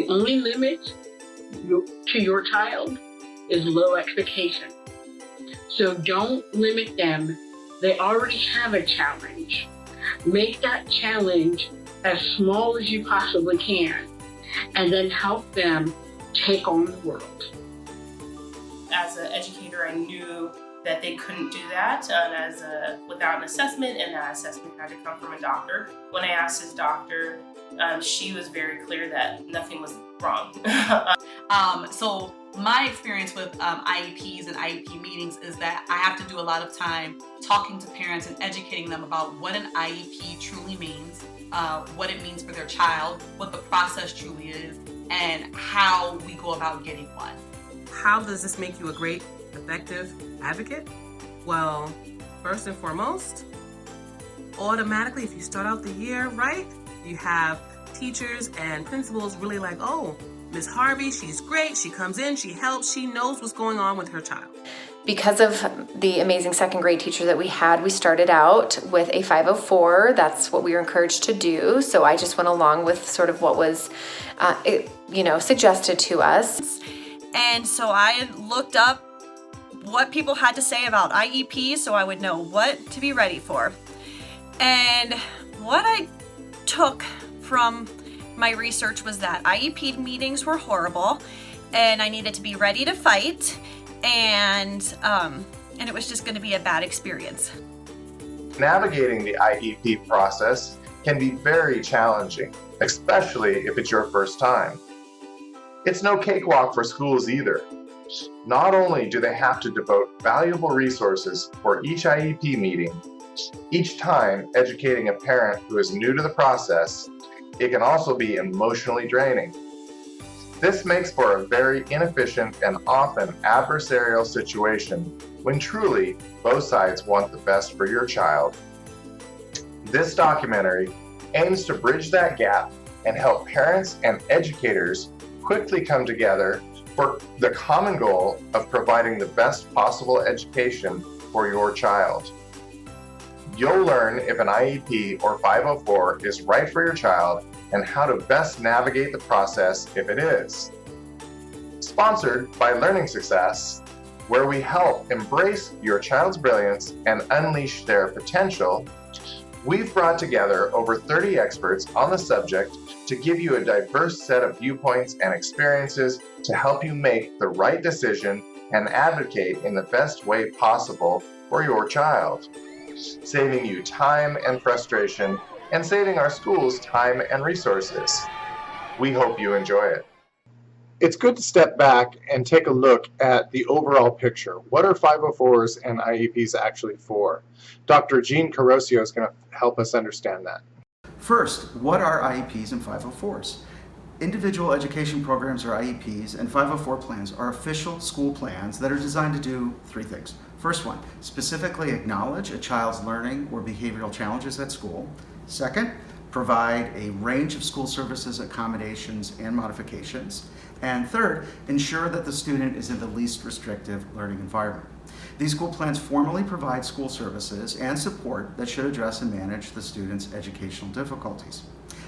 only limit to your child is low expectation. So don't limit them. They already have a challenge. Make that challenge as small as you possibly can, and then help them take on the world. As an educator, I knew that they couldn't do that without an assessment, and that assessment had to come from a doctor. When I asked his doctor, she was very clear that nothing was wrong. So my experience with IEPs and IEP meetings is that I have to do a lot of time talking to parents and educating them about what an IEP truly means, what it means for their child, what the process truly is, and how we go about getting one. How does this make you a great, effective advocate? Well, first and foremost, automatically, if you start out the year right, you have teachers and principals really like, oh, Ms. Harvey, she's great. She comes in, she helps, she knows what's going on with her child. Because of the amazing second grade teacher that we had, we started out with a 504. That's what we were encouraged to do. So I just went along with sort of what was, suggested to us. And so I looked up what people had to say about IEP so I would know what to be ready for. And what I took from my research was that IEP meetings were horrible and I needed to be ready to fight, and it was just going to be a bad experience. Navigating the IEP process can be very challenging, especially if it's your first time. It's no cakewalk for schools either. Not only do they have to devote valuable resources for each IEP meeting, each time educating a parent who is new to the process, it can also be emotionally draining. This makes for a very inefficient and often adversarial situation when truly both sides want the best for your child. This documentary aims to bridge that gap and help parents and educators quickly come together for the common goal of providing the best possible education for your child. You'll learn if an IEP or 504 is right for your child and how to best navigate the process if it is. Sponsored by Learning Success, where we help embrace your child's brilliance and unleash their potential, we've brought together over 30 experts on the subject to give you a diverse set of viewpoints and experiences to help you make the right decision and advocate in the best way possible for your child, saving you time and frustration and saving our schools time and resources. We hope you enjoy it. It's good to step back and take a look at the overall picture. What are 504s and IEPs actually for? Dr. Jean Carosio is going to help us understand that. First, what are IEPs and 504s? Individual education programs, or IEPs, and 504 plans are official school plans that are designed to do three things. First one, specifically acknowledge a child's learning or behavioral challenges at school. Second, provide a range of school services, accommodations, and modifications. And third, ensure that the student is in the least restrictive learning environment. These school plans formally provide school services and support that should address and manage the student's educational difficulties.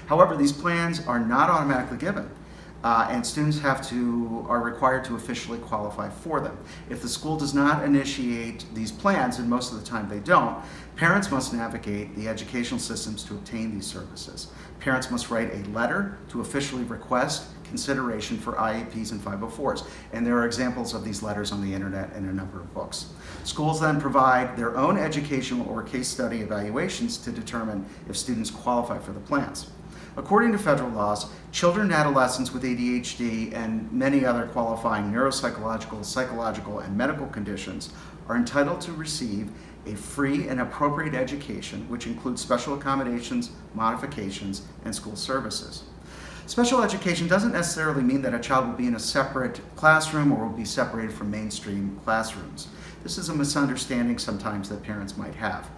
However, these plans are not automatically given, and students are required to officially qualify for them. If the school does not initiate these plans, and most of the time they don't, parents must navigate the educational systems to obtain these services. Parents must write a letter to officially request consideration for IEPs and 504s, and there are examples of these letters on the internet and a number of books. Schools then provide their own educational or case study evaluations to determine if students qualify for the plans. According to federal laws, children and adolescents with ADHD and many other qualifying neuropsychological, psychological, and medical conditions are entitled to receive a free and appropriate education, which includes special accommodations, modifications, and school services. Special education doesn't necessarily mean that a child will be in a separate classroom or will be separated from mainstream classrooms. This is a misunderstanding sometimes that parents might have.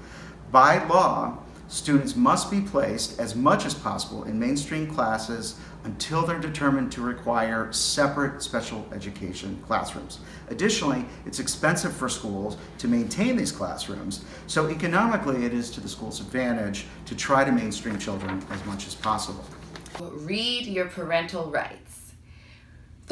By law, students must be placed as much as possible in mainstream classes until they're determined to require separate special education classrooms. Additionally, it's expensive for schools to maintain these classrooms, so economically it is to the school's advantage to try to mainstream children as much as possible. Read your parental rights.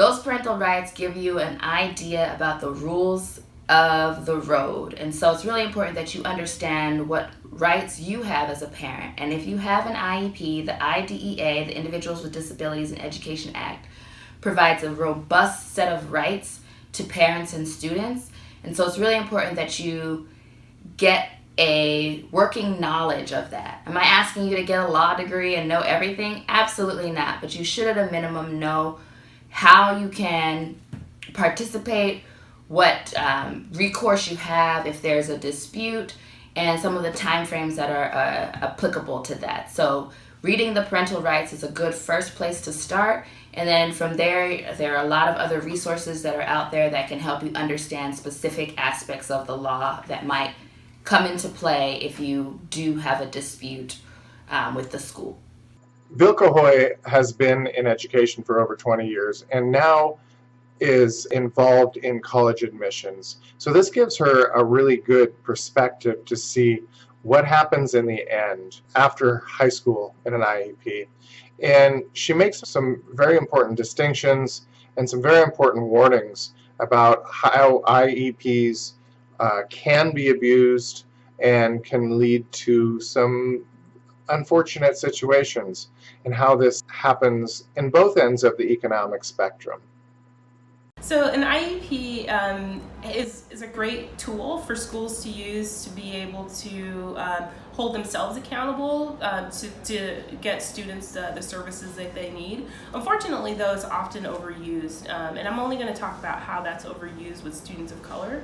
Those parental rights give you an idea about the rules of the road. And so it's really important that you understand what rights you have as a parent. And if you have an IEP, the IDEA, the Individuals with Disabilities in Education Act, provides a robust set of rights to parents and students. And so it's really important that you get a working knowledge of that. Am I asking you to get a law degree and know everything? Absolutely not. But you should at a minimum know how you can participate, what recourse you have if there's a dispute, and some of the timeframes that are applicable to that. So reading the parental rights is a good first place to start. And then from there are a lot of other resources that are out there that can help you understand specific aspects of the law that might come into play if you do have a dispute with the school. Vilka Hoy has been in education for over 20 years and now is involved in college admissions. So this gives her a really good perspective to see what happens in the end after high school in an IEP. And she makes some very important distinctions and some very important warnings about how IEPs can be abused and can lead to some unfortunate situations, and how this happens in both ends of the economic spectrum. So an IEP is a great tool for schools to use to be able to hold themselves accountable to get students the services that they need. Unfortunately, though, it's often overused, and I'm only going to talk about how that's overused with students of color.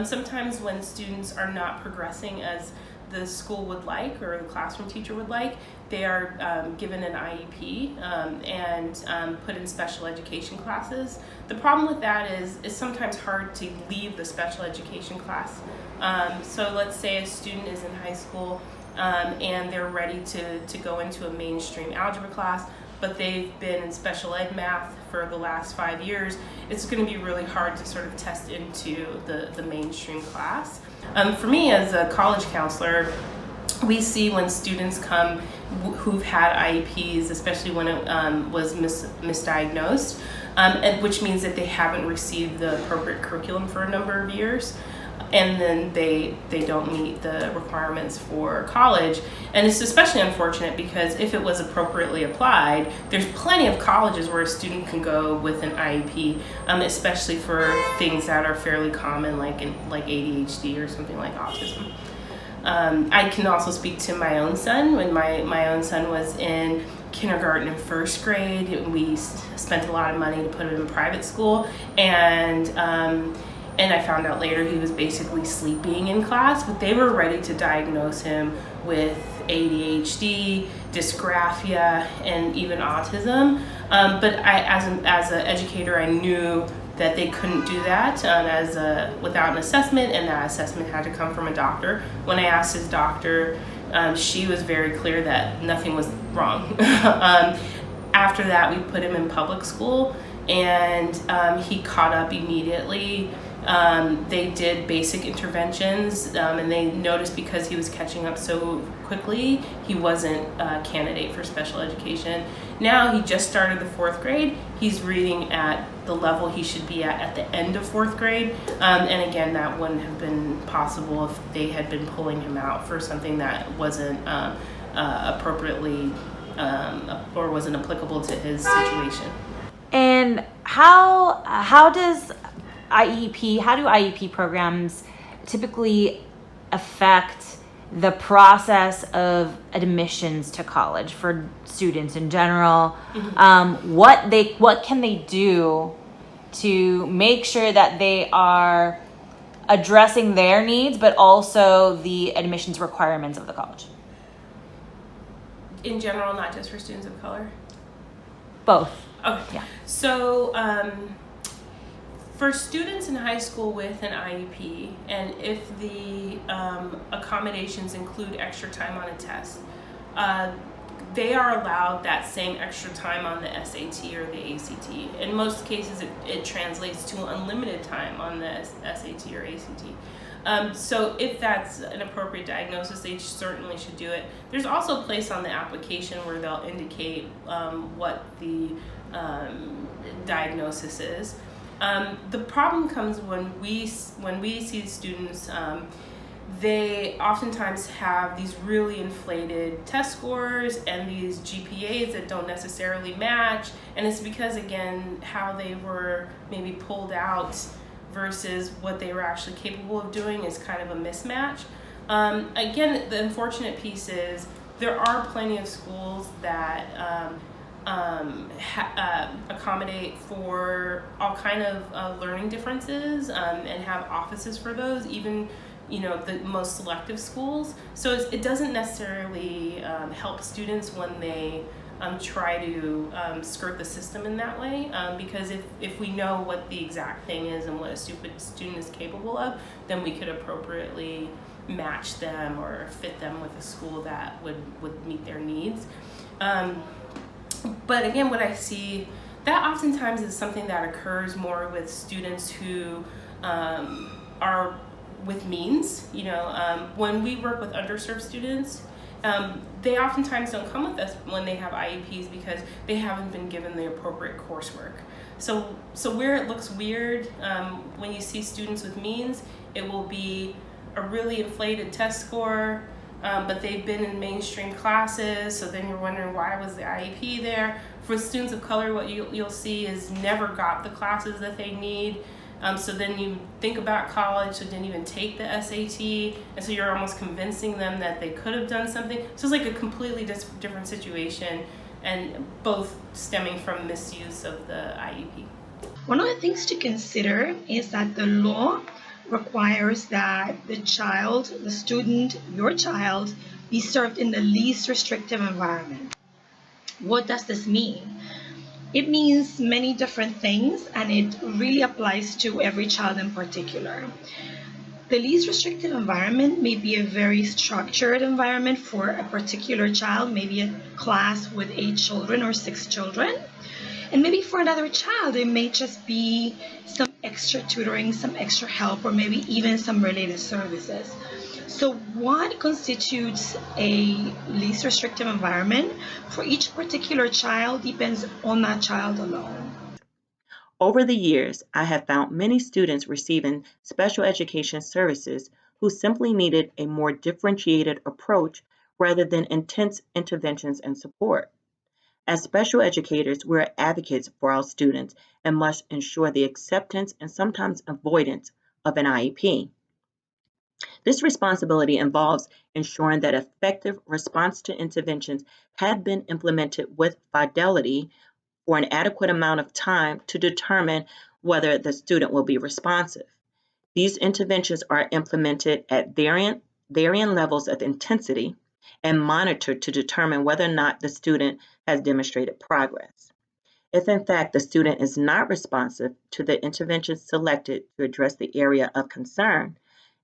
Sometimes when students are not progressing as the school would like or the classroom teacher would like, they are given an IEP and put in special education classes. The problem with that is it's sometimes hard to leave the special education class. So let's say a student is in high school and they're ready to go into a mainstream algebra class, but they've been in special ed math for the last 5 years. It's going to be really hard to sort of test into the mainstream class. For me as a college counselor, we see when students come who've had IEPs, especially when it was misdiagnosed, and which means that they haven't received the appropriate curriculum for a number of years, and then they don't meet the requirements for college. And it's especially unfortunate because if it was appropriately applied, there's plenty of colleges where a student can go with an IEP, especially for things that are fairly common like ADHD or something like autism. I can also speak to my own son. When my own son was in kindergarten and first grade, we spent a lot of money to put him in private school, and I found out later he was basically sleeping in class, but they were ready to diagnose him with ADHD, dysgraphia, and even autism. But as an educator, I knew that they couldn't do that without an assessment, and that assessment had to come from a doctor. When I asked his doctor, she was very clear that nothing was wrong. After that, we put him in public school, and he caught up immediately. They did basic interventions, and they noticed because he was catching up so quickly, he wasn't a candidate for special education. Now he just started the 4th grade. He's reading at the level he should be at the end of 4th grade. And again, that wouldn't have been possible if they had been pulling him out for something that wasn't appropriately or wasn't applicable to his situation. And how do IEP programs typically affect the process of admissions to college for students in general? Mm-hmm. What can they do to make sure that they are addressing their needs, but also the admissions requirements of the college? In general, not just for students of color? Both. Okay. Yeah. So, for students in high school with an IEP, and if the accommodations include extra time on a test, they are allowed that same extra time on the SAT or the ACT. In most cases, it translates to unlimited time on the SAT or ACT. So if that's an appropriate diagnosis, they certainly should do it. There's also a place on the application where they'll indicate what the diagnoses. The problem comes when we see students. They oftentimes have these really inflated test scores and these GPAs that don't necessarily match, and it's because, again, how they were maybe pulled out versus what they were actually capable of doing is kind of a mismatch. Again, the unfortunate piece is there are plenty of schools that accommodate for all kind of learning differences and have offices for those, even the most selective schools. So it doesn't necessarily help students when they try to skirt the system in that way, because if we know what the exact thing is and what a student is capable of, then we could appropriately match them or fit them with a school that would meet their needs. But again, what I see, that oftentimes is something that occurs more with students who are with means. When we work with underserved students, they oftentimes don't come with us when they have IEPs because they haven't been given the appropriate coursework. So where it looks weird when you see students with means, it will be a really inflated test score, but they've been in mainstream classes, so then you're wondering why was the IEP there. For students of color, what you'll see is never got the classes that they need. So then you think about college, so didn't even take the SAT, and so you're almost convincing them that they could have done something. So it's like a completely different situation, and both stemming from misuse of the IEP. One of the things to consider is that the law requires that the student, your child, be served in the least restrictive environment. What does this mean? It means many different things, and it really applies to every child in particular. The least restrictive environment may be a very structured environment for a particular child, maybe a class with 8 children or 6 children. And maybe for another child, it may just be some extra tutoring, some extra help, or maybe even some related services. So what constitutes a least restrictive environment for each particular child depends on that child alone. Over the years, I have found many students receiving special education services who simply needed a more differentiated approach rather than intense interventions and support. As special educators, we're advocates for our students and must ensure the acceptance and sometimes avoidance of an IEP. This responsibility involves ensuring that effective response to interventions have been implemented with fidelity for an adequate amount of time to determine whether the student will be responsive. These interventions are implemented at varying levels of intensity and monitored to determine whether or not the student has demonstrated progress. If in fact the student is not responsive to the intervention selected to address the area of concern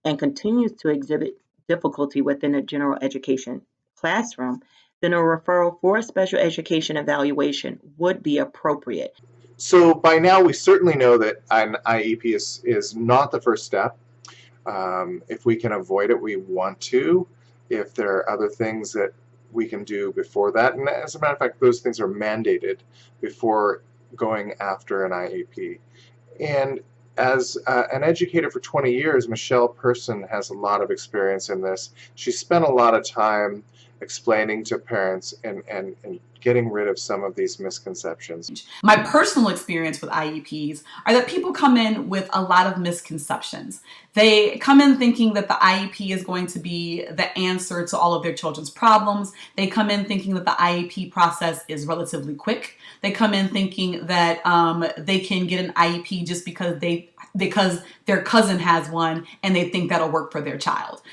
and continues to exhibit difficulty within a general education classroom, then a referral for a special education evaluation would be appropriate. So by now we certainly know that an IEP is not the first step. If we can avoid it, we want to. If there are other things that we can do before that, and as a matter of fact, those things are mandated before going after an IEP. And as an educator for 20 years, Michelle Person has a lot of experience in this. She spent a lot of time explaining to parents and getting rid of some of these misconceptions. My personal experience with IEPs are that people come in with a lot of misconceptions. They come in thinking that the IEP is going to be the answer to all of their children's problems. They come in thinking that the IEP process is relatively quick. They come in thinking that they can get an IEP just because their cousin has one and they think that'll work for their child.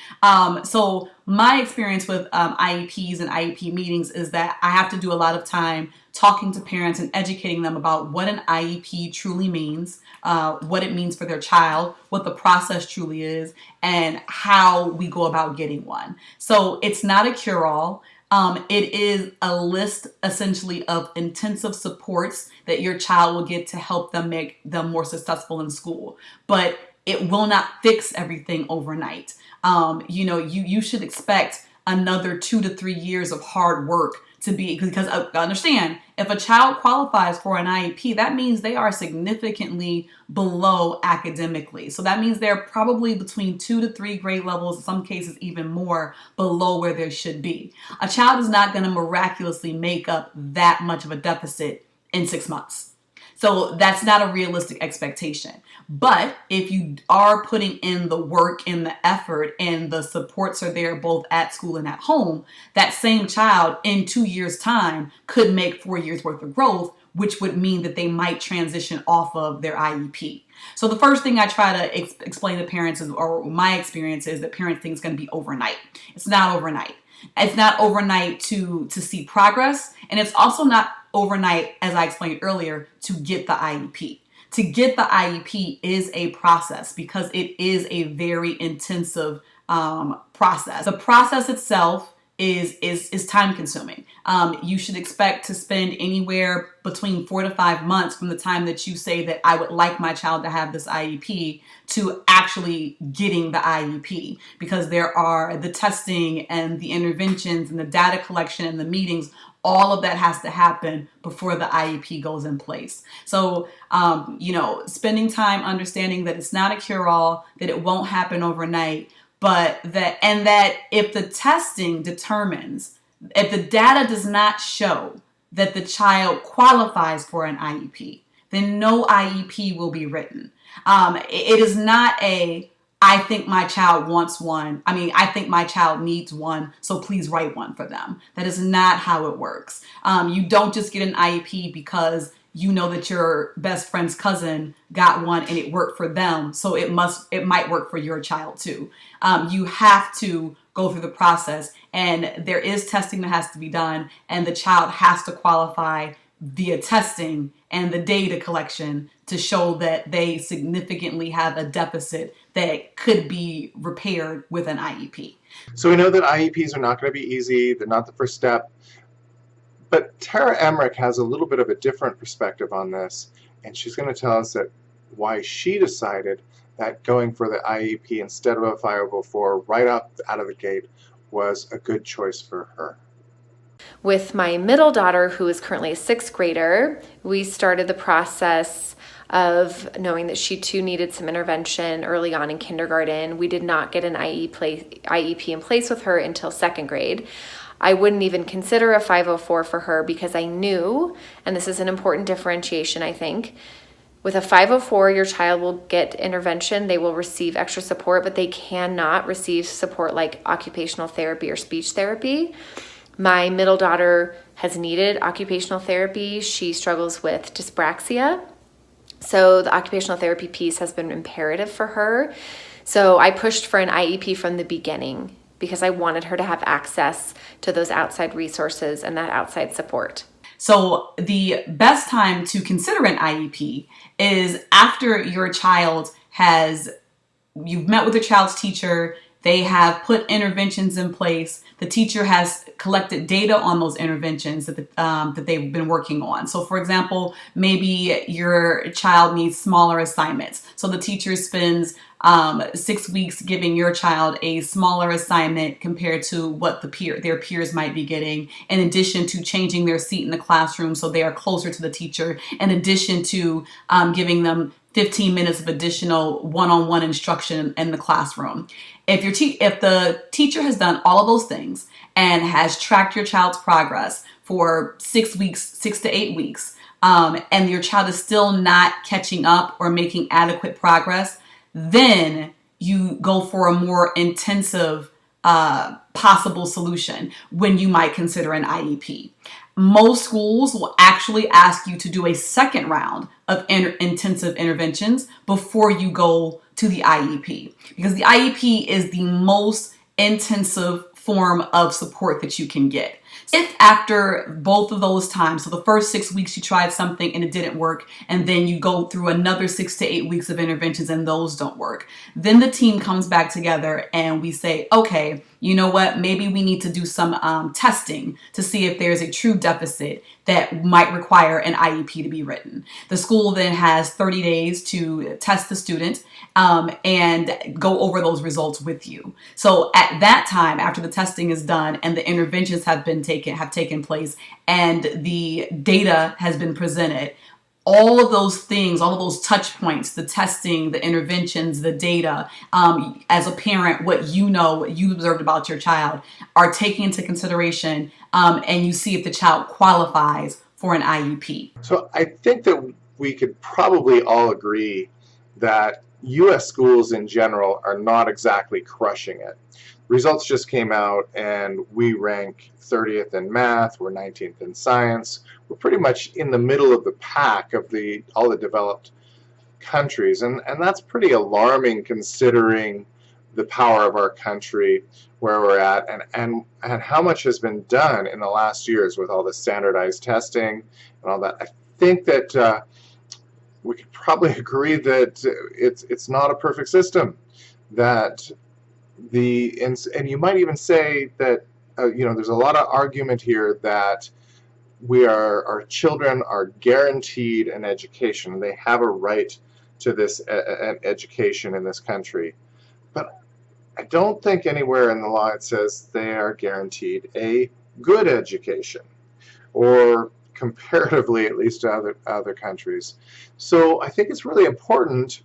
So my experience with IEPs and IEP meetings is that I have to do a lot of time talking to parents and educating them about what an IEP truly means, what it means for their child, what the process truly is, and how we go about getting one. So it's not a cure-all. It is a list essentially of intensive supports that your child will get to help them make them more successful in school. But it will not fix everything overnight. You should expect another 2 to 3 years of hard work to be, because understand, if a child qualifies for an IEP, that means they are significantly below academically. So that means they're probably between 2 to 3 grade levels, in some cases even more, below where they should be. A child is not going to miraculously make up that much of a deficit in 6 months. So that's not a realistic expectation. But if you are putting in the work and the effort and the supports are there both at school and at home, that same child in 2 years' time could make 4 years worth of growth, which would mean that they might transition off of their IEP. So the first thing I try to explain to parents is, or my experience is, that parents think it's going to be overnight. It's not overnight. It's not overnight to see progress, and it's also not overnight, as I explained earlier, to get the IEP. To get the IEP is a process because it is a very intensive process. The process itself is time consuming. You should expect to spend anywhere between 4 to 5 months from the time that you say that I would like my child to have this IEP to actually getting the IEP, because there are the testing and the interventions and the data collection and the meetings. All of that has to happen before the IEP goes in place. So, spending time understanding that it's not a cure-all, that it won't happen overnight, but that if the testing determines, if the data does not show that the child qualifies for an IEP, then no IEP will be written. It is not I think my child wants one. I think my child needs one, so please write one for them. That is not how it works. You don't just get an IEP because you know that your best friend's cousin got one and it worked for them, so it might work for your child too. You have to go through the process, and there is testing that has to be done, and the child has to qualify via testing and the data collection to show that they significantly have a deficit that could be repaired with an IEP. So we know that IEPs are not going to be easy. They're not the first step. But Tara Emmerich has a little bit of a different perspective on this, and she's going to tell us that why she decided that going for the IEP instead of a 504 right up out of the gate was a good choice for her. With my middle daughter, who is currently a 6th grader, we started the process of knowing that she too needed some intervention early on in kindergarten. We did not get an IEP in place with her until 2nd grade. I wouldn't even consider a 504 for her because I knew, and this is an important differentiation, I think, with a 504, your child will get intervention, they will receive extra support, but they cannot receive support like occupational therapy or speech therapy. My middle daughter has needed occupational therapy. She struggles with dyspraxia. So the occupational therapy piece has been imperative for her. So I pushed for an IEP from the beginning because I wanted her to have access to those outside resources and that outside support. So the best time to consider an IEP is after your child you've met with your child's teacher, they have put interventions in place, the teacher has collected data on those interventions that they've been working on. So for example, maybe your child needs smaller assignments. So the teacher spends 6 weeks giving your child a smaller assignment compared to what their peers might be getting, in addition to changing their seat in the classroom so they are closer to the teacher, in addition to giving them 15 minutes of additional one-on-one instruction in the classroom. If the teacher has done all of those things and has tracked your child's progress for 6 to 8 weeks, and your child is still not catching up or making adequate progress, then you go for a more intensive possible solution when you might consider an IEP. Most schools will actually ask you to do a second round of intensive interventions before you go to the IEP, because the IEP is the most intensive form of support that you can get. If after both of those times, so the first 6 weeks you tried something and it didn't work, and then you go through another 6 to 8 weeks of interventions and those don't work, then the team comes back together and we say, okay, you know what, maybe we need to do some testing to see if there's a true deficit that might require an IEP to be written. The school then has 30 days to test the student and go over those results with you. So at that time, after the testing is done and the interventions have taken place and the data has been presented, all of those things, all of those touch points, the testing, the interventions, the data, as a parent, what you observed about your child are taken into consideration, and you see if the child qualifies for an IEP. So I think that we could probably all agree that U.S. schools in general are not exactly crushing it. Results just came out and we rank 30th in math, we're 19th in science. We're pretty much in the middle of the pack of all the developed countries, and that's pretty alarming considering the power of our country, where we're at, and how much has been done in the last years with all the standardized testing and all that. I think that we could probably agree that it's not a perfect system. That and you might even say that there's a lot of argument here that our children are guaranteed an education. They have a right to this an education in this country. But I don't think anywhere in the law it says they are guaranteed a good education, or comparatively at least to other countries. So I think it's really important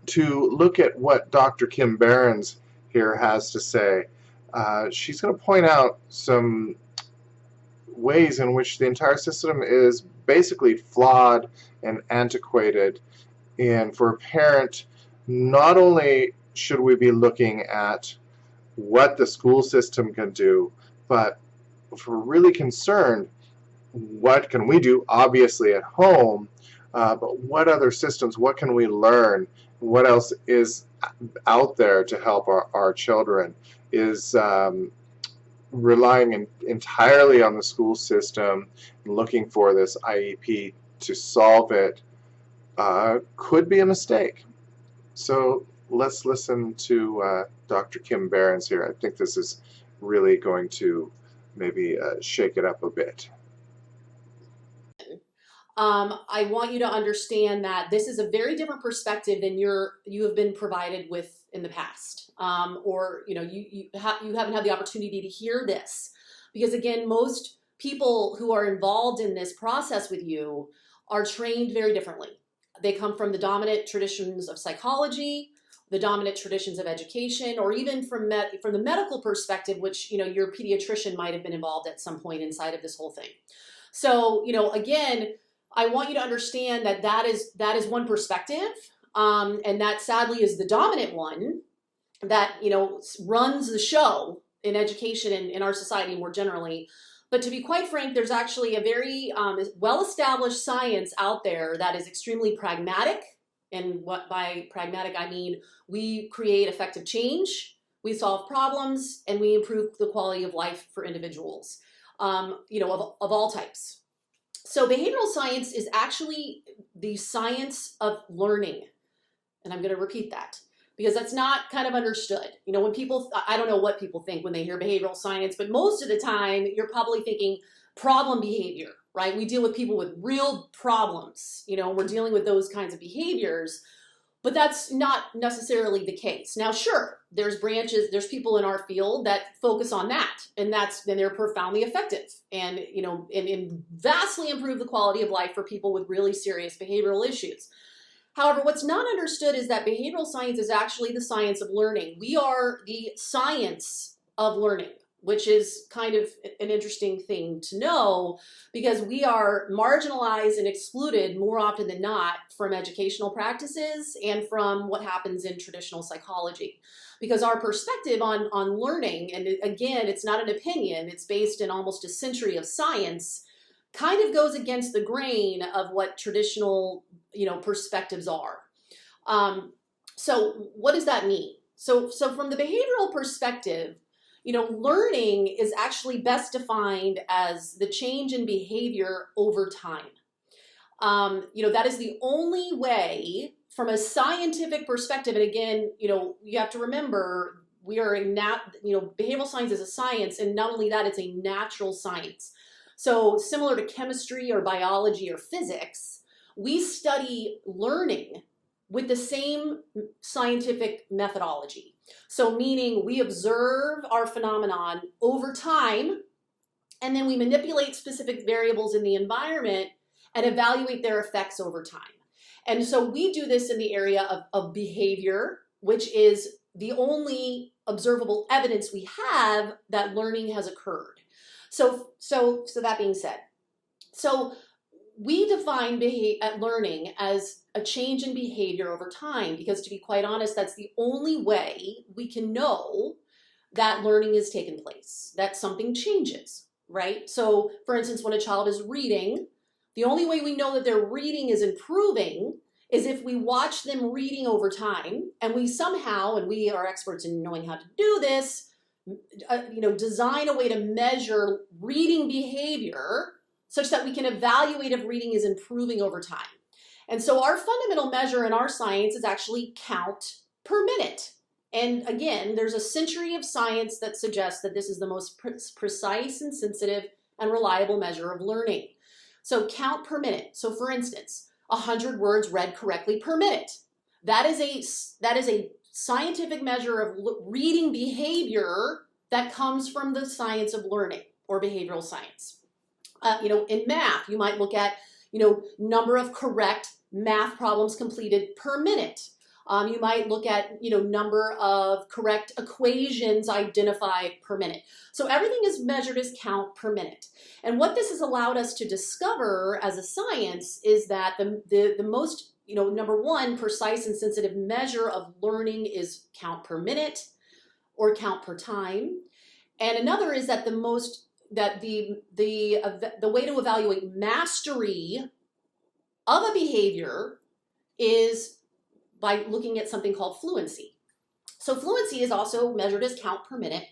to look at what Dr. Kim Behrens here has to say. She's going to point out some ways in which the entire system is basically flawed and antiquated. And for a parent, not only should we be looking at what the school system can do, but if we're really concerned, what can we do, obviously at home, but what other systems, what can we learn, what else is out there to help our children? Is relying entirely on the school system and looking for this IEP to solve it could be a mistake. So let's listen to Dr. Kim Behrens here. I think this is really going to maybe shake it up a bit. I want you to understand that this is a very different perspective than you have been provided with in the past, or you haven't had the opportunity to hear this, because again, most people who are involved in this process with you are trained very differently. They come from the dominant traditions of psychology, the dominant traditions of education, or even from the medical perspective, which your pediatrician might have been involved at some point inside of this whole thing. So again, I want you to understand that is one perspective, and that sadly is the dominant one that runs the show in education and in our society more generally. But to be quite frank, there's actually a very well-established science out there that is extremely pragmatic. And what by pragmatic I mean, we create effective change, we solve problems, and we improve the quality of life for individuals, of all types. So behavioral science is actually the science of learning. And I'm going to repeat that because that's not kind of understood. When people, I don't know what people think when they hear behavioral science, but most of the time you're probably thinking problem behavior, right? We deal with people with real problems. We're dealing with those kinds of behaviors, but that's not necessarily the case. Now, sure, there's people in our field that focus on that, and they're profoundly effective and vastly improve the quality of life for people with really serious behavioral issues. However, what's not understood is that behavioral science is actually the science of learning. We are the science of learning, which is kind of an interesting thing to know because we are marginalized and excluded more often than not from educational practices and from what happens in traditional psychology. Because our perspective on learning, and again, it's not an opinion, it's based in almost a century of science, kind of goes against the grain of what traditional perspectives are. So what does that mean? So from the behavioral perspective, learning is actually best defined as the change in behavior over time. That is the only way from a scientific perspective. And again, you have to remember we are behavioral science is a science, and not only that, it's a natural science. So similar to chemistry or biology or physics, we study learning with the same scientific methodology. So meaning we observe our phenomenon over time, and then we manipulate specific variables in the environment and evaluate their effects over time. And so we do this in the area of behavior, which is the only observable evidence we have that learning has occurred. So that being said, so we define learning as a change in behavior over time, because to be quite honest, that's the only way we can know that learning has taken place, that something changes, right? So for instance, when a child is reading, the only way we know that their reading is improving is if we watch them reading over time, and we somehow, and we are experts in knowing how to do this, design a way to measure reading behavior such that we can evaluate if reading is improving over time. And so our fundamental measure in our science is actually count per minute. And again, there's a century of science that suggests that this is the most precise and sensitive and reliable measure of learning. So count per minute. So for instance, 100 words read correctly per minute. That is a scientific measure of reading behavior that comes from the science of learning or behavioral science. In math, you might look at, number of correct math problems completed per minute. You might look at, number of correct equations identified per minute. So everything is measured as count per minute. And what this has allowed us to discover as a science is that the most, number one, precise and sensitive measure of learning is count per minute or count per time. And another is that the way to evaluate mastery of a behavior is by looking at something called fluency. So fluency is also measured as count per minute.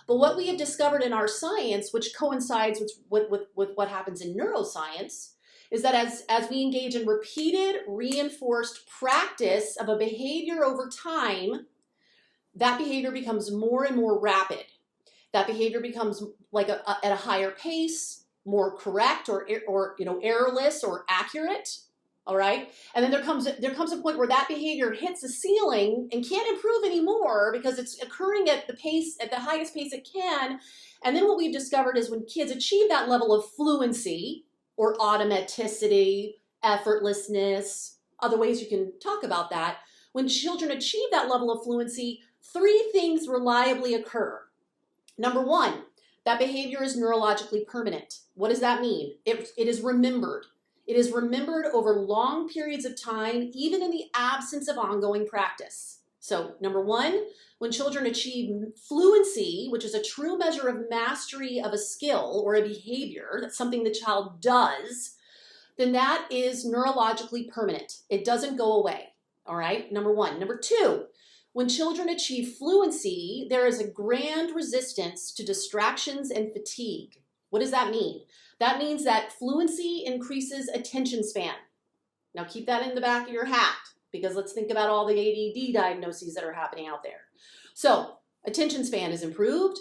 But what we have discovered in our science, which coincides with what happens in neuroscience, is that as we engage in repeated, reinforced practice of a behavior over time, that behavior becomes more and more rapid. That behavior becomes at a higher pace, more correct or errorless or accurate. All right. And then there comes a point where that behavior hits a ceiling and can't improve anymore because it's occurring at the highest pace it can. And then what we've discovered is when kids achieve that level of fluency or automaticity, effortlessness, other ways you can talk about that, when children achieve that level of fluency, 3 things reliably occur. Number 1, that behavior is neurologically permanent. What does that mean? It is remembered. It is remembered over long periods of time, even in the absence of ongoing practice. So, number 1, when children achieve fluency, which is a true measure of mastery of a skill or a behavior, that's something the child does, then that is neurologically permanent. It doesn't go away. All right, number 1. Number 2, when children achieve fluency, there is a grand resistance to distractions and fatigue. What does that mean? That means that fluency increases attention span. Now keep that in the back of your hat, because let's think about all the ADD diagnoses that are happening out there. So attention span is improved.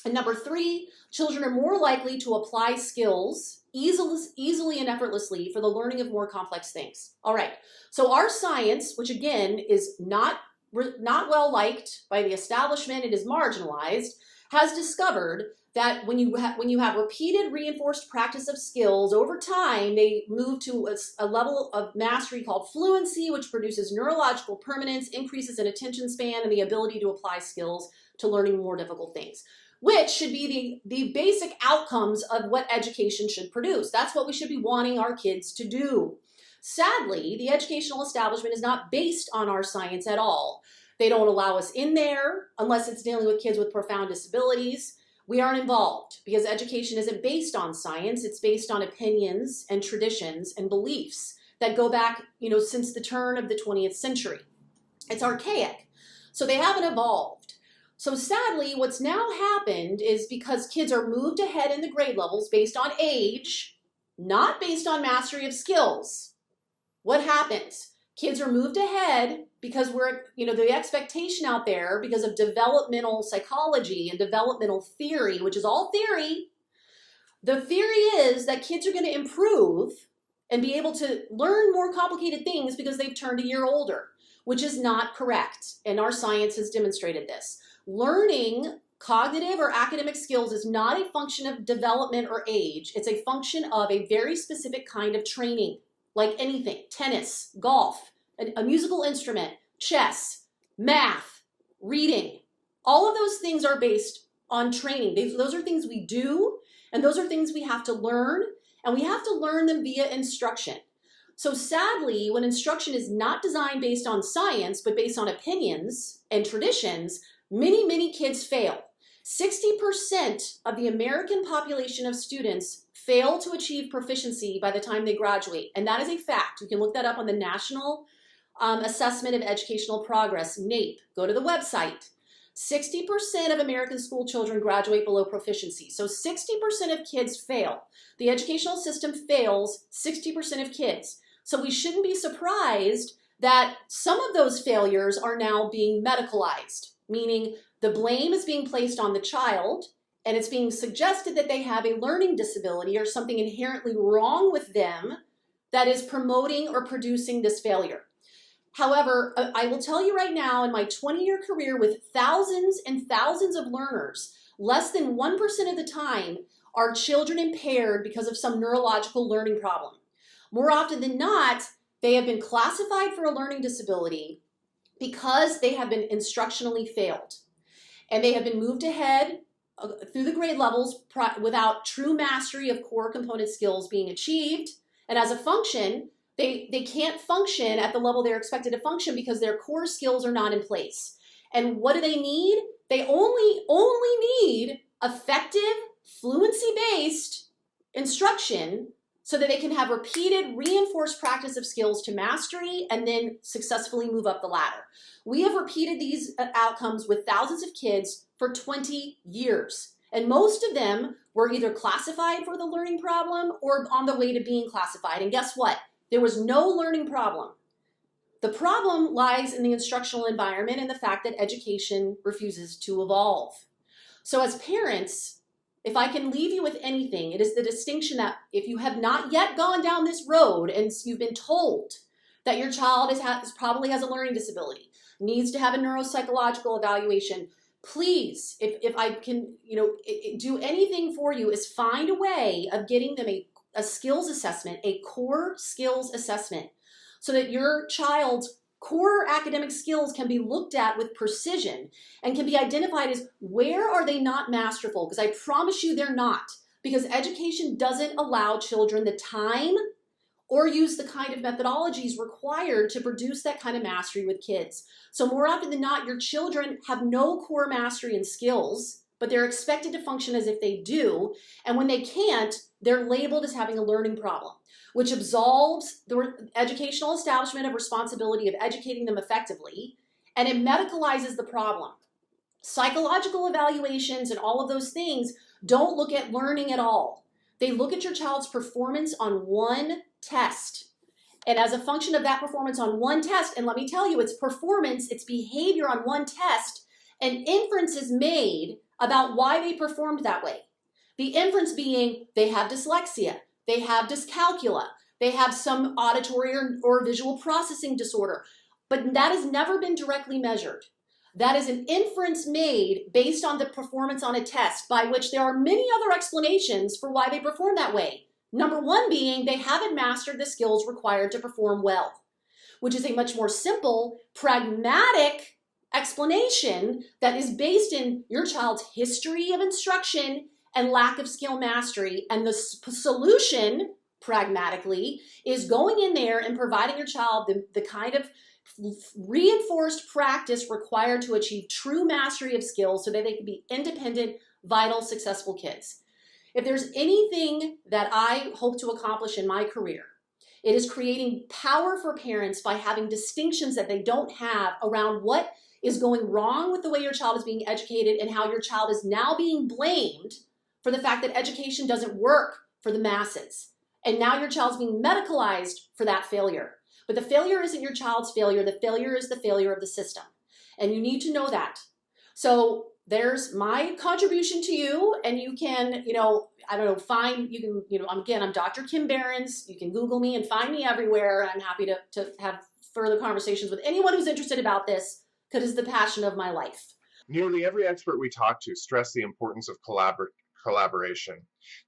And number 3, children are more likely to apply skills easily and effortlessly for the learning of more complex things. All right, so our science, which again is not well liked by the establishment, it is marginalized, has discovered that when you have repeated reinforced practice of skills over time, they move to a level of mastery called fluency, which produces neurological permanence, increases in attention span, and the ability to apply skills to learning more difficult things, which should be the basic outcomes of what education should produce. That's what we should be wanting our kids to do. Sadly, the educational establishment is not based on our science at all. They don't allow us in there unless it's dealing with kids with profound disabilities. We aren't involved because education isn't based on science. It's based on opinions and traditions and beliefs that go back, since the turn of the 20th century. It's archaic. So they haven't evolved. So sadly, what's now happened is because kids are moved ahead in the grade levels based on age, not based on mastery of skills, what happens? Kids are moved ahead because we're, the expectation out there because of developmental psychology and developmental theory, which is all theory. The theory is that kids are going to improve and be able to learn more complicated things because they've turned a year older, which is not correct. And our science has demonstrated this. Learning cognitive or academic skills is not a function of development or age. It's a function of a very specific kind of training, like anything: tennis, golf, a musical instrument, chess, math, reading. All of those things are based on training. Those are things we do, and those are things we have to learn, and we have to learn them via instruction. So sadly, when instruction is not designed based on science, but based on opinions and traditions, many kids fail. 60% of the American population of students fail to achieve proficiency by the time they graduate. And that is a fact. You can look that up on the National Assessment of Educational Progress, NAEP. Go to the website. 60% of American school children graduate below proficiency. So 60% of kids fail. The educational system fails 60% of kids. So we shouldn't be surprised that some of those failures are now being medicalized, meaning the blame is being placed on the child, and it's being suggested that they have a learning disability or something inherently wrong with them that is promoting or producing this failure. However, I will tell you right now, in my 20-year career with thousands and thousands of learners, less than 1% of the time are children impaired because of some neurological learning problem. More often than not, they have been classified for a learning disability because they have been instructionally failed. And they have been moved ahead through the grade levels without true mastery of core component skills being achieved. And as a function, they can't function at the level they're expected to function because their core skills are not in place. And what do they need? They only need effective, fluency-based instruction so that they can have repeated, reinforced practice of skills to mastery and then successfully move up the ladder. We have repeated these outcomes with thousands of kids for 20 years. And most of them were either classified for the learning problem or on the way to being classified. And guess what? There was no learning problem. The problem lies in the instructional environment and the fact that education refuses to evolve. So as parents, if I can leave you with anything, it is the distinction that if you have not yet gone down this road and you've been told that your child probably has a learning disability, needs to have a neuropsychological evaluation, please, if I can do anything for you, is find a way of getting them a skills assessment, a core skills assessment, so that your child's core academic skills can be looked at with precision and can be identified as where are they not masterful, because I promise you they're not, because education doesn't allow children the time or use the kind of methodologies required to produce that kind of mastery with kids. So more often than not, your children have no core mastery and skills, but they're expected to function as if they do. And when they can't, they're labeled as having a learning problem, which absolves the educational establishment of responsibility of educating them effectively, and it medicalizes the problem. Psychological evaluations and all of those things don't look at learning at all. They look at your child's performance on one test. And as a function of that performance on one test, and let me tell you, it's performance, it's behavior on one test, an inference is made about why they performed that way. The inference being they have dyslexia, they have dyscalculia, they have some auditory or visual processing disorder, but that has never been directly measured. That is an inference made based on the performance on a test, by which there are many other explanations for why they perform that way. Number one being they haven't mastered the skills required to perform well, which is a much more simple, pragmatic explanation that is based in your child's history of instruction and lack of skill mastery. And the solution, pragmatically, is going in there and providing your child the kind of reinforced practice required to achieve true mastery of skills so that they can be independent, vital, successful kids. If there's anything that I hope to accomplish in my career, it is creating power for parents by having distinctions that they don't have around what is going wrong with the way your child is being educated and how your child is now being blamed for the fact that education doesn't work for the masses. And now your child's being medicalized for that failure. But the failure isn't your child's failure. The failure is the failure of the system. And you need to know that. So there's my contribution to you, and you can, I don't know, I'm Dr. Kim Behrens. You can Google me and find me everywhere. I'm happy to have further conversations with anyone who's interested about this, because it's the passion of my life. Nearly every expert we talk to stress the importance of collaboration.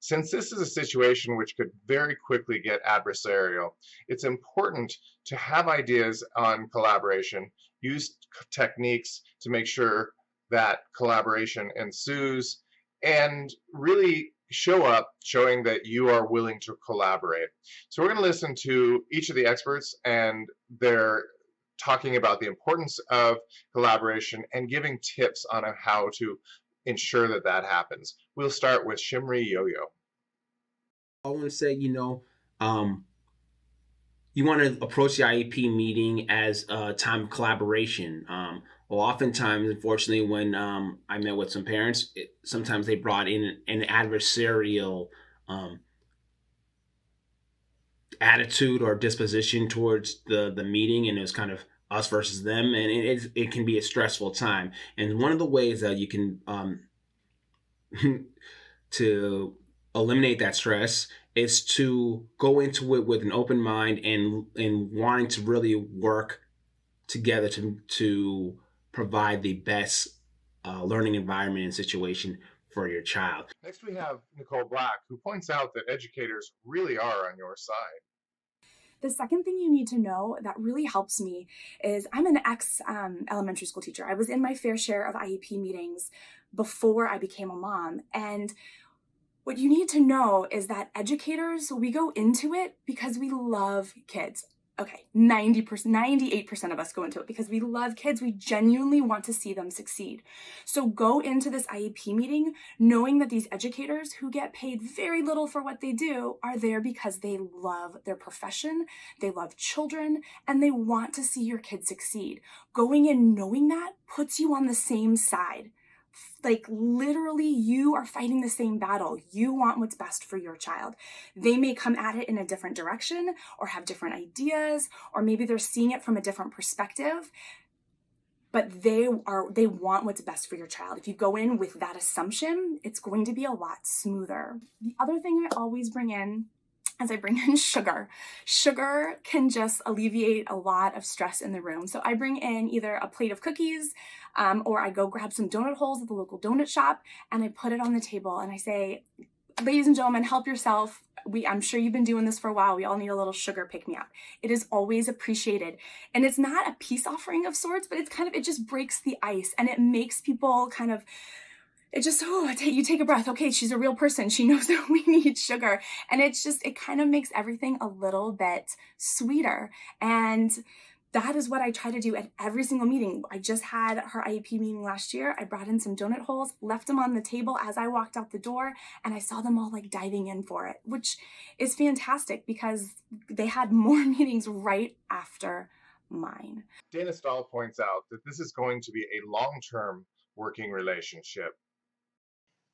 Since this is a situation which could very quickly get adversarial, it's important to have ideas on collaboration, use techniques to make sure that collaboration ensues, and really show up showing that you are willing to collaborate. So we're going to listen to each of the experts, and they're talking about the importance of collaboration and giving tips on how to ensure that that happens. We'll start with Shimri Yo-Yo. I want to say, you want to approach the IEP meeting as a time of collaboration. Oftentimes, unfortunately, when I met with some parents, sometimes they brought in an adversarial attitude or disposition towards the meeting, and it was kind of us versus them, and it can be a stressful time. And one of the ways that you can to eliminate that stress is to go into it with an open mind and wanting to really work together to provide the best learning environment and situation for your child. Next we have Nicole Black, who points out that educators really are on your side. The second thing you need to know that really helps me is I'm an ex-elementary school teacher. I was in my fair share of IEP meetings before I became a mom. And what you need to know is that educators, we go into it because we love kids. Okay, 98% of us go into it because we love kids. We genuinely want to see them succeed. So go into this IEP meeting knowing that these educators who get paid very little for what they do are there because they love their profession, they love children, and they want to see your kids succeed. Going in knowing that puts you on the same side. Like literally you are fighting the same battle. You want what's best for your child. They may come at it in a different direction or have different ideas, or maybe they're seeing it from a different perspective, but they want what's best for your child. If you go in with that assumption, it's going to be a lot smoother. The other thing I always bring in is I bring in sugar. Sugar can just alleviate a lot of stress in the room. So I bring in either a plate of cookies, or I go grab some donut holes at the local donut shop and I put it on the table and I say, ladies and gentlemen, help yourself. I'm sure you've been doing this for a while. We all need a little sugar pick-me-up. It is always appreciated. And it's not a peace offering of sorts, but it just breaks the ice and it makes people you take a breath. Okay, she's a real person. She knows that we need sugar. And it kind of makes everything a little bit sweeter. And that is what I try to do at every single meeting. I just had her IEP meeting last year. I brought in some donut holes, left them on the table as I walked out the door, and I saw them all diving in for it, which is fantastic because they had more meetings right after mine. Dana Stahl points out that this is going to be a long-term working relationship.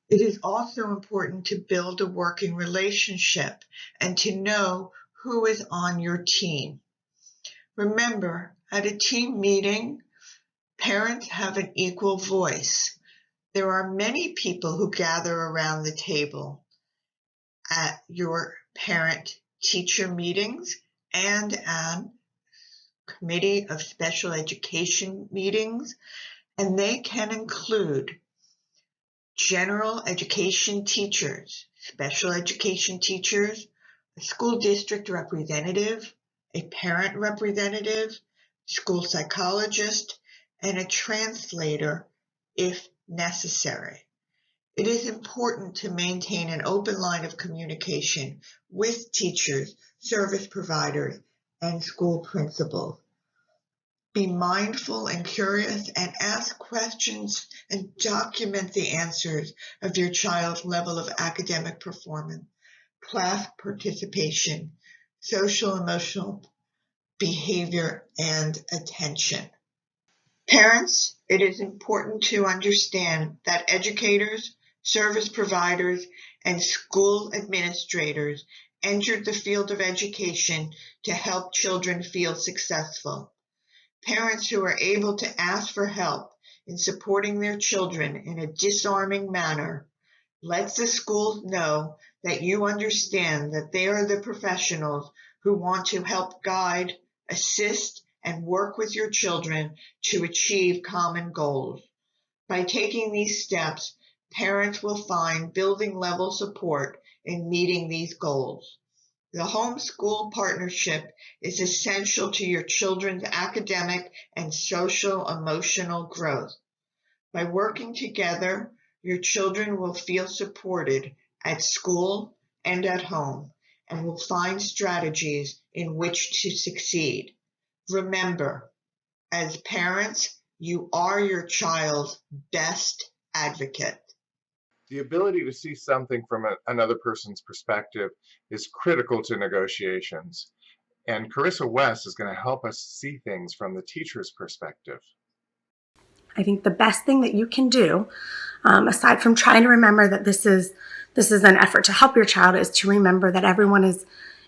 It is also important to build a working relationship and to know who is on your team. Remember, at a team meeting, parents have an equal voice. There are many people who gather around the table at your parent-teacher meetings and at committee of special education meetings, and they can include general education teachers, special education teachers, a school district representative, a parent representative, school psychologist, and a translator if necessary. It is important to maintain an open line of communication with teachers, service providers, and school principals. Be mindful and curious and ask questions and document the answers of your child's level of academic performance, class participation, social emotional behavior, and attention. Parents, it is important to understand that educators, service providers, and school administrators entered the field of education to help children feel successful. Parents who are able to ask for help in supporting their children in a disarming manner lets the school know that you understand that they are the professionals who want to help guide, assist, and work with your children to achieve common goals. By taking these steps, parents will find building level support in meeting these goals. The homeschool partnership is essential to your children's academic and social emotional growth. By working together, your children will feel supported at school and at home and will find strategies in which to succeed. Remember, as parents, you are your child's best advocate. The ability to see something from another person's perspective is critical to negotiations. And Carissa West is going to help us see things from the teacher's perspective. I think the best thing that you can do, aside from trying to remember that this is an effort to help your child, is to remember that everyone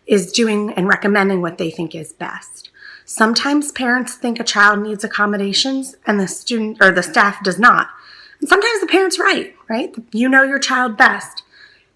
is doing and recommending what they think is best. Sometimes parents think a child needs accommodations and the student or the staff does not. And sometimes the parent's right? You know your child best.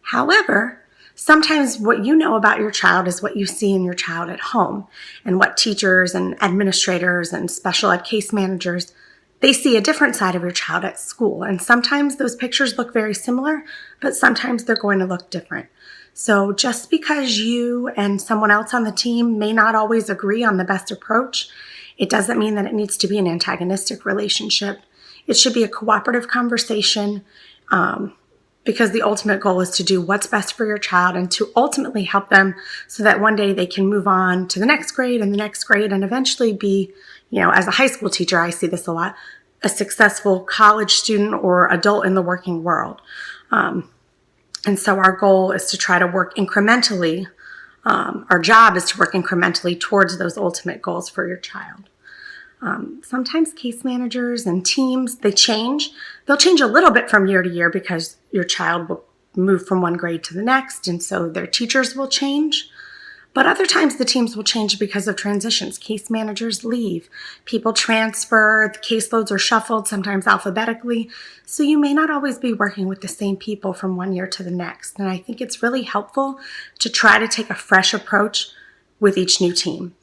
However, sometimes what you know about your child is what you see in your child at home, and what teachers and administrators and special ed case managers, they see a different side of your child at school. And sometimes those pictures look very similar, but sometimes they're going to look different. So just because you and someone else on the team may not always agree on the best approach, it doesn't mean that it needs to be an antagonistic relationship. It should be a cooperative conversation, because the ultimate goal is to do what's best for your child and to ultimately help them so that one day they can move on to the next grade and the next grade and eventually be, as a high school teacher, I see this a lot, a successful college student or adult in the working world. And so our goal is to try to work incrementally. Our job is to work incrementally towards those ultimate goals for your child. Sometimes case managers and teams, they change. They'll change a little bit from year to year because your child will move from one grade to the next, and so their teachers will change. But other times the teams will change because of transitions. Case managers leave, people transfer, the caseloads are shuffled, sometimes alphabetically. So you may not always be working with the same people from one year to the next. And I think it's really helpful to try to take a fresh approach with each new team.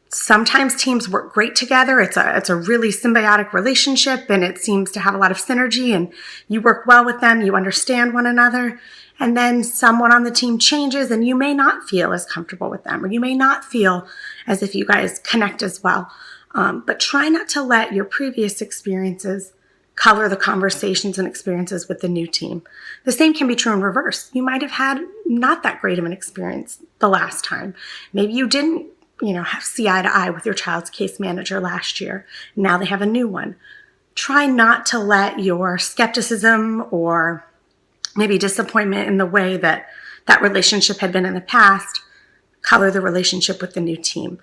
Sometimes teams work great together. It's a really symbiotic relationship, and it seems to have a lot of synergy, and you work well with them, you understand one another. And then someone on the team changes and you may not feel as comfortable with them, or you may not feel as if you guys connect as well. But try not to let your previous experiences color the conversations and experiences with the new team. The same can be true in reverse. You might have had not that great of an experience the last time. Maybe you didn't see eye to eye with your child's case manager last year. Now they have a new one. Try not to let your skepticism or maybe disappointment in the way that relationship had been in the past color the relationship with the new team.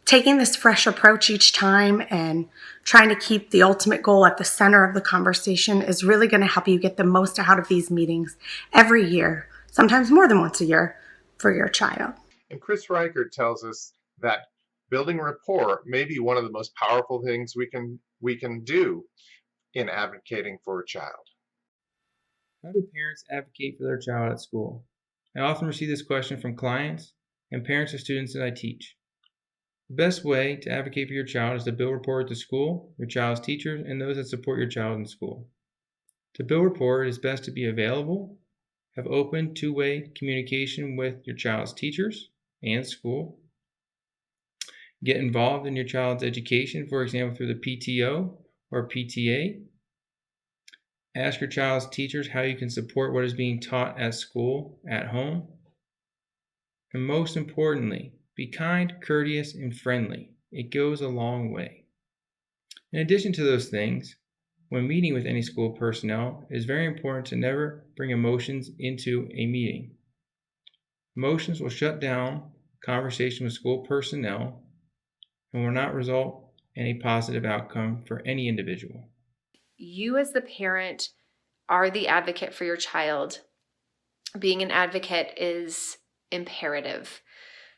Taking this fresh approach each time and trying to keep the ultimate goal at the center of the conversation is really going to help you get the most out of these meetings every year, sometimes more than once a year, for your child. And Chris Reichert tells us that building rapport may be one of the most powerful things we can do in advocating for a child. How do parents advocate for their child at school? I often receive this question from clients and parents of students that I teach. The best way to advocate for your child is to build rapport with the school, your child's teachers, and those that support your child in school. To build rapport, it is best to be available, have open, two-way communication with your child's teachers and school. Get involved in your child's education, for example, through the PTO or PTA. Ask your child's teachers how you can support what is being taught at school, at home. And most importantly, be kind, courteous, and friendly. It goes a long way. In addition to those things, when meeting with any school personnel, it is very important to never bring emotions into a meeting. Emotions will shut down conversation with school personnel and will not result in a positive outcome for any individual. You as the parent are the advocate for your child. being an advocate is imperative.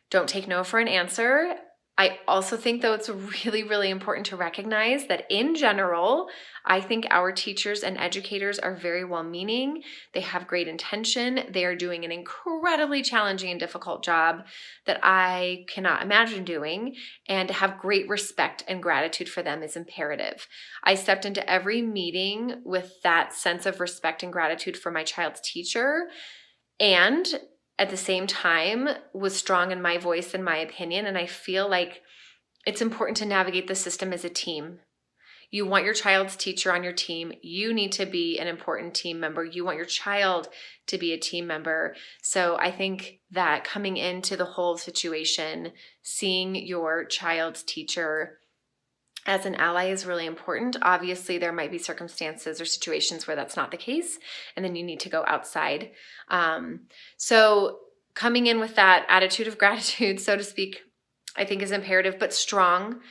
Don't take no for an answer. I also think, though, it's really, really important to recognize that in general, I think our teachers and educators are very well-meaning. They have great intention. They are doing an incredibly challenging and difficult job that I cannot imagine doing, and to have great respect and gratitude for them is imperative. I stepped into every meeting with that sense of respect and gratitude for my child's teacher, and at the same time was strong in my voice and my opinion. And I feel like it's important to navigate the system as a team. You want your child's teacher on your team. You need to be an important team member. You want your child to be a team member. So I think that coming into the whole situation, seeing your child's teacher as an ally is really important. Obviously, there might be circumstances or situations where that's not the case, and then you need to go outside. So coming in with that attitude of gratitude, so to speak, I think is imperative, but strong.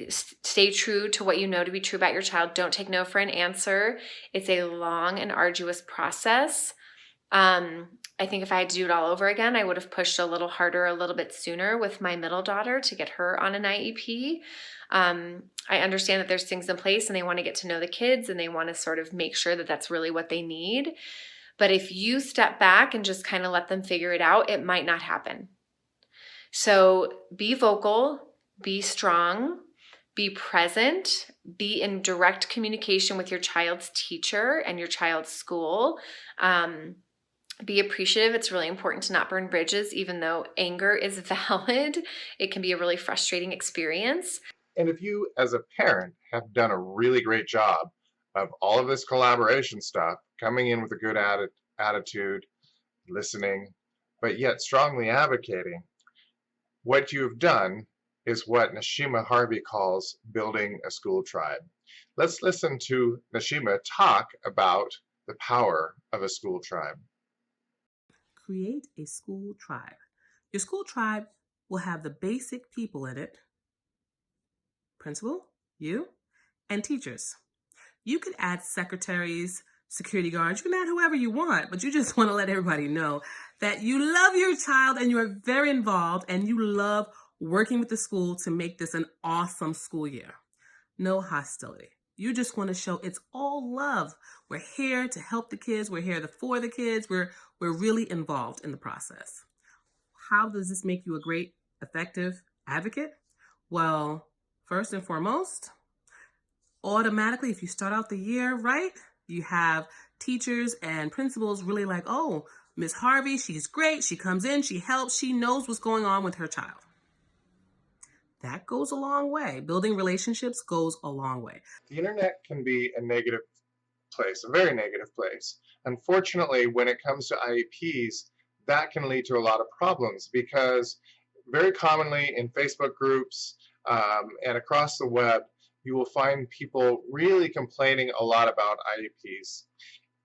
Stay true to what you know to be true about your child. Don't take no for an answer. It's a long and arduous process. I think if I had to do it all over again, I would have pushed a little harder, a little bit sooner with my middle daughter to get her on an IEP. I understand that there's things in place and they want to get to know the kids and they want to sort of make sure that that's really what they need. But if you step back and just kind of let them figure it out, it might not happen. So be vocal, be strong, be present, be in direct communication with your child's teacher and your child's school. Be appreciative. It's really important to not burn bridges, even though anger is valid. It can be a really frustrating experience. And if you, as a parent, have done a really great job of all of this collaboration stuff, coming in with a good attitude, listening, but yet strongly advocating, what you've done is what Nashima Harvey calls building a school tribe. Let's listen to Nashima talk about the power of a school tribe. Create a school tribe. Your school tribe will have the basic people in it: principal, you, and teachers. You could add secretaries, security guards, you can add whoever you want, but you just want to let everybody know that you love your child and you are very involved and you love working with the school to make this an awesome school year. No hostility. You just want to show it's all love. We're here to help the kids. We're here for the kids. We're really involved in the process. How does this make you a great, effective advocate? Well, first and foremost, automatically, if you start out the year right, you have teachers and principals really like, oh, Miss Harvey, she's great. She comes in, she helps, she knows what's going on with her child. That goes a long way. Building relationships goes a long way. The internet can be a negative place, a very negative place. Unfortunately, when it comes to IEPs, that can lead to a lot of problems because very commonly in Facebook groups and across the web, you will find people really complaining a lot about IEPs.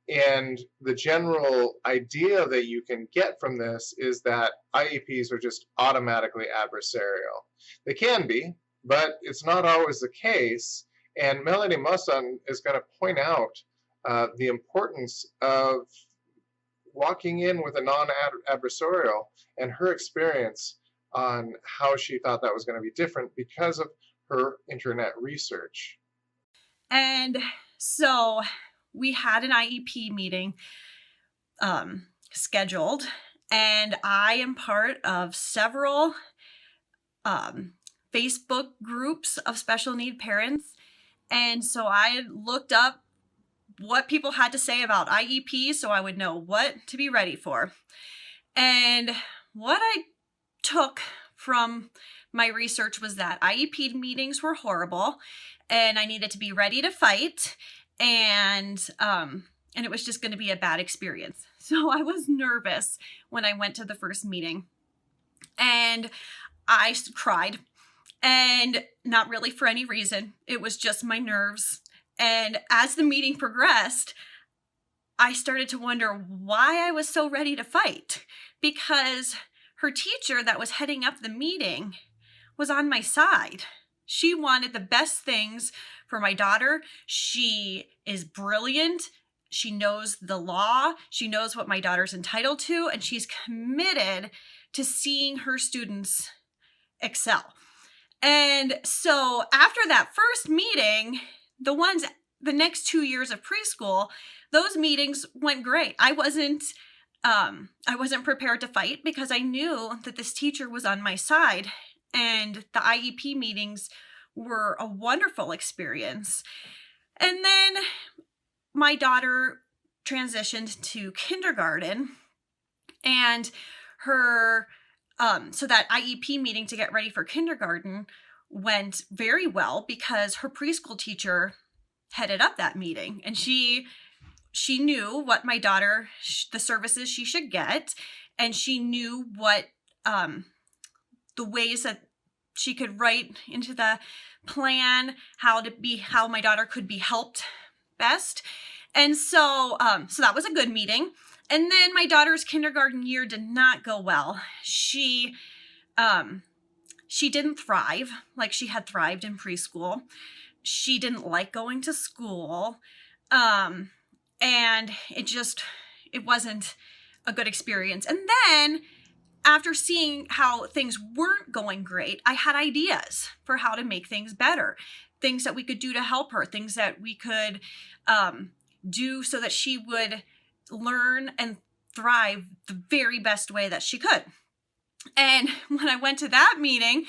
And the general idea that you can get from this is that IEPs are just automatically adversarial. They can be, but it's not always the case. And Melanie Musson is going to point out the importance of walking in with a non-adversarial and her experience on how she thought that was going to be different because of her internet research. And so we had an IEP meeting scheduled, and I am part of several Facebook groups of special need parents. And so I looked up what people had to say about IEP so I would know what to be ready for. And what I took from my research was that IEP meetings were horrible and I needed to be ready to fight, and it was just going to be a bad experience. So I was nervous when I went to the first meeting, and I cried, and not really for any reason. It was just my nerves. And as the meeting progressed, I started to wonder why I was so ready to fight, because her teacher that was heading up the meeting was on my side. She wanted the best things for my daughter. She is brilliant. she knows the law, she knows what my daughter's entitled to, and she's committed to seeing her students excel. And so after that first meeting, the next 2 years of preschool, those meetings went great. I wasn't prepared to fight because I knew that this teacher was on my side, and the IEP meetings were a wonderful experience. And then my daughter transitioned to kindergarten, and her so that IEP meeting to get ready for kindergarten went very well because her preschool teacher headed up that meeting, and she knew what my daughter, the services she should get, and she knew what the ways that she could write into the plan how my daughter could be helped best. And so that was a good meeting. And then my daughter's kindergarten year did not go well. She didn't thrive like she had thrived in preschool. She didn't like going to school. And it wasn't a good experience. And then after seeing how things weren't going great, I had ideas for how to make things better, things that we could do to help her, things that we could do so that she would learn and thrive the very best way that she could. And when I went to that meeting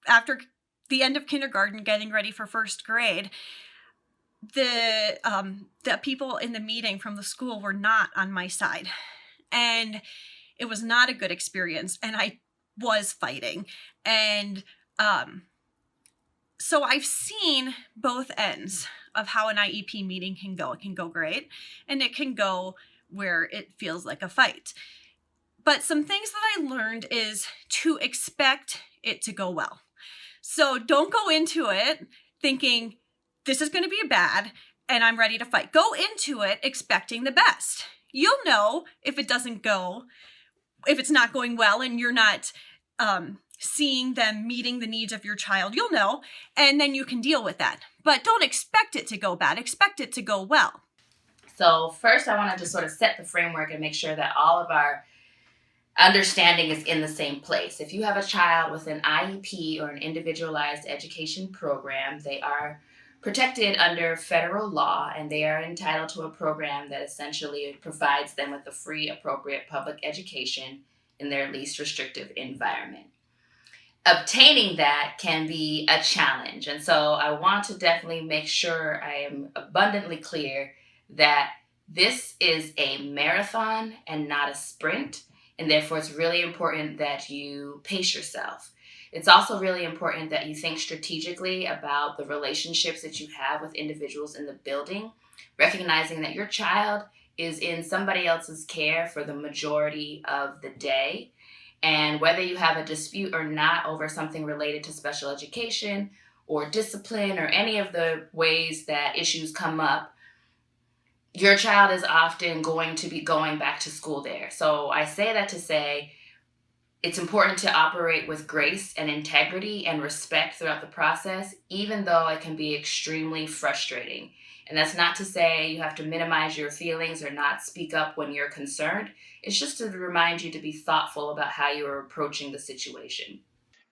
after the end of kindergarten, getting ready for first grade, the people in the meeting from the school were not on my side, and it was not a good experience, and I was fighting. And so I've seen both ends of how an IEP meeting can go. It can go great, and it can go where it feels like a fight. But some things that I learned is to expect it to go well. So don't go into it thinking this is going to be bad and I'm ready to fight. Go into it expecting the best. You'll know if it doesn't go, if it's not going well and you're not seeing them meeting the needs of your child. You'll know, and then you can deal with that. But don't expect it to go bad. Expect it to go well. So first, I want to just sort of set the framework and make sure that all of our understanding is in the same place. If you have a child with an IEP or an individualized education program, they are protected under federal law, and they are entitled to a program that essentially provides them with a free, appropriate public education in their least restrictive environment. Obtaining that can be a challenge, and so I want to definitely make sure I am abundantly clear that this is a marathon and not a sprint, and therefore it's really important that you pace yourself. It's also really important that you think strategically about the relationships that you have with individuals in the building, recognizing that your child is in somebody else's care for the majority of the day. And whether you have a dispute or not over something related to special education or discipline or any of the ways that issues come up, your child is often going to be going back to school there. So I say that to say it's important to operate with grace and integrity and respect throughout the process, even though it can be extremely frustrating. And that's not to say you have to minimize your feelings or not speak up when you're concerned. It's just to remind you to be thoughtful about how you are approaching the situation.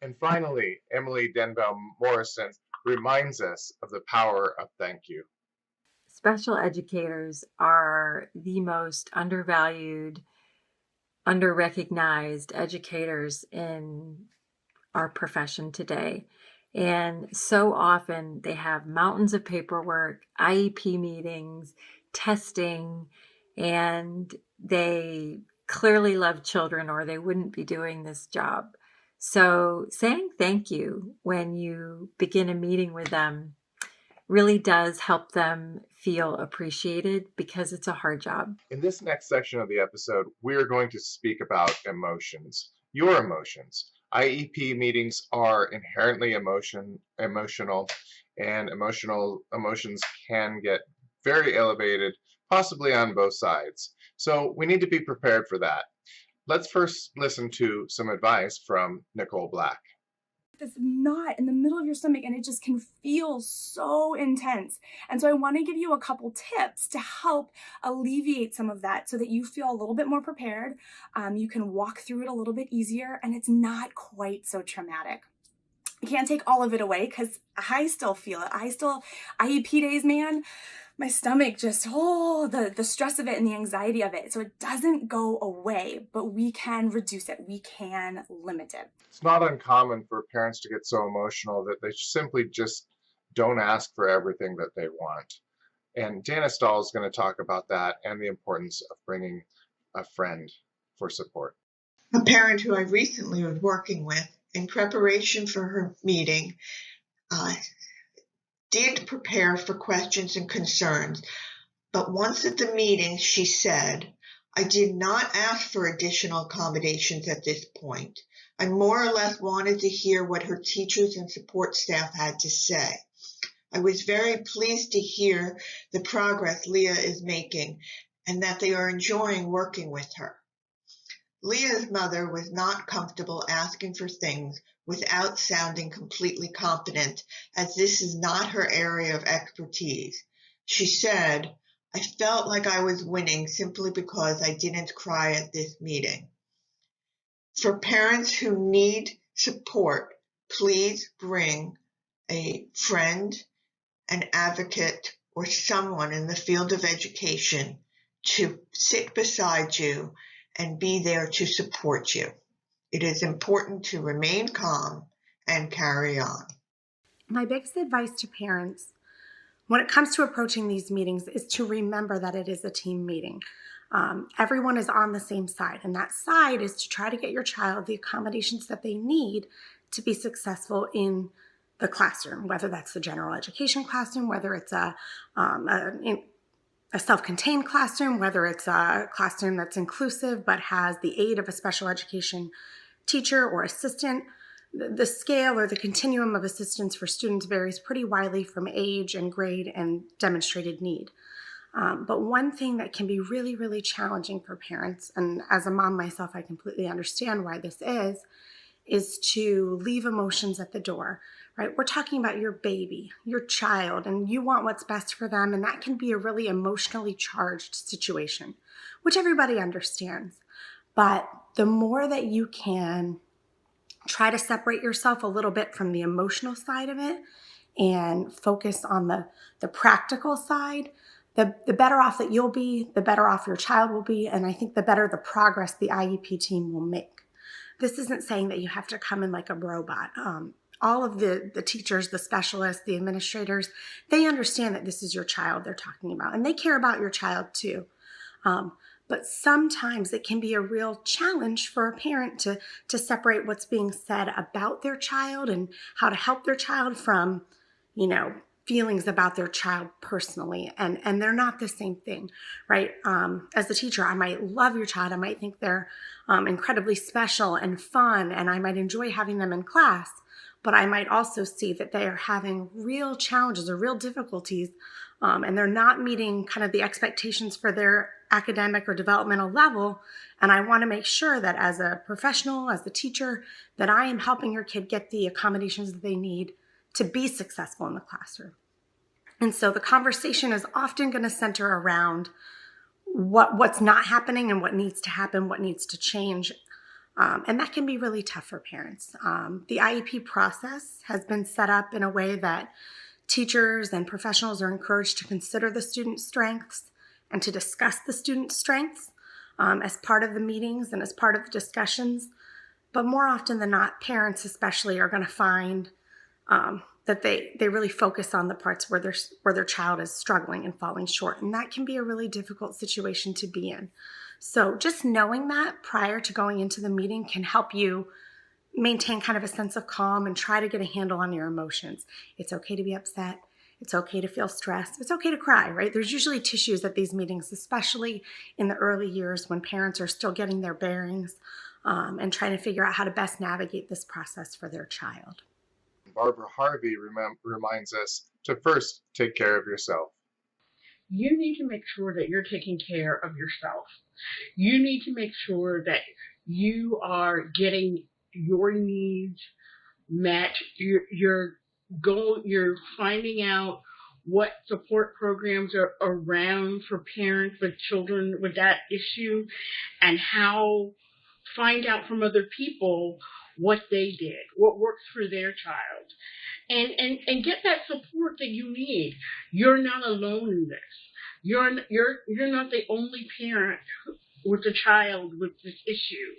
And finally, Emily Denbaum Morrison reminds us of the power of thank you. Special educators are the most undervalued, underrecognized educators in our profession today. And so often they have mountains of paperwork, IEP meetings, testing, and they clearly love children or they wouldn't be doing this job. So saying thank you when you begin a meeting with them really does help them feel appreciated because it's a hard job. In this next section of the episode, we're going to speak about emotions, your emotions. IEP meetings are inherently emotional, and emotions can get very elevated, possibly on both sides. So we need to be prepared for that. Let's first listen to some advice from Nicole Black. this knot in the middle of your stomach, and it just can feel so intense. And so I want to give you a couple tips to help alleviate some of that so that you feel a little bit more prepared. You can walk through it a little bit easier, and it's not quite so traumatic. I can't take all of it away because I still feel it. IEP days, man, my stomach just, the stress of it and the anxiety of it. So it doesn't go away, but we can reduce it. We can limit it. It's not uncommon for parents to get so emotional that they simply just don't ask for everything that they want. And Dana Stahl is going to talk about that and the importance of bringing a friend for support. A parent who I recently was working with in preparation for her meeting did prepare for questions and concerns, but once at the meeting she said, "I did not ask for additional accommodations at this point. I more or less wanted to hear what her teachers and support staff had to say. I was very pleased to hear the progress Leah is making and that they are enjoying working with her." Leah's mother was not comfortable asking for things without sounding completely competent, as this is not her area of expertise. She said, "I felt like I was winning simply because I didn't cry at this meeting." For parents who need support, please bring a friend, an advocate, or someone in the field of education to sit beside you and be there to support you. It is important to remain calm and carry on. My biggest advice to parents when it comes to approaching these meetings is to remember that it is a team meeting. Everyone is on the same side, and that side is to try to get your child the accommodations that they need to be successful in the classroom, whether that's the general education classroom, whether it's a self-contained classroom, whether it's a classroom that's inclusive but has the aid of a special education teacher or assistant. The scale or the continuum of assistance for students varies pretty widely from age and grade and demonstrated need. But one thing that can be really, really challenging for parents, and as a mom myself, I completely understand why this is to leave emotions at the door, right? We're talking about your baby, your child, and you want what's best for them, and that can be a really emotionally charged situation, which everybody understands. But the more that you can try to separate yourself a little bit from the emotional side of it and focus on the practical side, the better off that you'll be, the better off your child will be, and I think the better the progress the IEP team will make. This isn't saying that you have to come in like a robot. All of the teachers, the specialists, the administrators, they understand that this is your child they're talking about, and they care about your child too. But sometimes it can be a real challenge for a parent to separate what's being said about their child and how to help their child from, feelings about their child personally. And they're not the same thing, right? As a teacher, I might love your child. I might think they're incredibly special and fun, and I might enjoy having them in class. But I might also see that they are having real challenges or real difficulties, and they're not meeting kind of the expectations for their academic or developmental level. And I want to make sure that as a professional, as the teacher, that I am helping your kid get the accommodations that they need to be successful in the classroom. And so the conversation is often going to center around what's not happening and what needs to happen, what needs to change. And that can be really tough for parents. The IEP process has been set up in a way that teachers and professionals are encouraged to consider the student's strengths and to discuss the student's strengths as part of the meetings and as part of the discussions. But more often than not, parents especially are going to find that they really focus on the parts where their child is struggling and falling short. And that can be a really difficult situation to be in. So just knowing that prior to going into the meeting can help you maintain kind of a sense of calm and try to get a handle on your emotions. It's okay to be upset. It's okay to feel stressed. It's okay to cry, right? There's usually tissues at these meetings, especially in the early years when parents are still getting their bearings and trying to figure out how to best navigate this process for their child. Barbara Harvey reminds us to first take care of yourself. You need to make sure that you're taking care of yourself. You need to make sure that you are getting your needs match. You're finding out what support programs are around for parents with children with that issue, and find out from other people what they did, what works for their child, and get that support that you need. You're not alone in this. You're not the only parent with a child with this issue.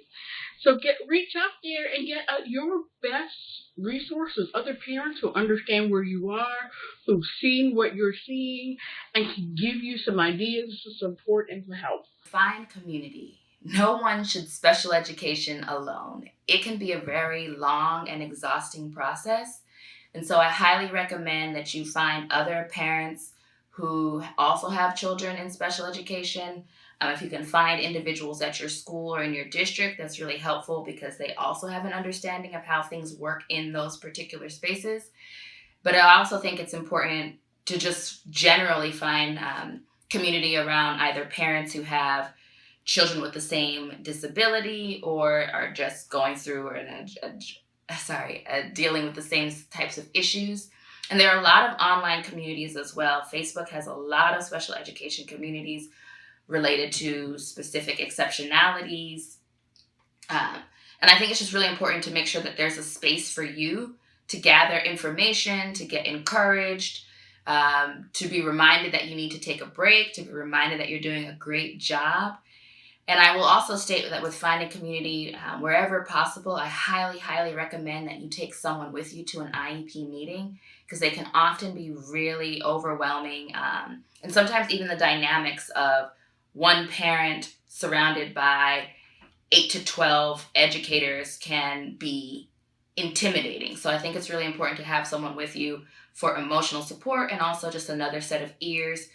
So reach out there and get your best resources, other parents who understand where you are, who've seen what you're seeing, and can give you some ideas, some support, and some help. Find community. No one should special education alone. It can be a very long and exhausting process. And so I highly recommend that you find other parents who also have children in special education. If you can find individuals at your school or in your district, that's really helpful because they also have an understanding of how things work in those particular spaces. But I also think it's important to just generally find community around either parents who have children with the same disability or are just going through or dealing with the same types of issues. And there are a lot of online communities as well. Facebook has a lot of special education communities related to specific exceptionalities. And I think it's just really important to make sure that there's a space for you to gather information, to get encouraged, to be reminded that you need to take a break, to be reminded that you're doing a great job. And I will also state that with finding community, wherever possible, I highly, highly recommend that you take someone with you to an IEP meeting because they can often be really overwhelming. And sometimes even the dynamics of one parent surrounded by 8 to 12 educators can be intimidating. So I think it's really important to have someone with you for emotional support and also just another set of ears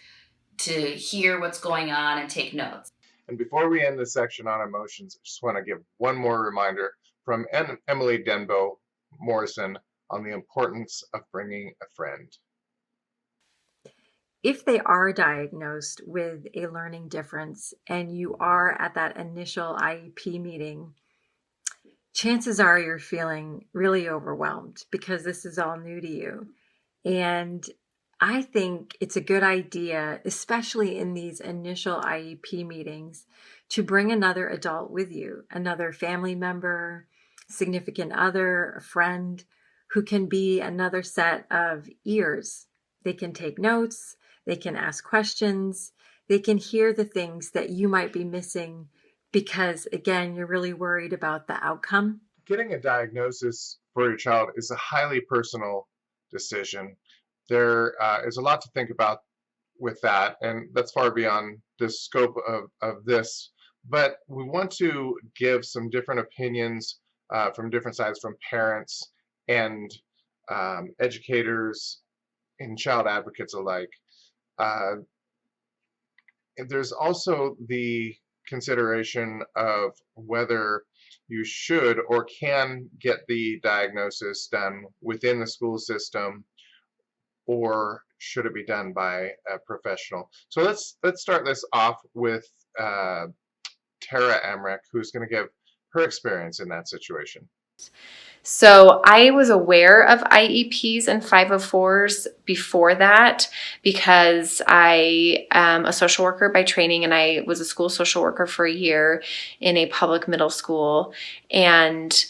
to hear what's going on and take notes. And before we end this section on emotions, I just want to give one more reminder from Emily Denbo Morrison on the importance of bringing a friend. If they are diagnosed with a learning difference and you are at that initial IEP meeting, chances are you're feeling really overwhelmed because this is all new to you. And I think it's a good idea, especially in these initial IEP meetings, to bring another adult with you, another family member, significant other, a friend, who can be another set of ears. They can take notes, they can ask questions, they can hear the things that you might be missing because, again, you're really worried about the outcome. Getting a diagnosis for your child is a highly personal decision. There is a lot to think about with that, and that's far beyond the scope of this. But we want to give some different opinions from different sides, from parents and educators and child advocates alike. There's also the consideration of whether you should or can get the diagnosis done within the school system, or should it be done by a professional? So let's start this off with Tara Emmerich, who's going to give her experience in that situation. So I was aware of IEPs and 504s before that because I am a social worker by training, and I was a school social worker for a year in a public middle school and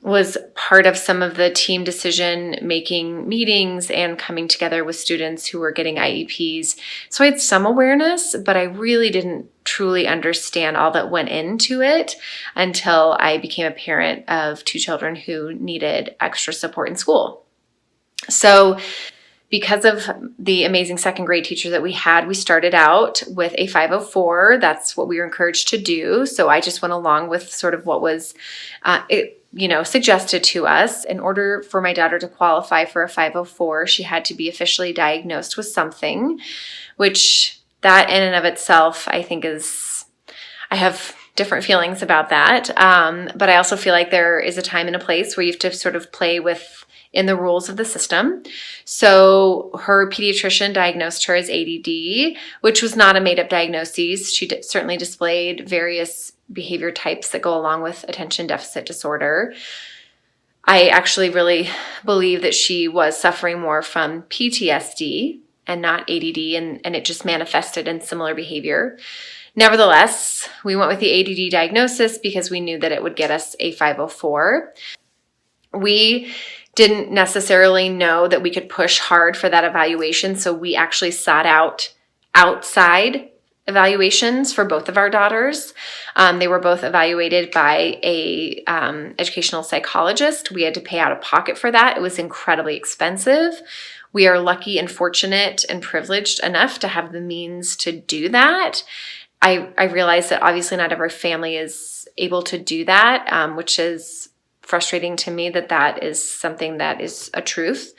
was part of some of the team decision-making meetings and coming together with students who were getting IEPs. So I had some awareness, but I really didn't truly understand all that went into it until I became a parent of 2 children who needed extra support in school. So because of the amazing second grade teacher that we had, we started out with a 504. That's what we were encouraged to do. So I just went along with sort of what was suggested to us. In order for my daughter to qualify for a 504, she had to be officially diagnosed with something, which that in and of itself, I think I have different feelings about that. But I also feel like there is a time and a place where you have to sort of play in the rules of the system. So her pediatrician diagnosed her as ADD, which was not a made-up diagnosis. She certainly displayed various behavior types that go along with attention deficit disorder. I actually really believe that she was suffering more from PTSD and not ADD, and it just manifested in similar behavior. Nevertheless, we went with the ADD diagnosis because we knew that it would get us a 504. We didn't necessarily know that we could push hard for that evaluation, so we actually sought out outside evaluations for both of our daughters. They were both evaluated by a educational psychologist. We had to pay out of pocket for that. It was incredibly expensive. We are lucky and fortunate and privileged enough to have the means to do that. I realize that obviously not every family is able to do that, which is frustrating to me that is something that is a truth.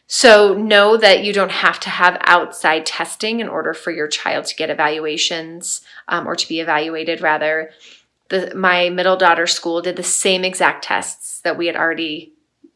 So know that you don't have to have outside testing in order for your child to get evaluations, or to be evaluated rather. My middle daughter's school did the same exact tests that we had already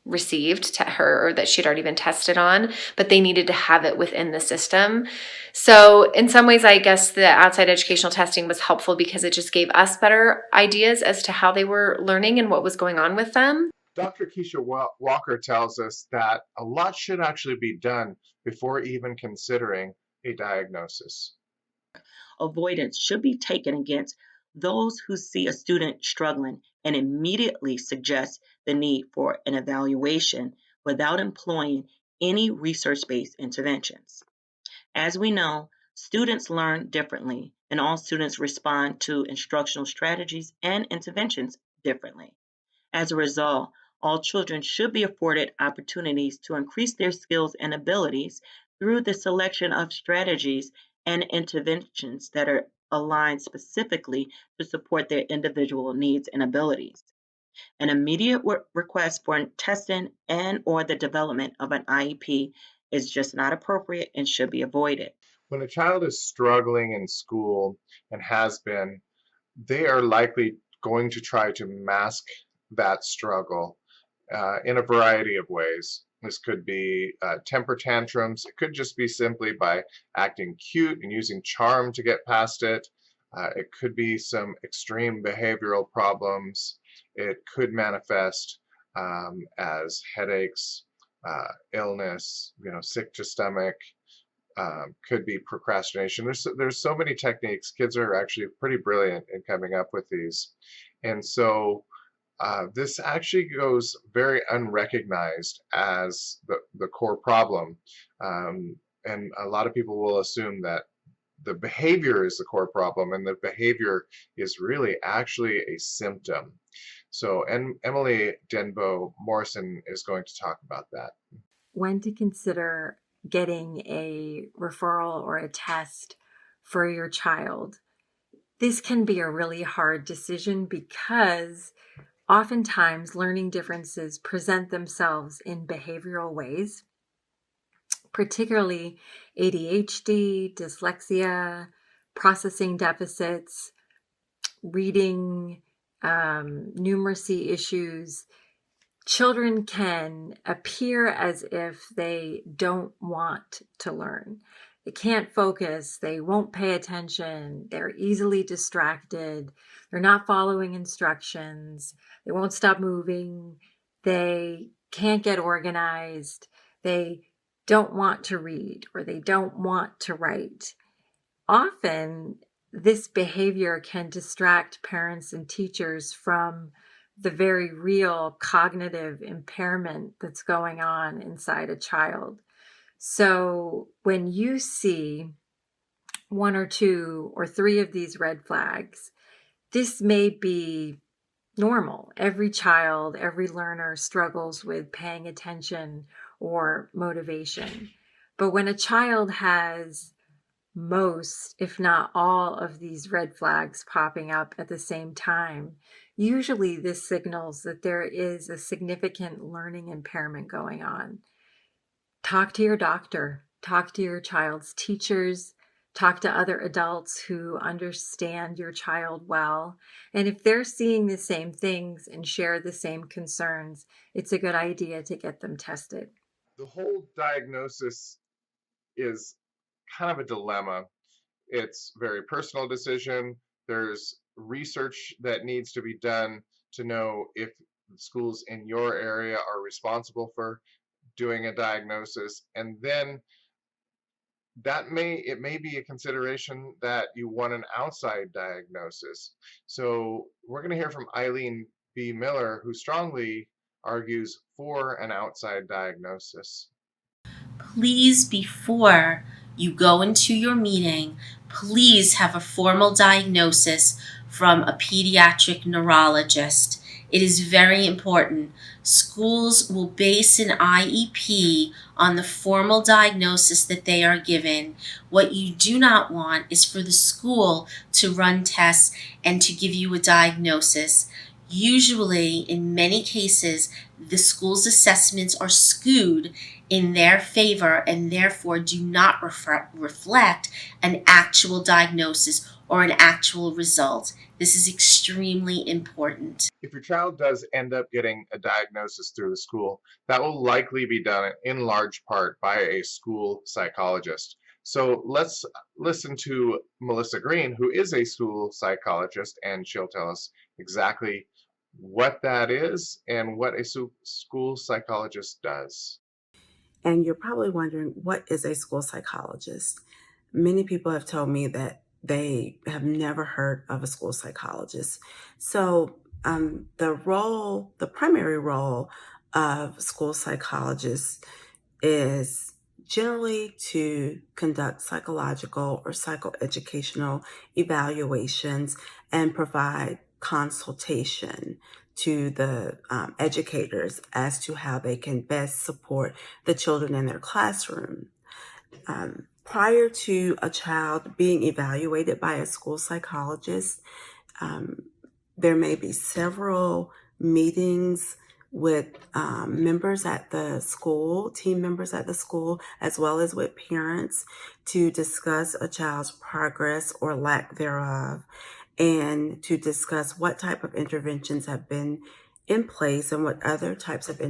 received to her, or that she'd already been tested on, but they needed to have it within the system. So in some ways, I guess the outside educational testing was helpful because it just gave us better ideas as to how they were learning and what was going on with them. Dr. Keisha Walker tells us that a lot should actually be done before even considering a diagnosis. Avoidance should be taken against those who see a student struggling and immediately suggest the need for an evaluation without employing any research-based interventions. As we know, students learn differently, and all students respond to instructional strategies and interventions differently. As a result, all children should be afforded opportunities to increase their skills and abilities through the selection of strategies and interventions that are aligned specifically to support their individual needs and abilities. An immediate request for testing and or the development of an IEP is just not appropriate and should be avoided. When a child is struggling in school and has been, they are likely going to try to mask that struggle in a variety of ways. This could be temper tantrums. It could just be simply by acting cute and using charm to get past it. It could be some extreme behavioral problems. It could manifest as headaches, illness, sick to stomach. Could be procrastination. There's so many techniques. Kids are actually pretty brilliant in coming up with these, and so this actually goes very unrecognized as the core problem, and a lot of people will assume that the behavior is the core problem, and the behavior is really actually a symptom. So, and Emily Denbo Morrison is going to talk about that. When to consider getting a referral or a test for your child. This can be a really hard decision because oftentimes learning differences present themselves in behavioral ways, particularly ADHD, dyslexia, processing deficits, reading, numeracy issues. Children can appear as if they don't want to learn. They can't focus, they won't pay attention, they're easily distracted, they're not following instructions, they won't stop moving, they can't get organized, they don't want to read, or they don't want to write. Often, this behavior can distract parents and teachers from the very real cognitive impairment that's going on inside a child. So when you see one or two or three of these red flags, this may be normal. Every child, every learner struggles with paying attention or motivation. But when a child has most, if not all, of these red flags popping up at the same time, usually this signals that there is a significant learning impairment going on. Talk to your doctor, talk to your child's teachers, talk to other adults who understand your child well. And if they're seeing the same things and share the same concerns, it's a good idea to get them tested. The whole diagnosis is kind of a dilemma. It's a very personal decision. There's research that needs to be done to know if schools in your area are responsible for doing a diagnosis, and then it may be a consideration that you want an outside diagnosis. So we're going to hear from Eileen B. Miller, who strongly argues for an outside diagnosis. Please, before you go into your meeting, please have a formal diagnosis from a pediatric neurologist. It is very important. Schools will base an IEP on the formal diagnosis that they are given. What you do not want is for the school to run tests and to give you a diagnosis. Usually, in many cases, the school's assessments are skewed in their favor and therefore do not reflect an actual diagnosis or an actual result. This is extremely important. If your child does end up getting a diagnosis through the school, that will likely be done in large part by a school psychologist. So let's listen to Melissa Green, who is a school psychologist, and she'll tell us exactly what that is and what a school psychologist does. And you're probably wondering, what is a school psychologist? Many people have told me that they have never heard of a school psychologist. So the primary role of school psychologists is generally to conduct psychological or psychoeducational evaluations and provide consultation to the educators as to how they can best support the children in their classroom. Prior to a child being evaluated by a school psychologist, there may be several meetings with members at the school, team members at the school, as well as with parents to discuss a child's progress or lack thereof, and to discuss what type of interventions have been in place and what other types of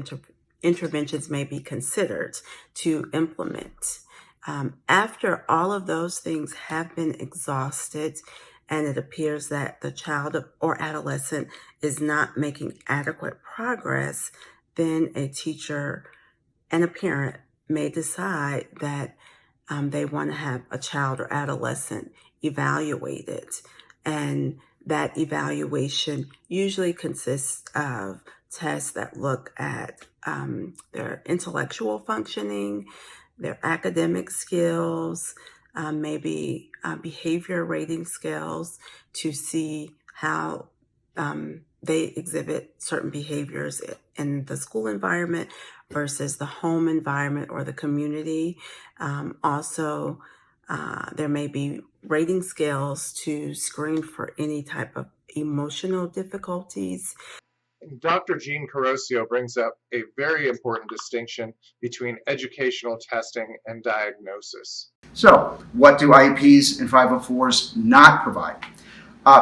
interventions may be considered to implement. After all of those things have been exhausted and it appears that the child or adolescent is not making adequate progress, then a teacher and a parent may decide that they want to have a child or adolescent evaluated. And that evaluation usually consists of tests that look at their intellectual functioning, their academic skills, maybe behavior rating skills to see how they exhibit certain behaviors in the school environment versus the home environment or the community. Also, there may be rating scales to screen for any type of emotional difficulties. Dr. Jean Carosio brings up a very important distinction between educational testing and diagnosis. So, what do IEPs and 504s not provide?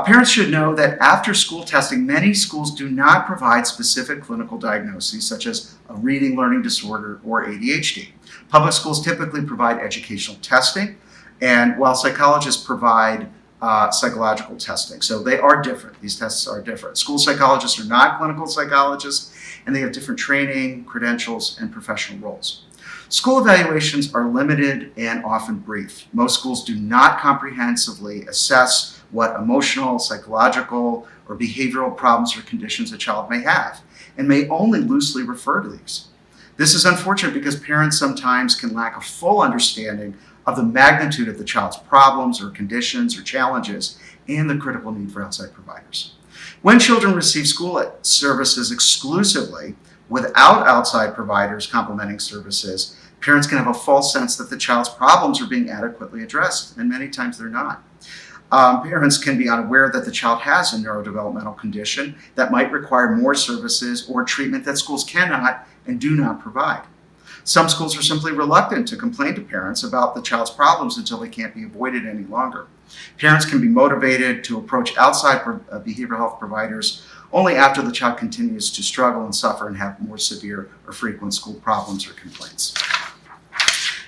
Parents should know that after school testing, many schools do not provide specific clinical diagnoses such as a reading learning disorder or ADHD. Public schools typically provide educational testing, and while psychologists provide psychological testing. So they are different. These tests are different. School psychologists are not clinical psychologists, and they have different training, credentials, and professional roles. School evaluations are limited and often brief. Most schools do not comprehensively assess what emotional, psychological, or behavioral problems or conditions a child may have, and may only loosely refer to these. This is unfortunate because parents sometimes can lack a full understanding of the magnitude of the child's problems or conditions or challenges and the critical need for outside providers. When children receive school services exclusively without outside providers complementing services, parents can have a false sense that the child's problems are being adequately addressed, and many times they're not. Parents can be unaware that the child has a neurodevelopmental condition that might require more services or treatment that schools cannot and do not provide. Some schools are simply reluctant to complain to parents about the child's problems until they can't be avoided any longer. Parents can be motivated to approach outside behavioral health providers only after the child continues to struggle and suffer and have more severe or frequent school problems or complaints.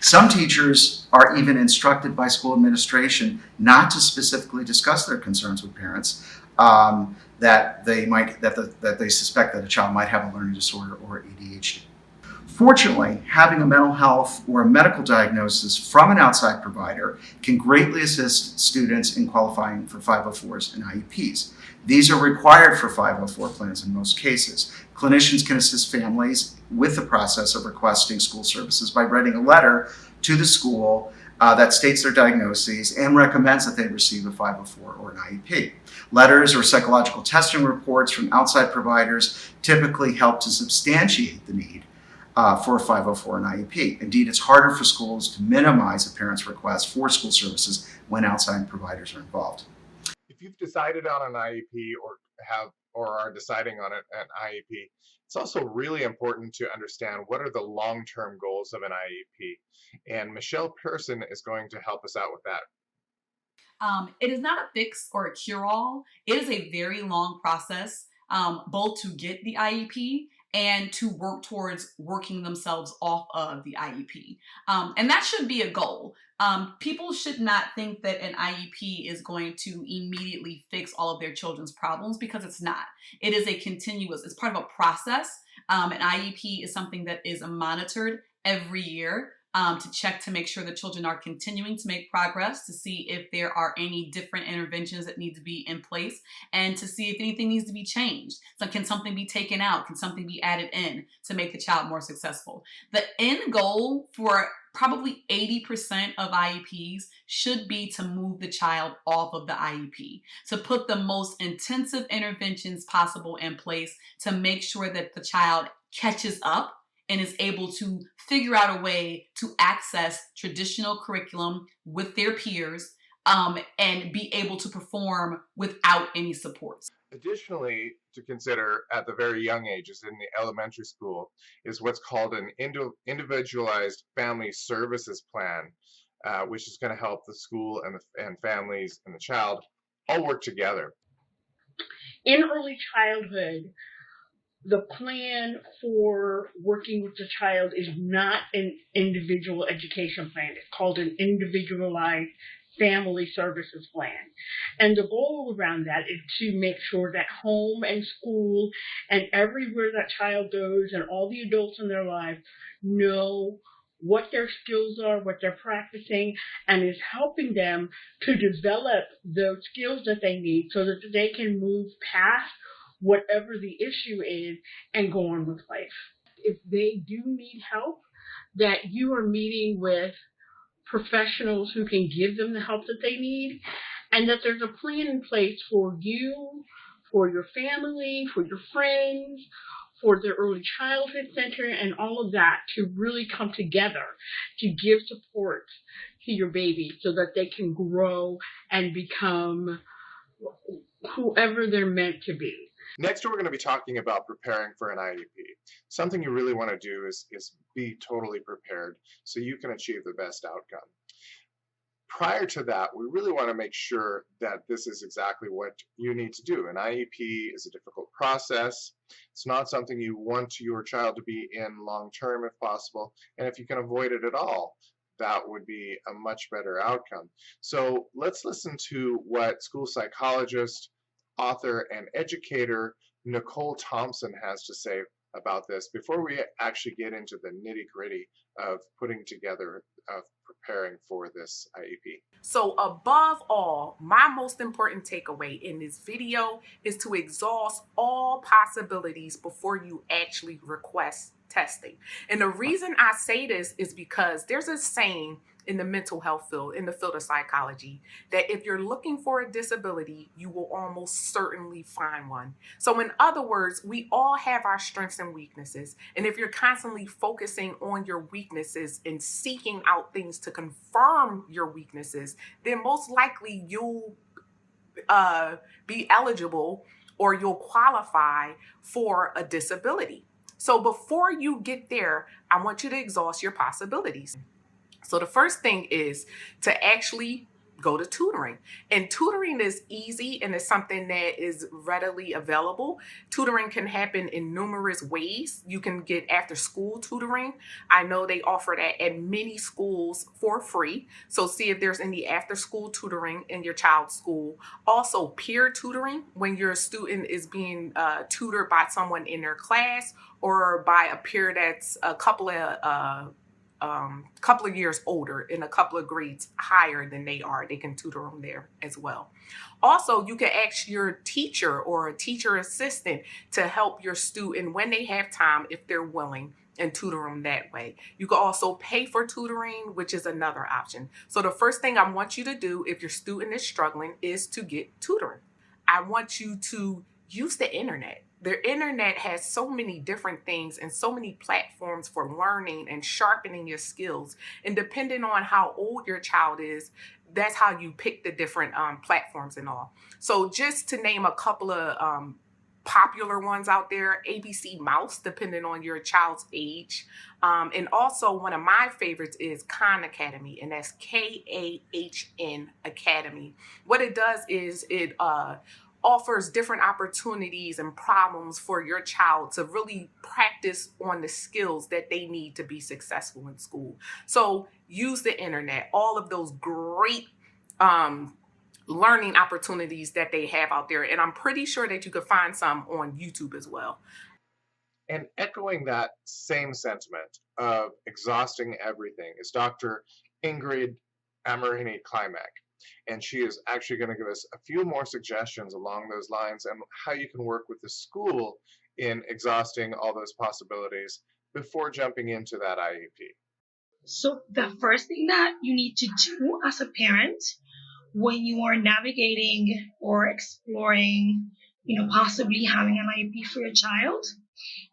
Some teachers are even instructed by school administration not to specifically discuss their concerns with parents that they suspect that a child might have a learning disorder or ADHD. Fortunately, having a mental health or a medical diagnosis from an outside provider can greatly assist students in qualifying for 504s and IEPs. These are required for 504 plans in most cases. Clinicians can assist families with the process of requesting school services by writing a letter to the school that states their diagnoses and recommends that they receive a 504 or an IEP. Letters or psychological testing reports from outside providers typically help to substantiate the need for a 504 and IEP. Indeed, it's harder for schools to minimize a parent's request for school services when outside providers are involved. If you've decided on an IEP or are deciding on an IEP, it's also really important to understand what are the long-term goals of an IEP. And Michelle Pearson is going to help us out with that. It is not a fix or a cure-all. It is a very long process, both to get the IEP and to work towards working themselves off of the IEP. And that should be a goal. People should not think that an IEP is going to immediately fix all of their children's problems, because it's not. It is it's part of a process. An IEP is something that is monitored every year. To check to make sure the children are continuing to make progress, to see if there are any different interventions that need to be in place, and to see if anything needs to be changed. So can something be taken out? Can something be added in to make the child more successful? The end goal for probably 80% of IEPs should be to move the child off of the IEP, to put the most intensive interventions possible in place to make sure that the child catches up and is able to figure out a way to access traditional curriculum with their peers, and be able to perform without any supports. Additionally, to consider at the very young ages in the elementary school is what's called an individualized family services plan, which is going to help the school and families and the child all work together. In early childhood, the plan for working with the child is not an individual education plan. It's called an individualized family services plan. And the goal around that is to make sure that home and school and everywhere that child goes and all the adults in their lives know what their skills are, what they're practicing, and is helping them to develop those skills that they need so that they can move past whatever the issue is and go on with life. If they do need help, that you are meeting with professionals who can give them the help that they need, and that there's a plan in place for you, for your family, for your friends, for the early childhood center, and all of that to really come together to give support to your baby so that they can grow and become whoever they're meant to be. Next, we're going to be talking about preparing for an IEP. Something you really want to do is be totally prepared so you can achieve the best outcome. Prior to that, we really want to make sure that this is exactly what you need to do. An IEP is a difficult process. It's not something you want your child to be in long term if possible, and if you can avoid it at all, that would be a much better outcome. So let's listen to what school psychologist, author, and educator Nicole Thompson has to say about this before we actually get into the nitty-gritty of putting together, of preparing for this IEP. So above all, my most important takeaway in this video is to exhaust all possibilities before you actually request testing. And the reason I say this is because there's a saying in the mental health field, in the field of psychology, that if you're looking for a disability, you will almost certainly find one. So in other words, we all have our strengths and weaknesses. And if you're constantly focusing on your weaknesses and seeking out things to confirm your weaknesses, then most likely you'll be eligible or you'll qualify for a disability. So before you get there, I want you to exhaust your possibilities. So the first thing is to actually go to tutoring. And tutoring is easy and it's something that is readily available. Tutoring can happen in numerous ways. You can get after school tutoring. I know they offer that at many schools for free. So see if there's any after school tutoring in your child's school. Also peer tutoring, when your student is being tutored by someone in their class or by a peer that's a couple of years older and a couple of grades higher than they are. They can tutor them there as well. Also, you can ask your teacher or a teacher assistant to help your student when they have time, if they're willing, and tutor them that way. You can also pay for tutoring, which is another option. So the first thing I want you to do if your student is struggling is to get tutoring. I want you to use the internet. The internet has so many different things and so many platforms for learning and sharpening your skills. And depending on how old your child is, that's how you pick the different platforms and all. So just to name a couple of popular ones out there, ABC Mouse, depending on your child's age. And also one of my favorites is Khan Academy, and that's KAHN Academy. What it does is it offers different opportunities and problems for your child to really practice on the skills that they need to be successful in school. So use the internet, all of those great learning opportunities that they have out there. And I'm pretty sure that you could find some on YouTube as well. And echoing that same sentiment of exhausting everything is Dr. Ingrid Amarini Klimek. And she is actually going to give us a few more suggestions along those lines and how you can work with the school in exhausting all those possibilities before jumping into that IEP. So the first thing that you need to do as a parent when you are navigating or exploring, possibly having an IEP for your child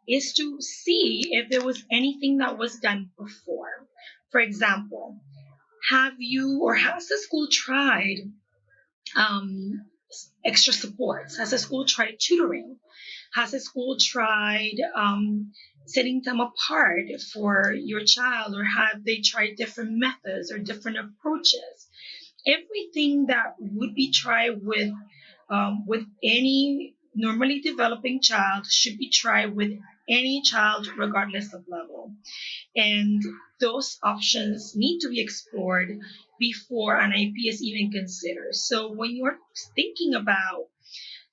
is to see if there was anything that was done before. For example, have you or has the school tried extra supports? Has the school tried tutoring? Has the school tried setting them apart for your child, or have they tried different methods or different approaches? Everything that would be tried with any normally developing child should be tried with any child regardless of level. And those options need to be explored before an IEP is even considered. So when you're thinking about,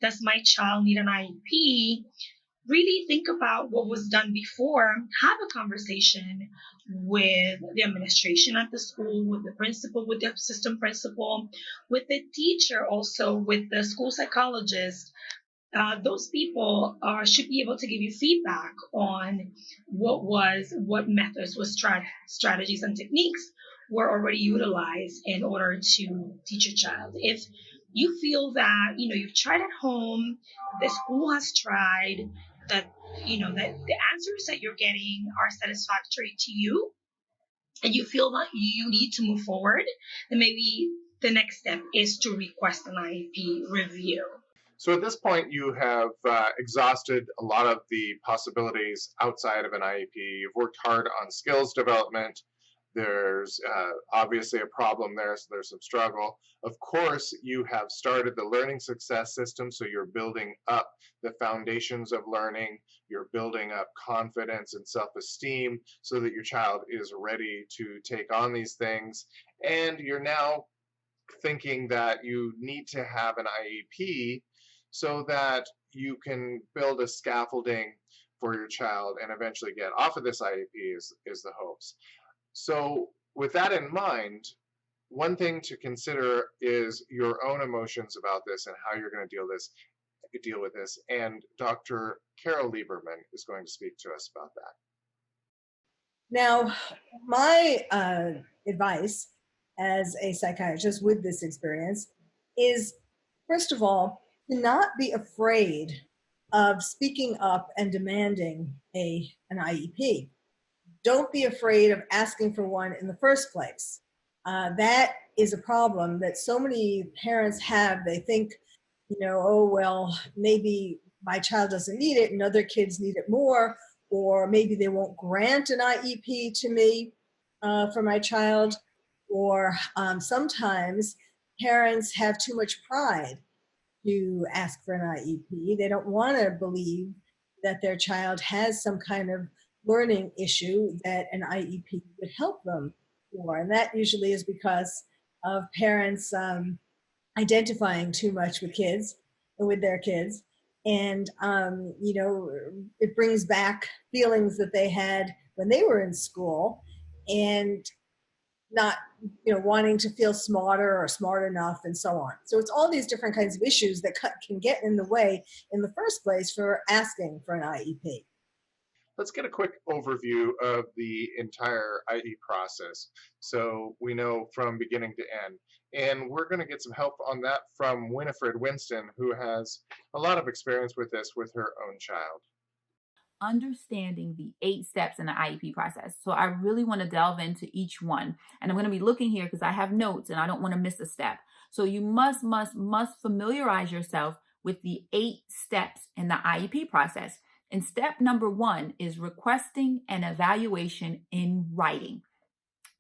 does my child need an IEP, really think about what was done before. Have a conversation with the administration at the school, with the principal, with the assistant principal, with the teacher, also with the school psychologist. Those people should be able to give you feedback on what methods, what strategies and techniques were already utilized in order to teach your child. If you feel that you've tried at home, the school has tried, that that the answers that you're getting are satisfactory to you, and you feel that you need to move forward, then maybe the next step is to request an IEP review. So at this point, you have exhausted a lot of the possibilities outside of an IEP. You've worked hard on skills development. There's obviously a problem there, so there's some struggle. Of course, you have started the learning success system, so you're building up the foundations of learning. You're building up confidence and self-esteem so that your child is ready to take on these things. And you're now thinking that you need to have an IEP so that you can build a scaffolding for your child and eventually get off of this IEP is the hopes. So with that in mind, one thing to consider is your own emotions about this and how you're going to deal with this. And Dr. Carol Lieberman is going to speak to us about that. Now, my advice as a psychiatrist with this experience is, first of all, to not be afraid of speaking up and demanding an IEP. Don't be afraid of asking for one in the first place. That is a problem that so many parents have. They think, oh, well, maybe my child doesn't need it and other kids need it more, or maybe they won't grant an IEP to me for my child, or sometimes parents have too much pride to ask for an IEP. They don't want to believe that their child has some kind of learning issue that an IEP would help them for. And that usually is because of parents identifying too much with kids and with their kids. And, it brings back feelings that they had when they were in school and not wanting to feel smarter or smart enough and so on. So it's all these different kinds of issues that can get in the way in the first place for asking for an IEP. Let's get a quick overview of the entire IE process so we know from beginning to end. And we're going to get some help on that from Winifred Winston, who has a lot of experience with this with her own child. Understanding the 8 steps in the IEP process. So I really want to delve into each one. And I'm going to be looking here because I have notes and I don't want to miss a step. So you must familiarize yourself with the 8 steps in the IEP process. And step number 1 is requesting an evaluation in writing.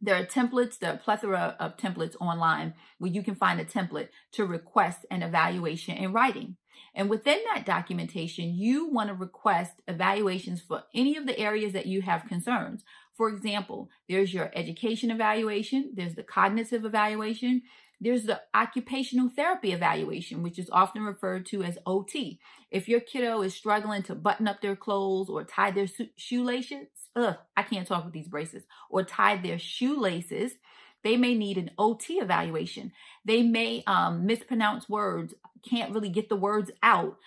There are templates, there are a plethora of templates online where you can find a template to request an evaluation in writing. And within that documentation, you want to request evaluations for any of the areas that you have concerns. For example, there's your education evaluation, there's the cognitive evaluation, there's the occupational therapy evaluation, which is often referred to as OT. If your kiddo is struggling to button up their clothes or tie their shoelaces, I can't talk with these braces, or tie their shoelaces, they may need an OT evaluation. They may mispronounce words, can't really get the words out.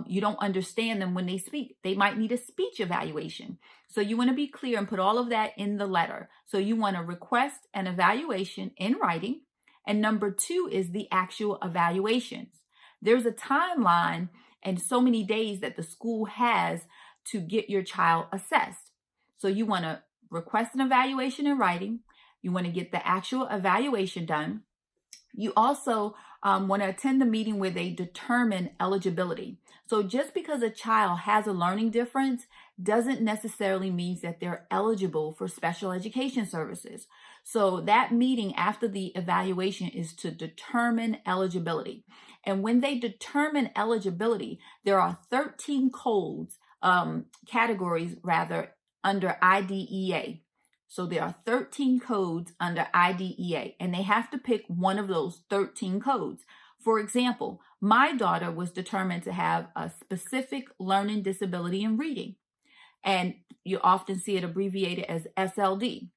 You don't understand them when they speak. They might need a speech evaluation. So you want to be clear and put all of that in the letter. So you want to request an evaluation in writing. And number 2 is the actual evaluations. There's a timeline and so many days that the school has to get your child assessed. So you want to request an evaluation in writing. You want to get the actual evaluation done. You also want to attend the meeting where they determine eligibility. So just because a child has a learning difference doesn't necessarily mean that they're eligible for special education services. So that meeting after the evaluation is to determine eligibility. And when they determine eligibility, there are 13 codes, categories rather, under IDEA. So there are 13 codes under IDEA, and they have to pick one of those 13 codes. For example, my daughter was determined to have a specific learning disability in reading, and you often see it abbreviated as SLD.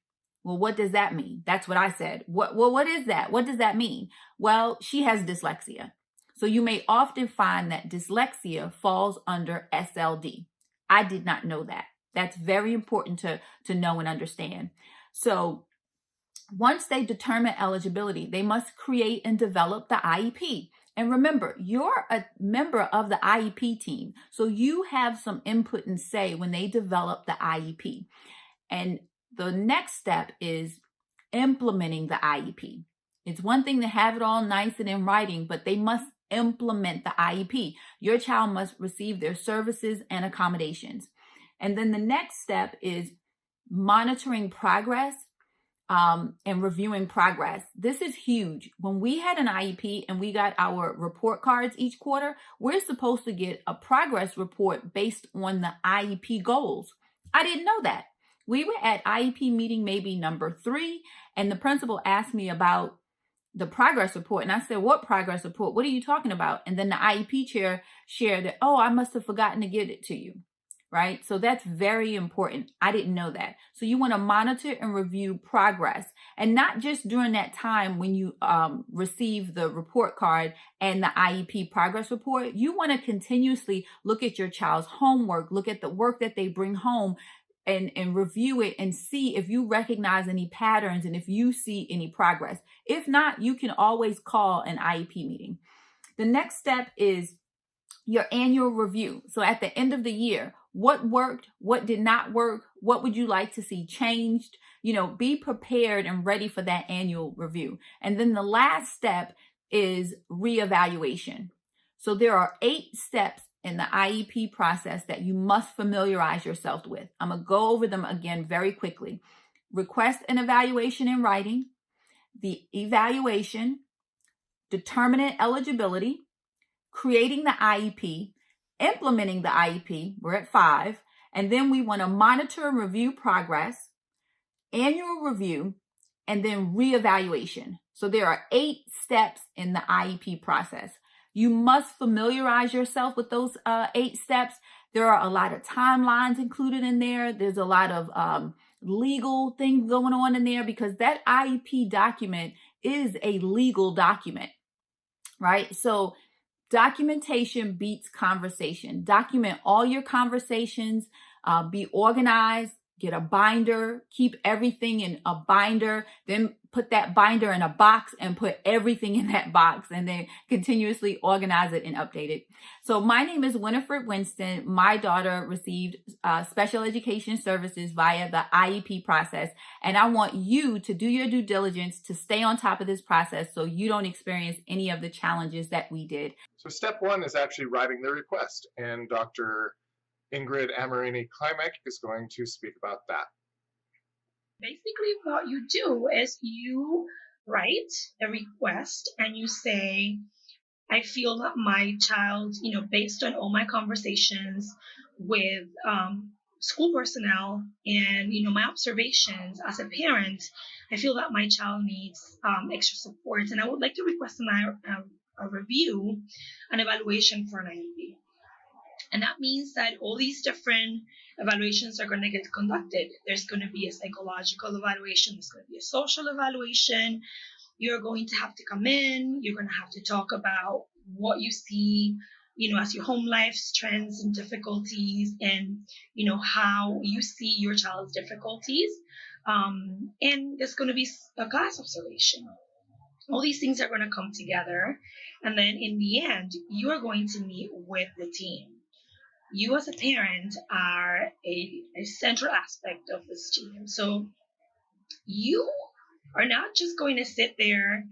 Well, what does that mean? That's what I said. What is that? What does that mean? Well, she has dyslexia. So you may often find that dyslexia falls under SLD. I did not know that. That's very important to know and understand. So once they determine eligibility, they must create and develop the IEP. And remember, you're a member of the IEP team, so you have some input and say when they develop the IEP. And the next step is implementing the IEP. It's one thing to have it all nice and in writing, but they must implement the IEP. Your child must receive their services and accommodations. And then the next step is monitoring progress and reviewing progress. This is huge. When we had an IEP and we got our report cards each quarter, we're supposed to get a progress report based on the IEP goals. I didn't know that. We were at IEP meeting maybe number 3, and the principal asked me about the progress report. And I said, what progress report? What are you talking about? And then the IEP chair shared that, I must have forgotten to give it to you. Right? So that's very important. I didn't know that. So you want to monitor and review progress, and not just during that time when you receive the report card and the IEP progress report. You want to continuously look at your child's homework, look at the work that they bring home, and review it and see if you recognize any patterns and if you see any progress. If not, you can always call an IEP meeting. The next step is your annual review. So at the end of the year, what worked, what did not work, what would you like to see changed? Be prepared and ready for that annual review. And then the last step is reevaluation. So there are 8 steps in the IEP process that you must familiarize yourself with. I'm going to go over them again very quickly. Request an evaluation in writing, the evaluation, determining eligibility, creating the IEP, implementing the IEP, we're at 5, and then we want to monitor and review progress, annual review, and then reevaluation. So there are 8 steps in the IEP process. You must familiarize yourself with those 8 steps. There are a lot of timelines included in there. There's a lot of legal things going on in there because that IEP document is a legal document, right? So documentation beats conversation. Document all your conversations, be organized, get a binder, keep everything in a binder, then put that binder in a box and put everything in that box and then continuously organize it and update it. So my name is Winifred Winston. My daughter received special education services via the IEP process. And I want you to do your due diligence to stay on top of this process so you don't experience any of the challenges that we did. So step 1 is actually writing the request, and Dr. Ingrid Amarini-Klimek is going to speak about that. Basically, what you do is you write a request and you say, I feel that my child, based on all my conversations with school personnel and, my observations as a parent, I feel that my child needs extra support. And I would like to request a review, an evaluation for an IEP. And that means that all these different evaluations are going to get conducted. There's going to be a psychological evaluation. There's going to be a social evaluation. You're going to have to come in. You're going to have to talk about what you see, as your home life strengths and difficulties and, how you see your child's difficulties. And there's going to be a class observation. All these things are going to come together. And then in the end, you are going to meet with the team. You as a parent are a central aspect of this team. So you are not just going to sit there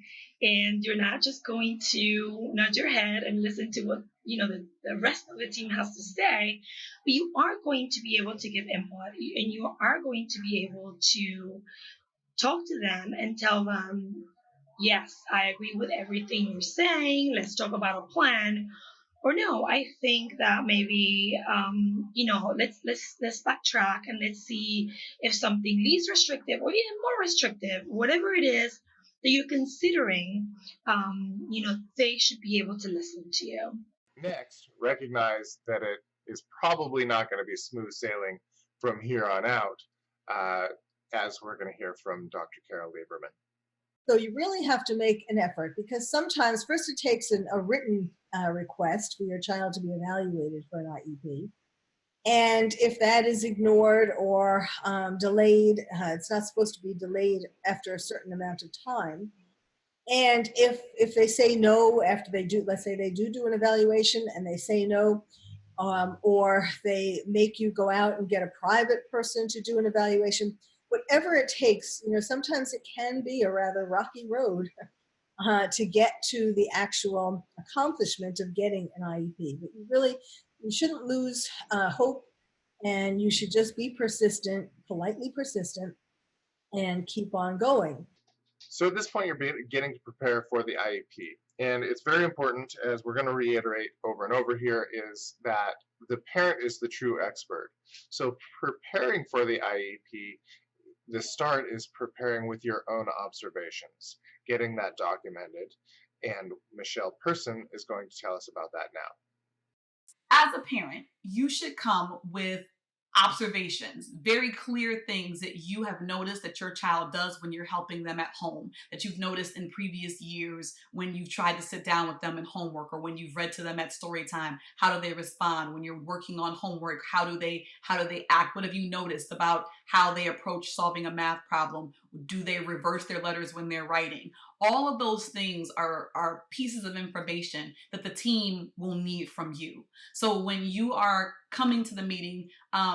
and you're not just going to nod your head and listen to what the rest of the team has to say, but you are going to be able to give input and you are going to be able to talk to them and tell them, yes, I agree with everything you're saying. Let's talk about a plan. Or no, I think that maybe let's backtrack and let's see if something least restrictive or even more restrictive, whatever it is that you're considering, they should be able to listen to you. Next, recognize that it is probably not going to be smooth sailing from here on out, as we're going to hear from Dr. Carol Lieberman. So you really have to make an effort because sometimes first it takes a written request for your child to be evaluated for an IEP. And if that is ignored or delayed, it's not supposed to be delayed after a certain amount of time. And if they say no after they do, let's say they do an evaluation and they say no, or they make you go out and get a private person to do an evaluation, whatever it takes, sometimes it can be a rather rocky road to get to the actual accomplishment of getting an IEP. But you shouldn't lose hope, and you should just be persistent, politely persistent, and keep on going. So at this point, you're beginning to prepare for the IEP. And it's very important, as we're going to reiterate over and over here, is that the parent is the true expert. So preparing for the IEP, the start is preparing with your own observations, getting that documented. And Michelle Person is going to tell us about that now. As a parent, you should come with observations, very clear things that you have noticed that your child does when you're helping them at home, that you've noticed in previous years when you've tried to sit down with them in homework or when you've read to them at story time. How do they respond when you're working on homework? How do they act? What have you noticed about how they approach solving a math problem? Do they reverse their letters when they're writing? All of those things are pieces of information that the team will need from you. So when you are coming to the meeting,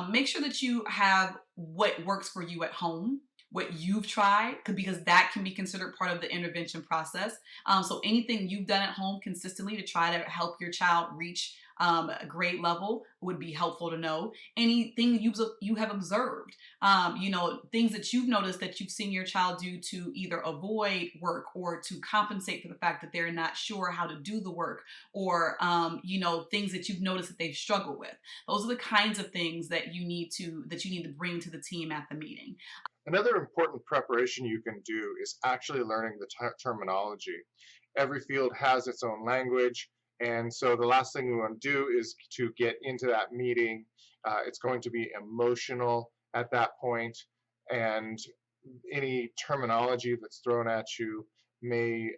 make sure that you have what works for you at home, what you've tried, because that can be considered part of the intervention process. So anything you've done at home consistently to try to help your child reach grade level would be helpful to know. Anything you have observed, things that you've noticed that you've seen your child do to either avoid work or to compensate for the fact that they're not sure how to do the work, or things that you've noticed that they've struggled with. Those are the kinds of things that you need to bring to the team at the meeting. Another important preparation you can do is actually learning the terminology. Every field has its own language, and so the last thing we want to do is to get into that meeting. It's going to be emotional at that point, and any terminology that's thrown at you may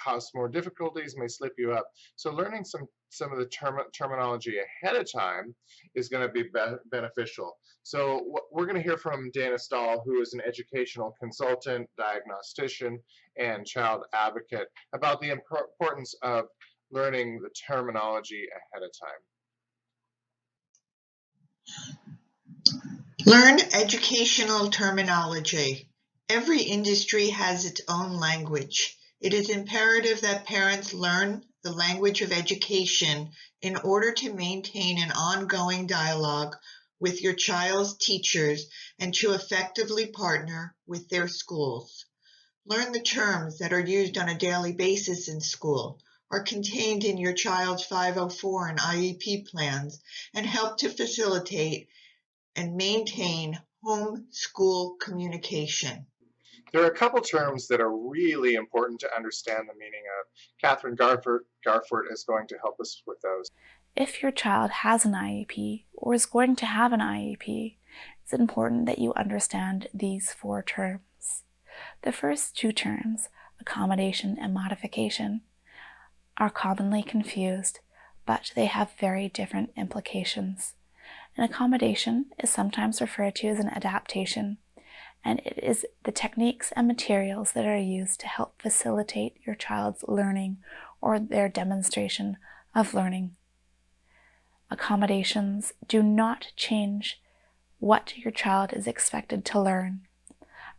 cause more difficulties, may slip you up. So learning some of the terminology ahead of time is going to be beneficial. So we're going to hear from Dana Stahl, who is an educational consultant, diagnostician, and child advocate, about the importance of learning the terminology ahead of time. Learn educational terminology. Every industry has its own language. It is imperative that parents learn the language of education in order to maintain an ongoing dialogue with your child's teachers and to effectively partner with their schools. Learn the terms that are used on a daily basis in school, are contained in your child's 504 and IEP plans, and help to facilitate and maintain home-school communication. There are a couple terms that are really important to understand the meaning of. Catherine Garford is going to help us with those. If your child has an IEP or is going to have an IEP, it's important that you understand these 4 terms. The first 2 terms, accommodation and modification, are commonly confused, but they have very different implications. An accommodation is sometimes referred to as an adaptation, and it is the techniques and materials that are used to help facilitate your child's learning or their demonstration of learning. Accommodations do not change what your child is expected to learn.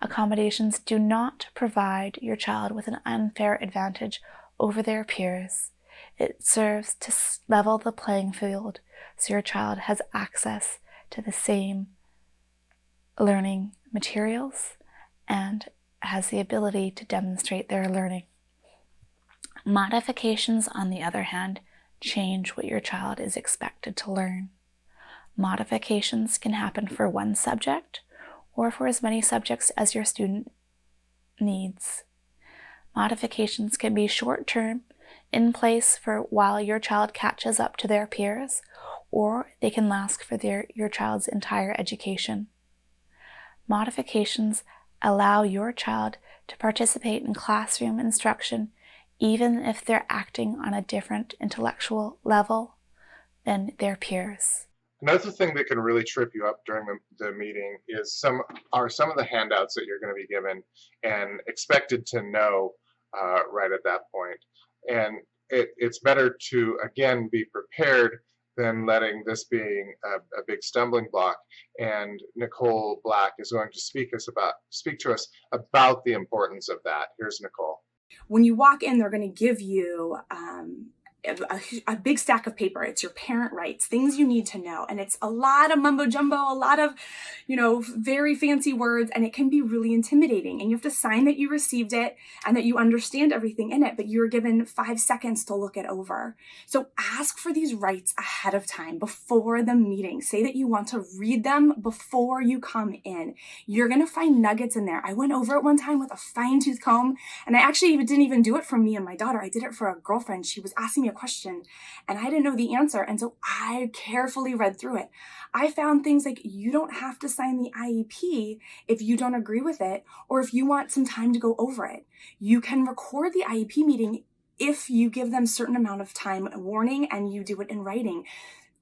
Accommodations do not provide your child with an unfair advantage over their peers. It serves to level the playing field so your child has access to the same learning materials and has the ability to demonstrate their learning. Modifications, on the other hand, change what your child is expected to learn. Modifications can happen for one subject or for as many subjects as your student needs. Modifications can be short-term, in place for while your child catches up to their peers, or they can last for your child's entire education. Modifications allow your child to participate in classroom instruction even if they're acting on a different intellectual level than their peers. Another thing that can really trip you up during the meeting is some of the handouts that you're going to be given and expected to know right at that point. And it's better to, again, be prepared than letting this being a big stumbling block. And Nicole Black is going to speak to us about the importance of that. Here's Nicole. When you walk in, they're going to give you a big stack of paper. It's your parent rights, things you need to know. And it's a lot of mumbo jumbo, a lot of, very fancy words, and it can be really intimidating. And you have to sign that you received it and that you understand everything in it, but you're given 5 seconds to look it over. So ask for these rights ahead of time, before the meeting. Say that you want to read them before you come in. You're going to find nuggets in there. I went over it one time with a fine-tooth comb, and I actually didn't even do it for me and my daughter. I did it for a girlfriend. She was asking me a question and I didn't know the answer. And so I carefully read through it. I found things like you don't have to sign the IEP if you don't agree with it, or if you want some time to go over it. You can record the IEP meeting if you give them a certain amount of time warning and you do it in writing.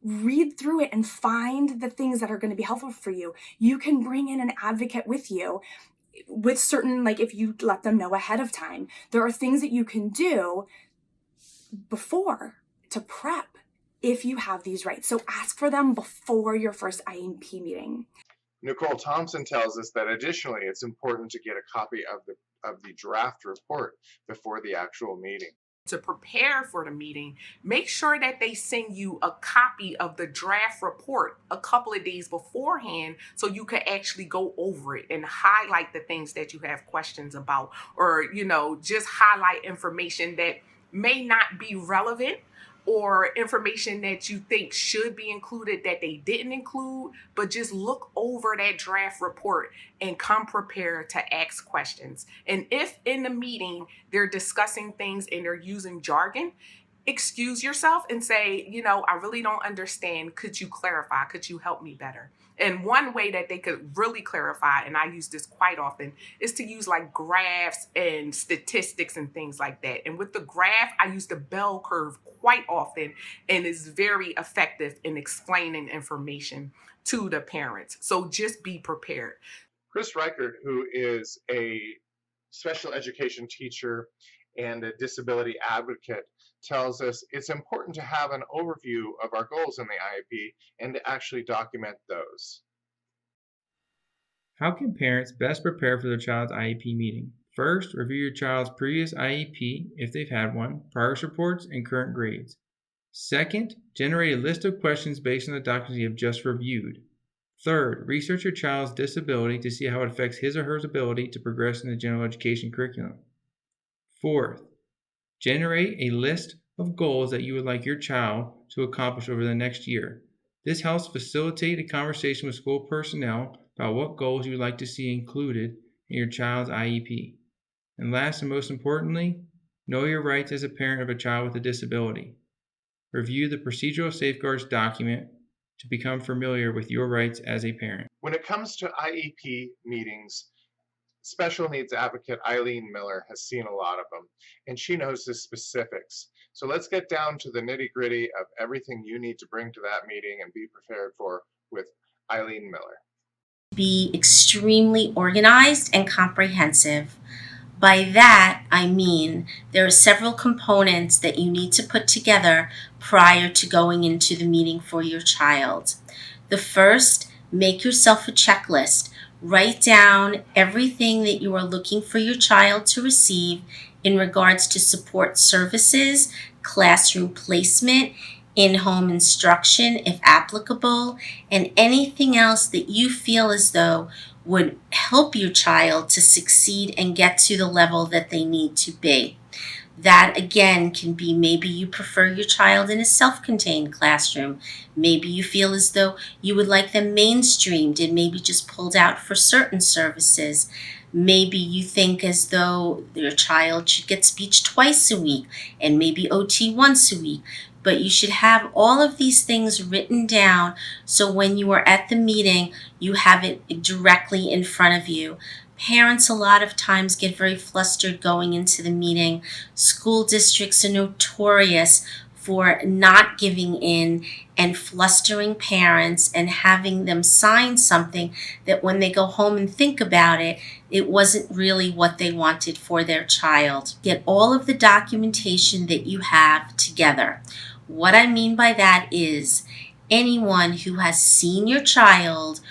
Read through it and find the things that are going to be helpful for you. You can bring in an advocate with you with certain, if you let them know ahead of time. There are things that you can do before to prep if you have these rights. So ask for them before your first IEP meeting. Nicole Thompson tells us that additionally, it's important to get a copy of the draft report before the actual meeting. to prepare for the meeting, make sure that they send you a copy of the draft report a couple of days beforehand so you can actually go over it and highlight the things that you have questions about, or, just highlight information that may not be relevant or information that you think should be included that they didn't include, but just look over that draft report and come prepared to ask questions. And if in the meeting they're discussing things and they're using jargon, excuse yourself and say, I really don't understand. Could you clarify? Could you help me better? And one way that they could really clarify, and I use this quite often, is to use like graphs and statistics and things like that. And with the graph, I use the bell curve quite often and is very effective in explaining information to the parents. So just be prepared. Chris Reichert, who is a special education teacher and a disability advocate, tells us it's important to have an overview of our goals in the IEP and to actually document those. How can parents best prepare for their child's IEP meeting? First, review your child's previous IEP if they've had one, progress reports, and current grades. Second, generate a list of questions based on the documents you have just reviewed. Third, research your child's disability to see how it affects his or her ability to progress in the general education curriculum. Fourth, generate a list of goals that you would like your child to accomplish over the next year. This helps facilitate a conversation with school personnel about what goals you would like to see included in your child's IEP. And last and most importantly, know your rights as a parent of a child with a disability. Review the procedural safeguards document to become familiar with your rights as a parent. When it comes to IEP meetings, special needs advocate Eileen Miller has seen a lot of them, and she knows the specifics. So let's get down to the nitty-gritty of everything you need to bring to that meeting and be prepared for with Eileen Miller. Be extremely organized and comprehensive. By that, I mean there are several components that you need to put together prior to going into the meeting for your child. The first, make yourself a checklist. Write down everything that you are looking for your child to receive in regards to support services, classroom placement, in-home instruction if applicable, and anything else that you feel as though would help your child to succeed and get to the level that they need to be. That again can be maybe you prefer your child in a self-contained classroom. Maybe you feel as though you would like them mainstreamed and maybe just pulled out for certain services. Maybe you think as though your child should get speech twice a week and maybe OT once a week. But you should have all of these things written down so when you are at the meeting, you have it directly in front of you. Parents a lot of times get very flustered going into the meeting. School districts are notorious for not giving in and flustering parents and having them sign something that when they go home and think about it, it wasn't really what they wanted for their child. Get all of the documentation that you have together. What I mean by that is anyone who has seen your child,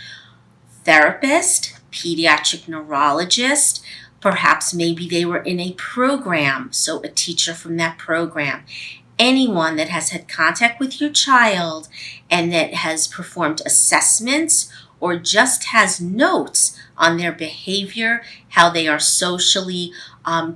therapist, pediatric neurologist, perhaps maybe they were in a program, so a teacher from that program. Anyone that has had contact with your child and that has performed assessments or just has notes on their behavior, how they are socially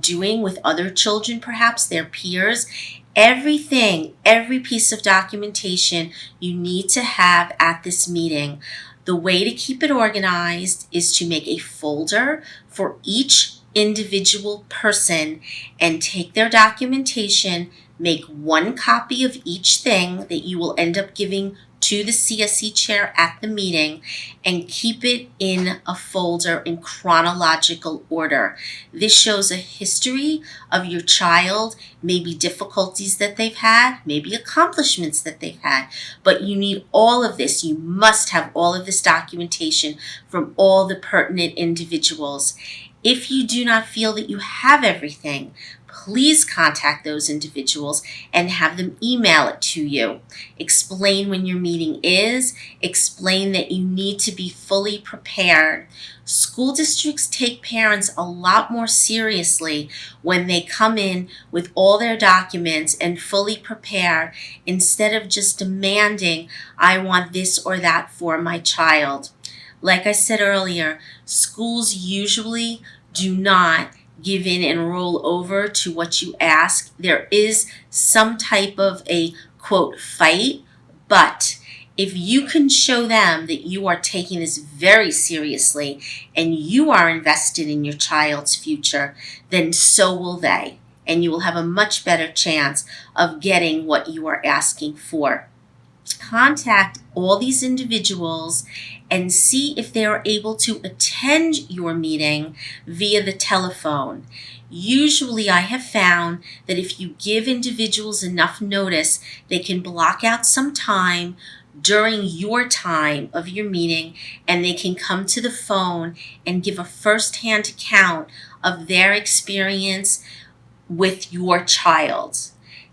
doing with other children, perhaps their peers. Everything, every piece of documentation you need to have at this meeting. The way to keep it organized is to make a folder for each individual person and take their documentation, make one copy of each thing that you will end up giving to the CSE chair at the meeting, and keep it in a folder in chronological order. This shows a history of your child, maybe difficulties that they've had, maybe accomplishments that they've had, but you need all of this. You must have all of this documentation from all the pertinent individuals. If you do not feel that you have everything, please contact those individuals and have them email it to you. Explain when your meeting is, explain that you need to be fully prepared. School districts take parents a lot more seriously when they come in with all their documents and fully prepared instead of just demanding, I want this or that for my child. Like I said earlier, schools usually do not give in and roll over to what you ask. There is some type of a quote fight, but if you can show them that you are taking this very seriously and you are invested in your child's future, then so will they. And you will have a much better chance of getting what you are asking for. Contact all these individuals and see if they are able to attend your meeting via the telephone. Usually, I have found that if you give individuals enough notice, they can block out some time during your time of your meeting and they can come to the phone and give a first-hand account of their experience with your child.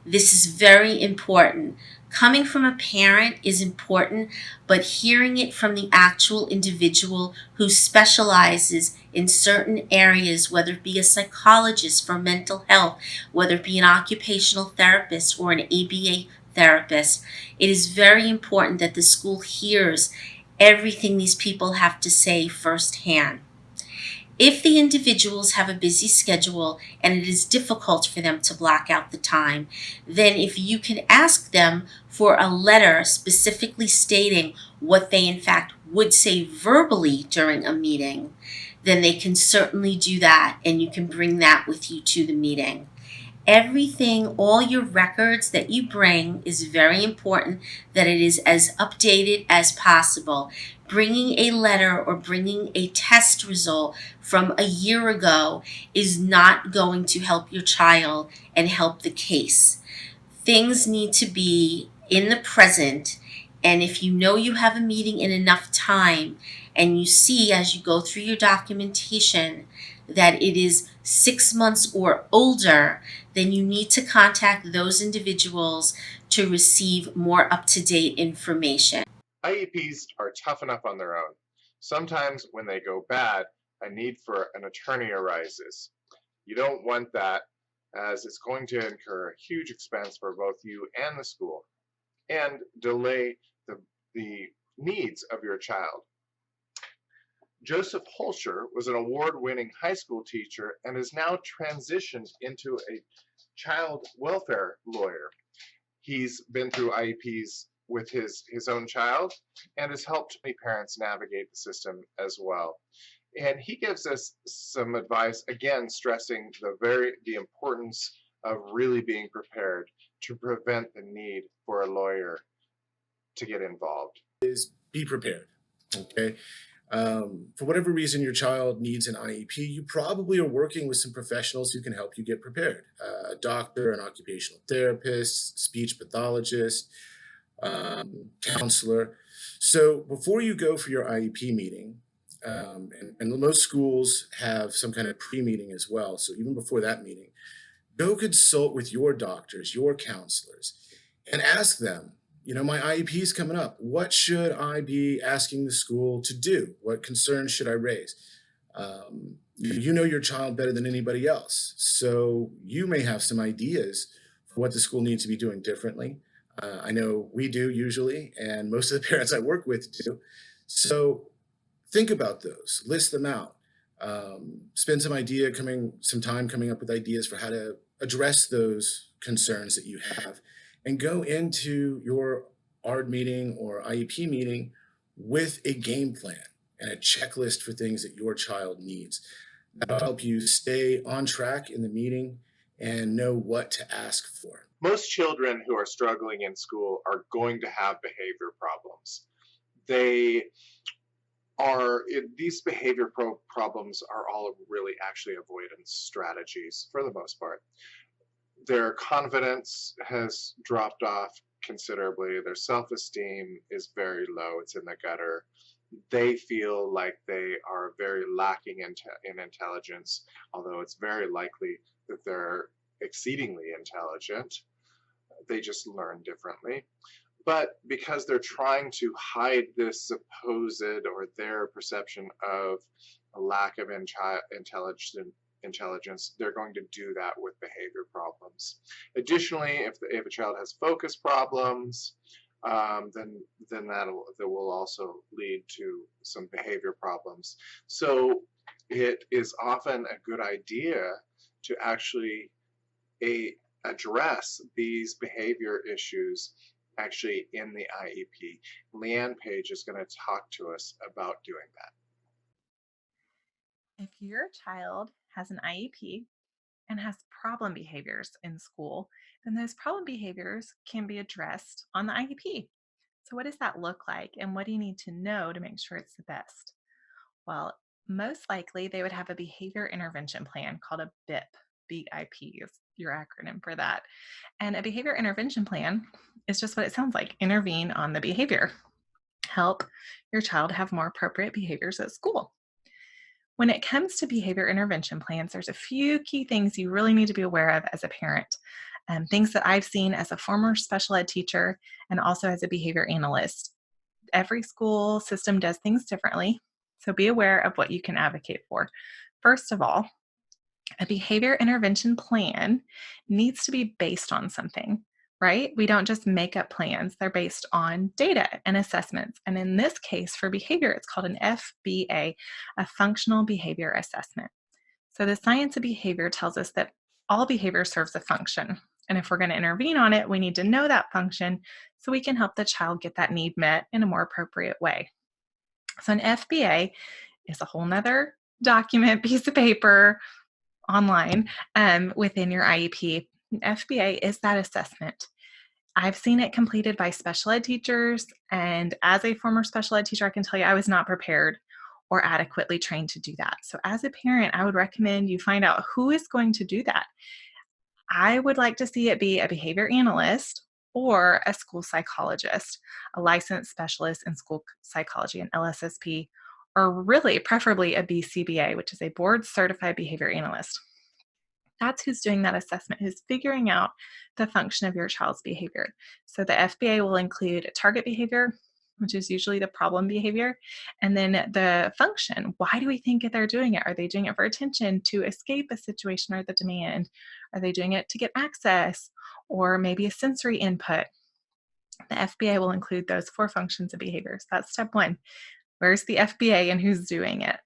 This is very important. Coming from a parent is important, but hearing it from the actual individual who specializes in certain areas, whether it be a psychologist for mental health, whether it be an occupational therapist or an ABA therapist, it is very important that the school hears everything these people have to say firsthand. If the individuals have a busy schedule and it is difficult for them to block out the time, then if you can ask them for a letter specifically stating what they in fact would say verbally during a meeting, then they can certainly do that and you can bring that with you to the meeting. Everything, all your records that you bring is very important that it is as updated as possible. Bringing a letter or bringing a test result from a year ago is not going to help your child and help the case. Things need to be in the present, and if you know you have a meeting in enough time and you see as you go through your documentation that it is 6 months or older, then you need to contact those individuals to receive more up-to-date information. IEPs are tough enough on their own. Sometimes when they go bad, a need for an attorney arises. You don't want that, as it's going to incur a huge expense for both you and the school and delay the needs of your child. Joseph Holscher was an award-winning high school teacher and has now transitioned into a child welfare lawyer. He's been through IEPs with his own child and has helped many parents navigate the system as well. And he gives us some advice, again, stressing the importance of really being prepared to prevent the need for a lawyer to get involved. Is be prepared, okay? For whatever reason your child needs an IEP, you probably are working with some professionals who can help you get prepared. A doctor, an occupational therapist, speech pathologist, counselor. So before you go for your IEP meeting, and most schools have some kind of pre-meeting as well, so even before that meeting, go consult with your doctors, your counselors, and ask them, my IEP is coming up. What should I be asking the school to do? What concerns should I raise? You know your child better than anybody else. So you may have some ideas for what the school needs to be doing differently. I know we do usually, and most of the parents I work with do. So think about those, list them out. Spend some time coming up with ideas for how to address those concerns that you have, and go into your ARD meeting or IEP meeting with a game plan and a checklist for things that your child needs. That'll help you stay on track in the meeting and know what to ask for. Most children who are struggling in school are going to have behavior problems. These behavior problems are all really actually avoidance strategies for the most part. Their confidence has dropped off considerably. Their self-esteem is very low. It's in the gutter. they feel like they are very lacking in intelligence, although it's very likely that they're exceedingly intelligent. They just learn differently. But because they're trying to hide this supposed or their perception of a lack of intelligence, they're going to do that with behavior problems. Additionally, if a child has focus problems, then that will also lead to some behavior problems. So it is often a good idea to actually address these behavior issues actually in the IEP. Leanne Page is going to talk to us about doing that. If your child has an IEP and has problem behaviors in school, then those problem behaviors can be addressed on the IEP. So what does that look like, and what do you need to know to make sure it's the best? Well, most likely they would have a behavior intervention plan called a BIP. BIP is your acronym for that. And a behavior intervention plan is just what it sounds like: intervene on the behavior. Help your child have more appropriate behaviors at school. When it comes to behavior intervention plans, there's a few key things you really need to be aware of as a parent. Things that I've seen as a former special ed teacher and also as a behavior analyst. Every school system does things differently, so be aware of what you can advocate for. First of all, a behavior intervention plan needs to be based on something, right? We don't just make up plans. They're based on data and assessments. And in this case, for behavior, it's called an FBA, a functional behavior assessment. So the science of behavior tells us that all behavior serves a function. And if we're going to intervene on it, we need to know that function so we can help the child get that need met in a more appropriate way. So an FBA is a whole nother document, piece of paper online within your IEP. An FBA is that assessment. I've seen it completed by special ed teachers, and as a former special ed teacher, I can tell you I was not prepared or adequately trained to do that. So as a parent, I would recommend you find out who is going to do that. I would like to see it be a behavior analyst or a school psychologist, a licensed specialist in school psychology, an LSSP, or really preferably a BCBA, which is a board certified behavior analyst. That's who's doing that assessment, who's figuring out the function of your child's behavior. So the FBA will include a target behavior, which is usually the problem behavior, and then the function. Why do we think they're doing it? Are they doing it for attention, to escape a situation or the demand? Are they doing it to get access, or maybe a sensory input? The FBA will include those 4 functions of behaviors. That's step 1. Where's the FBA and who's doing it?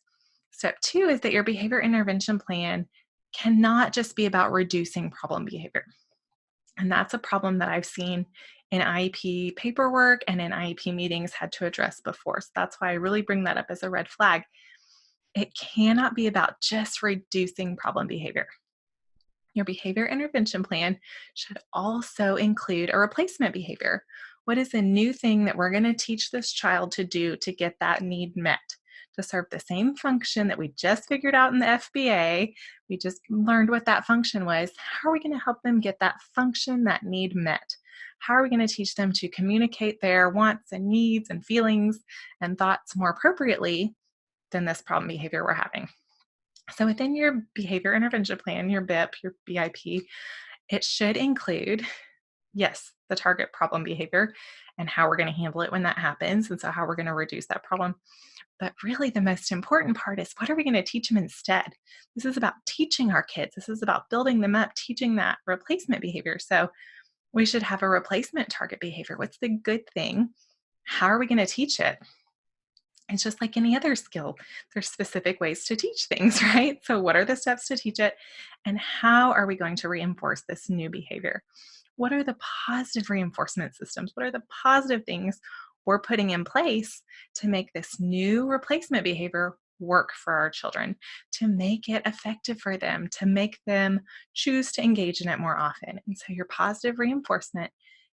Step 2 is that your behavior intervention plan cannot just be about reducing problem behavior. And that's a problem that I've seen in IEP paperwork and in IEP meetings had to address before. So that's why I really bring that up as a red flag. It cannot be about just reducing problem behavior. Your behavior intervention plan should also include a replacement behavior. What is a new thing that we're going to teach this child to do to get that need met? To serve the same function that we just figured out in the FBA, we just learned what that function was. How are we going to help them get that function, that need met? How are we going to teach them to communicate their wants and needs and feelings and thoughts more appropriately than this problem behavior we're having? So within your behavior intervention plan, your BIP, your BIP, it should include, yes, the target problem behavior and how we're going to handle it when that happens, and so how we're going to reduce that problem. But really the most important part is, what are we going to teach them instead? This is about teaching our kids. This is about building them up, teaching that replacement behavior. So we should have a replacement target behavior. What's the good thing? How are we going to teach it? It's just like any other skill. There's specific ways to teach things, right? So what are the steps to teach it? And how are we going to reinforce this new behavior? What are the positive reinforcement systems? What are the positive things we're putting in place to make this new replacement behavior work for our children, to make it effective for them, to make them choose to engage in it more often? And so your positive reinforcement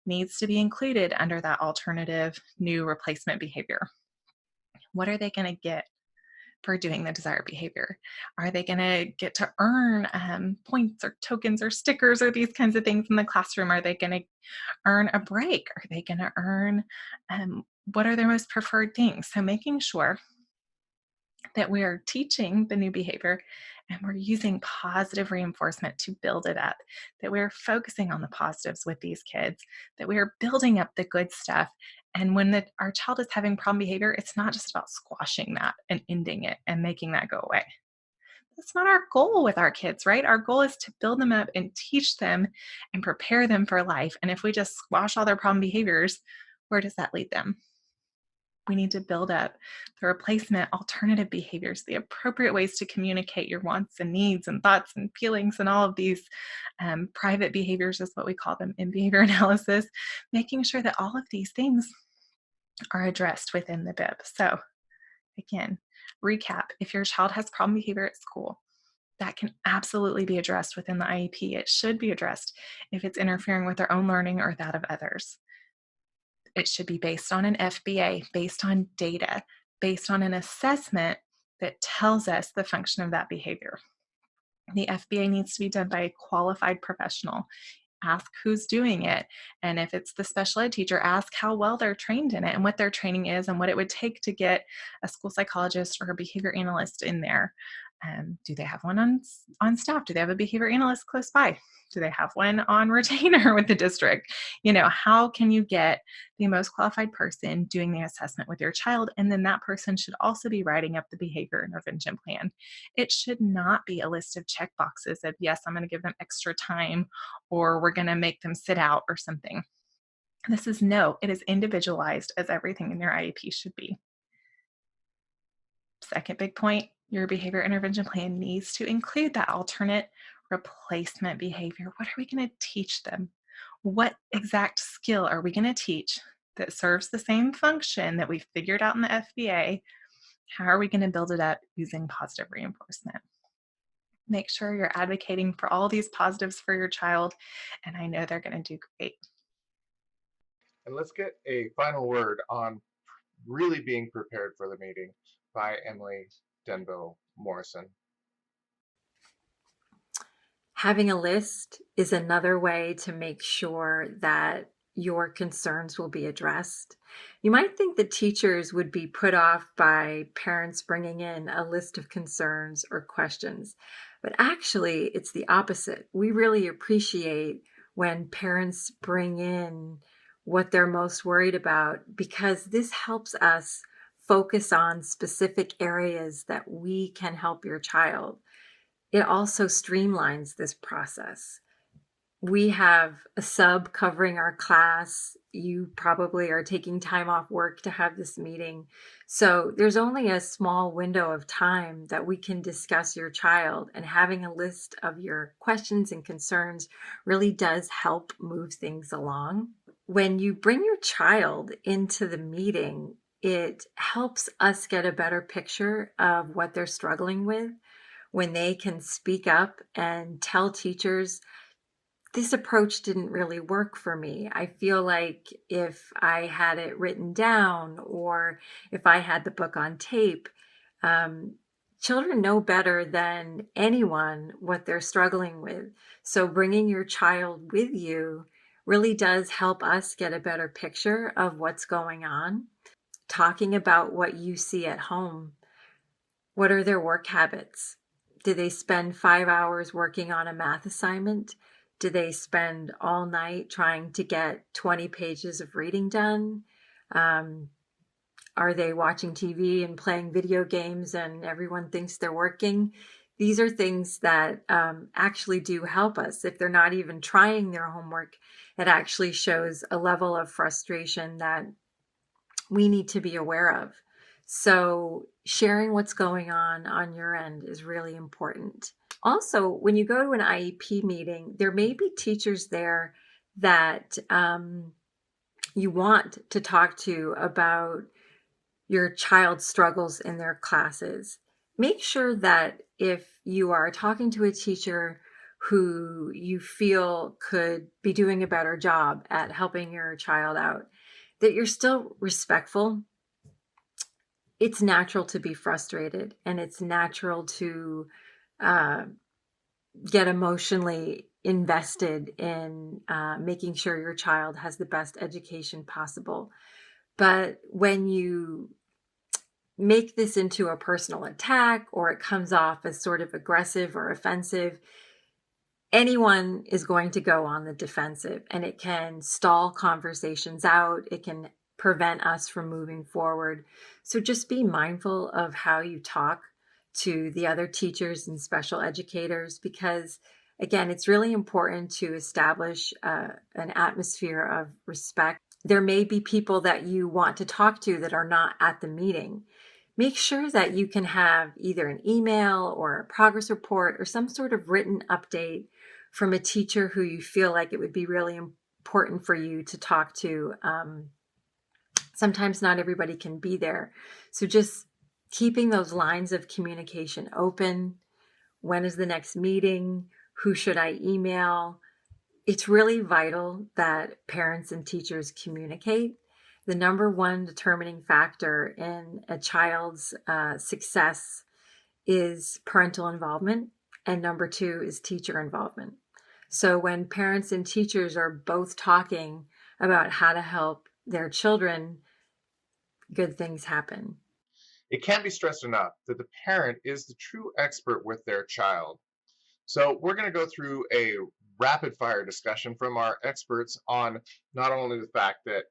needs to be included under that alternative new replacement behavior. What are they going to get for doing the desired behavior? Are they going to get to earn points or tokens or stickers or these kinds of things in the classroom? Are they going to earn a break? Are they going to earn what are their most preferred things. So making sure that we are teaching the new behavior and we're using positive reinforcement to build it up, that we're focusing on the positives with these kids, that we are building up the good stuff. And when our child is having problem behavior, it's not just about squashing that and ending it and making that go away. That's not our goal with our kids, right? Our goal is to build them up and teach them and prepare them for life. And if we just squash all their problem behaviors, where does that lead them? We need to build up the replacement alternative behaviors, the appropriate ways to communicate your wants and needs and thoughts and feelings and all of these private behaviors is what we call them in behavior analysis, making sure that all of these things are addressed within the bib. So again, recap, if your child has problem behavior at school, that can absolutely be addressed within the IEP. It should be addressed if it's interfering with their own learning or that of others. It should be based on an FBA, based on data, based on an assessment that tells us the function of that behavior. The FBA needs to be done by a qualified professional. Ask who's doing it. And if it's the special ed teacher, ask how well they're trained in it and what their training is and what it would take to get a school psychologist or a behavior analyst in there. Do they have one on staff? Do they have a behavior analyst close by? Do they have one on retainer with the district? How can you get the most qualified person doing the assessment with your child? And then that person should also be writing up the behavior intervention plan. It should not be a list of check boxes of, yes, I'm going to give them extra time, or we're going to make them sit out or something. It is individualized, as everything in your IEP should be. Second big point, your behavior intervention plan needs to include that alternate replacement behavior. What are we going to teach them? What exact skill are we going to teach that serves the same function that we've figured out in the FBA? How are we going to build it up using positive reinforcement? Make sure you're advocating for all these positives for your child, and I know they're going to do great. And let's get a final word on really being prepared for the meeting by Emily Denville Morrison. Having a list is another way to make sure that your concerns will be addressed. You might think that teachers would be put off by parents bringing in a list of concerns or questions, but actually it's the opposite. We really appreciate when parents bring in what they're most worried about, because this helps us focus on specific areas that we can help your child. It also streamlines this process. We have a sub covering our class. You probably are taking time off work to have this meeting. So there's only a small window of time that we can discuss your child, and having a list of your questions and concerns really does help move things along. When you bring your child into the meeting, it helps us get a better picture of what they're struggling with. When they can speak up and tell teachers, this approach didn't really work for me. I feel like if I had it written down or if I had the book on tape, children know better than anyone what they're struggling with. So bringing your child with you really does help us get a better picture of what's going on. Talking about what you see at home. What are their work habits? Do they spend 5 hours working on a math assignment? Do they spend all night trying to get 20 pages of reading done? Are they watching TV and playing video games and everyone thinks they're working? These are things that actually do help us. If they're not even trying their homework, it actually shows a level of frustration that we need to be aware of. So sharing what's going on your end is really important. Also, when you go to an IEP meeting, there may be teachers there that you want to talk to about your child's struggles in their classes. Make sure that if you are talking to a teacher who you feel could be doing a better job at helping your child out, that you're still respectful. It's natural to be frustrated, and it's natural to get emotionally invested in making sure your child has the best education possible. But when you make this into a personal attack or it comes off as sort of aggressive or offensive, anyone is going to go on the defensive, and it can stall conversations out. It can prevent us from moving forward. So just be mindful of how you talk to the other teachers and special educators, because again, it's really important to establish an atmosphere of respect. There may be people that you want to talk to that are not at the meeting. Make sure that you can have either an email or a progress report or some sort of written update from a teacher who you feel like it would be really important for you to talk to. Sometimes not everybody can be there. So just keeping those lines of communication open. When is the next meeting? Who should I email? It's really vital that parents and teachers communicate. The number one determining factor in a child's success is parental involvement, and number two is teacher involvement. So when parents and teachers are both talking about how to help their children, good things happen. It can't be stressed enough that the parent is the true expert with their child. So we're going to go through a rapid fire discussion from our experts on not only the fact that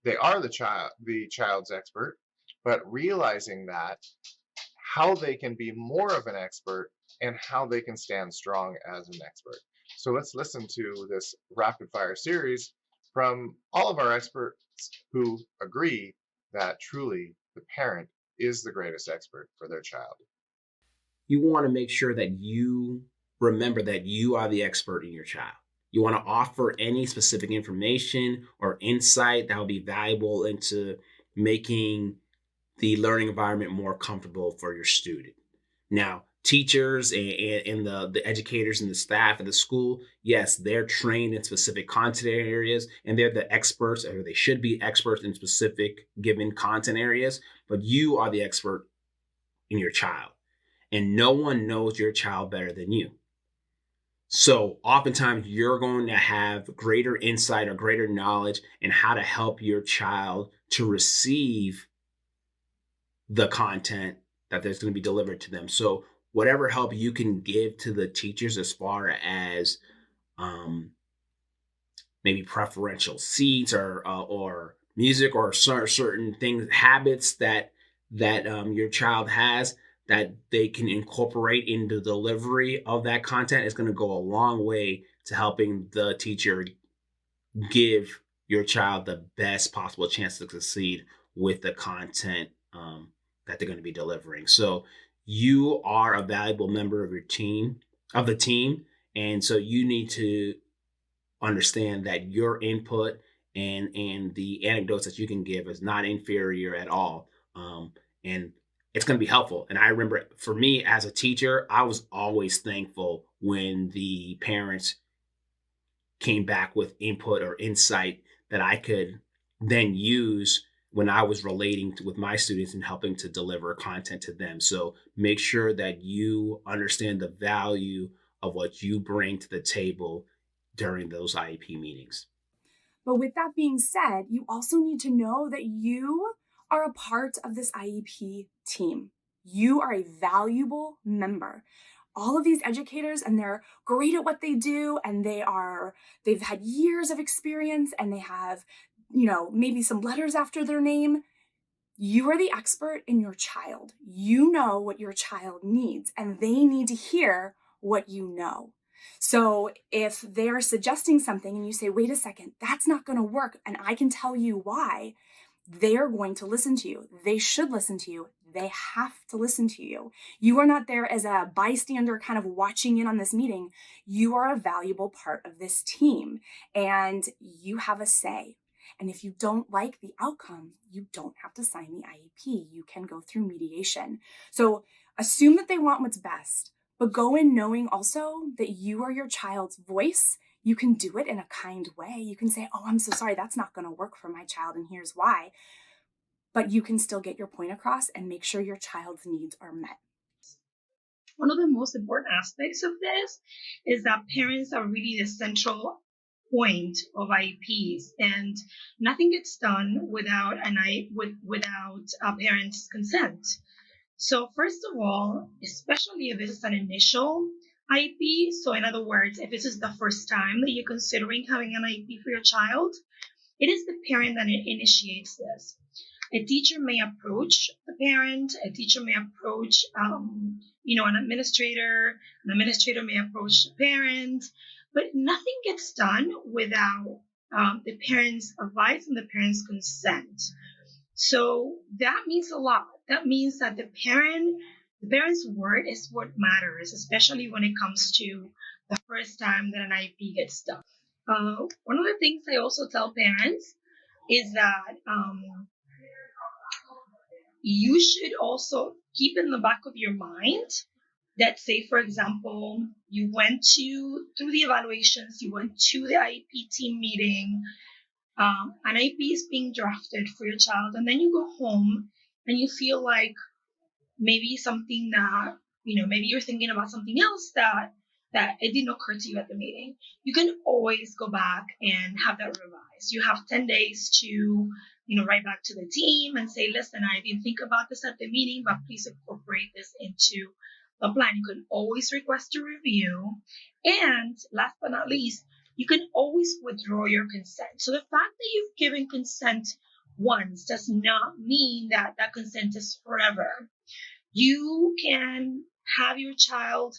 they are the child's expert, but realizing that how they can be more of an expert and how they can stand strong as an expert. So let's listen to this rapid fire series from all of our experts who agree that truly the parent is the greatest expert for their child. You want to make sure that you remember that you are the expert in your child. You want to offer any specific information or insight that will be valuable into making the learning environment more comfortable for your student. Now, teachers and the educators and the staff at the school, yes, they're trained in specific content areas and they're the experts, or they should be experts in specific given content areas, but you are the expert in your child. And no one knows your child better than you. So oftentimes you're going to have greater insight or greater knowledge in how to help your child to receive the content that there's going to be delivered to them. So whatever help you can give to the teachers as far as maybe preferential seats or music or certain things, habits that your child has, that they can incorporate into the delivery of that content is going to go a long way to helping the teacher give your child the best possible chance to succeed with the content that they're going to be delivering. So you are a valuable member of the team. And so you need to understand that your input and the anecdotes that you can give is not inferior at all. And it's going to be helpful. And I remember for me as a teacher, I was always thankful when the parents came back with input or insight that I could then use when I was relating with my students and helping to deliver content to them. So make sure that you understand the value of what you bring to the table during those IEP meetings. But with that being said, you also need to know that you are a part of this IEP team. You are a valuable member. All of these educators, and they're great at what they do, and they've had years of experience, and they have, maybe some letters after their name. You are the expert in your child. You know what your child needs, and they need to hear what you know. So if they're suggesting something and you say, wait a second, that's not going to work, and I can tell you why, they're going to listen to you. They should listen to you. They have to listen to you. You are not there as a bystander kind of watching in on this meeting. You are a valuable part of this team, and you have a say. And if you don't like the outcome, you don't have to sign the IEP. You can go through mediation. So assume that they want what's best, but go in knowing also that you are your child's voice. You can do it in a kind way. You can say, oh, I'm so sorry, that's not going to work for my child, and here's why. But you can still get your point across and make sure your child's needs are met. One of the most important aspects of this is that parents are really the central point of IEPs, and nothing gets done without a parent's consent. So first of all, especially if this is an initial IEP, so in other words, if this is the first time that you're considering having an IEP for your child, it is the parent that initiates this. A teacher may approach the parent, a teacher may approach, an administrator. An administrator may approach the parent, but nothing gets done without the parent's advice and the parent's consent. So that means a lot. That means that the parent's word is what matters, especially when it comes to the first time that an IEP gets done. One of the things I also tell parents is that you should also keep in the back of your mind that, say, for example, you went through the evaluations, you went to the IEP team meeting, an IEP is being drafted for your child, and then you go home and you feel like maybe something that, maybe you're thinking about something else that it didn't occur to you at the meeting. You can always go back and have that revised. You have 10 days to, write back to the team and say, listen, I didn't think about this at the meeting, but please incorporate this into the plan. You can always request a review. And last but not least, you can always withdraw your consent. So the fact that you've given consent once does not mean that that consent is forever. You can have your child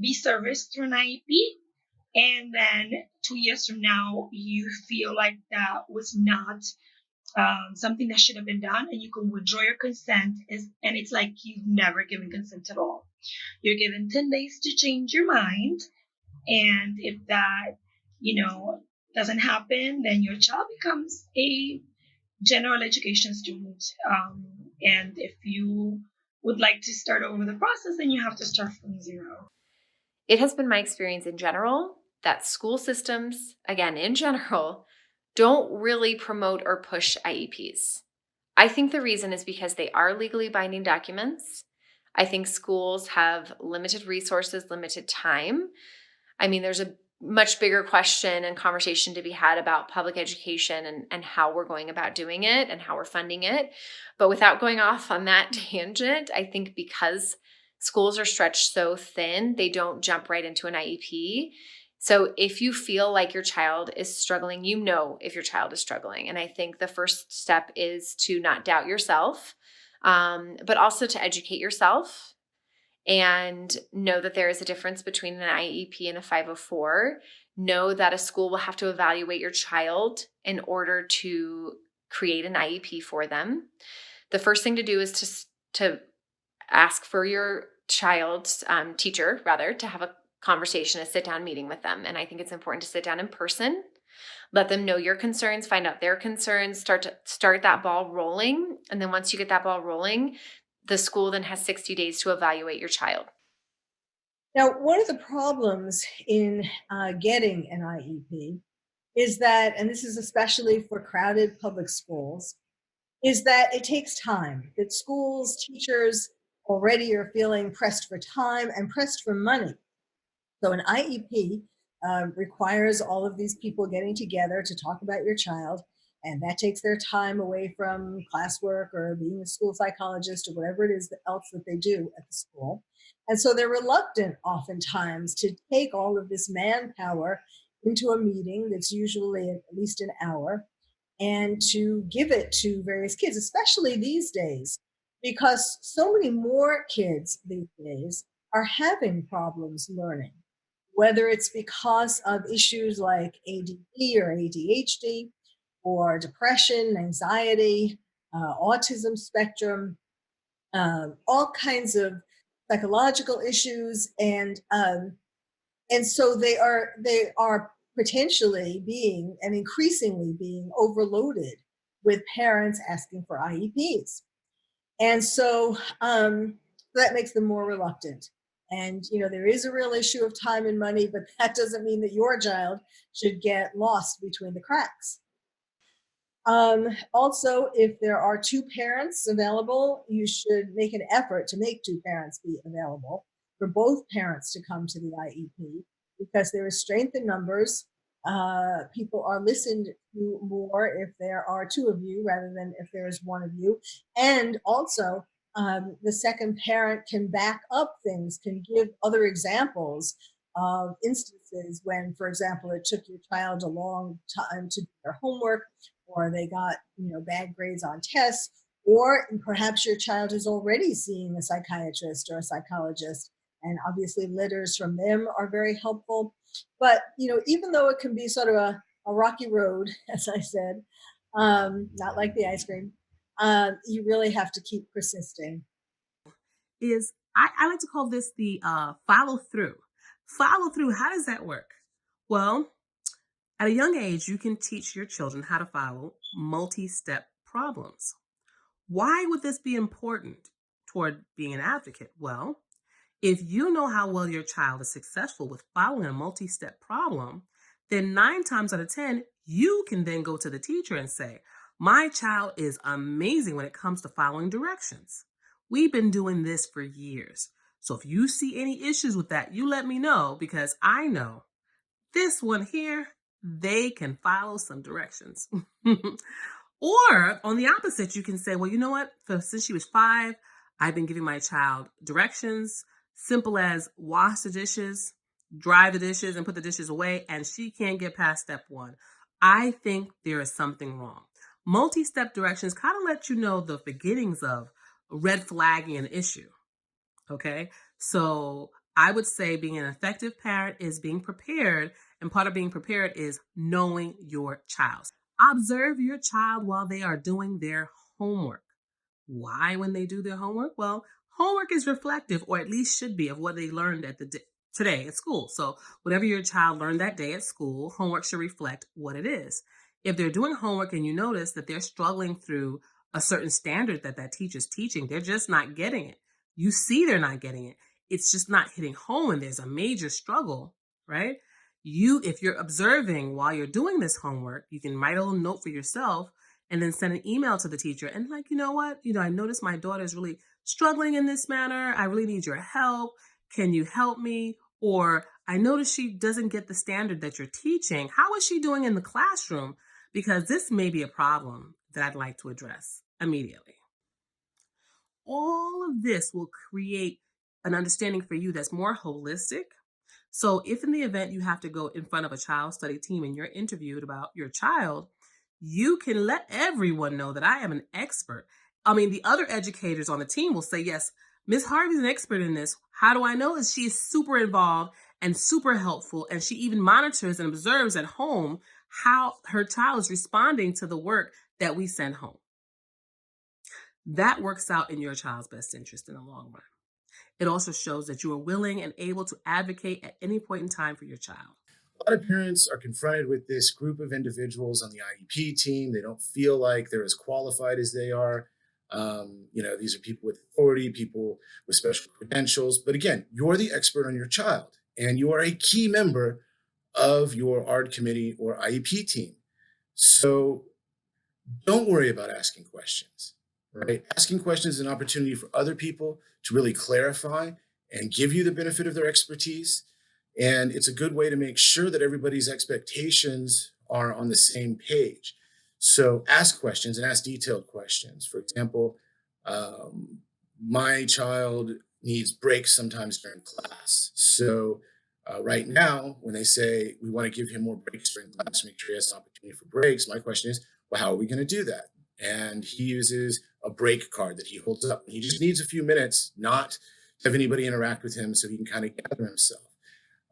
be serviced through an IEP, and then 2 years from now, you feel like that was not something that should have been done, and you can withdraw your consent, and it's like you've never given consent at all. You're given 10 days to change your mind, and if that, doesn't happen, then your child becomes a general education student. And if you would like to start over the process, then you have to start from zero. It has been my experience in general that school systems, again, in general, don't really promote or push IEPs. I think the reason is because they are legally binding documents. I think schools have limited resources, limited time. I mean, there's a much bigger question and conversation to be had about public education and how we're going about doing it and how we're funding it. But without going off on that tangent, I think because schools are stretched so thin, they don't jump right into an IEP. So if you feel like your child is struggling, if your child is struggling. And I think the first step is to not doubt yourself, but also to educate yourself and know that there is a difference between an IEP and a 504. Know that a school will have to evaluate your child in order to create an IEP for them. The first thing to do is to ask for your child's teacher, to have a conversation, a sit-down meeting with them. And I think it's important to sit down in person, let them know your concerns, find out their concerns, start that ball rolling. And then once you get that ball rolling, the school then has 60 days to evaluate your child. Now, one of the problems in getting an IEP is that, and this is especially for crowded public schools, is that it takes time. That schools, teachers already are feeling pressed for time and pressed for money. So an IEP requires all of these people getting together to talk about your child, and that takes their time away from classwork or being a school psychologist or whatever it is else that they do at the school. And so they're reluctant oftentimes to take all of this manpower into a meeting that's usually at least an hour and to give it to various kids, especially these days, because so many more kids these days are having problems learning, whether it's because of issues like ADD or ADHD or depression, anxiety, autism spectrum, all kinds of psychological issues, and so they are potentially being and increasingly being overloaded with parents asking for IEPs, and so that makes them more reluctant. And there is a real issue of time and money, but that doesn't mean that your child should get lost between the cracks. Also, if there are two parents available, you should make an effort to make two parents be available for both parents to come to the IEP, because there is strength in numbers, People are listened to more if there are two of you rather than if there is one of you. And also, the second parent can back up things, can give other examples of instances when, for example, it took your child a long time to do their homework, or they got bad grades on tests, or perhaps your child is already seeing a psychiatrist or a psychologist, and obviously letters from them are very helpful. But even though it can be sort of a rocky road, as I said, not like the ice cream, you really have to keep persisting. I like to call this the follow through. Follow through, how does that work? Well, at a young age, you can teach your children how to follow multi-step problems. Why would this be important toward being an advocate? Well, if you know how well your child is successful with following a multi-step problem, then 9 times out of 10, you can then go to the teacher and say, my child is amazing when it comes to following directions. We've been doing this for years. So if you see any issues with that, you let me know, because I know this one here, they can follow some directions. Or on the opposite, you can say, well, you know what? Since she was 5, I've been giving my child directions, simple as wash the dishes, dry the dishes, and put the dishes away, and she can't get past step 1. I think there is something wrong. Multi-step directions kind of let you know the beginnings of red flagging an issue. Okay, so I would say being an effective parent is being prepared, and part of being prepared is knowing your child. Observe your child while they are doing their homework. Why when they do their homework? Well, homework is reflective, or at least should be, of what they learned today at school. So whatever your child learned that day at school, homework should reflect what it is. If they're doing homework and you notice that they're struggling through a certain standard that teacher's teaching, they're just not getting it. You see they're not getting it. It's just not hitting home, and there's a major struggle, right? If you're observing while you're doing this homework, you can write a little note for yourself and then send an email to the teacher and you know what? I noticed my daughter is really struggling in this manner. I really need your help. Can you help me? Or I noticed she doesn't get the standard that you're teaching. How is she doing in the classroom? Because this may be a problem that I'd like to address immediately. All of this will create an understanding for you that's more holistic. So if in the event you have to go in front of a child study team and you're interviewed about your child, you can let everyone know that I am an expert. The other educators on the team will say, yes, Ms. Harvey's an expert in this. How do I know? Is she's super involved and super helpful, and she even monitors and observes at home how her child is responding to the work that we send home. That works out in your child's best interest in the long run. It also shows that you are willing and able to advocate at any point in time for your child. A lot of parents are confronted with this group of individuals on the IEP team. They don't feel like they're as qualified as they are. These are people with authority, people with special credentials. But again, you're the expert on your child, and you are a key member of your ARD committee or IEP team. So don't worry about asking questions, right? Asking questions is an opportunity for other people to really clarify and give you the benefit of their expertise. And it's a good way to make sure that everybody's expectations are on the same page. So ask questions and ask detailed questions. For example, my child needs breaks sometimes during class. So right now, when they say we want to give him more breaks during class, make sure he has an opportunity for breaks, my question is, well, how are we going to do that? And he uses a break card that he holds up. He just needs a few minutes, not have anybody interact with him, so he can kind of gather himself.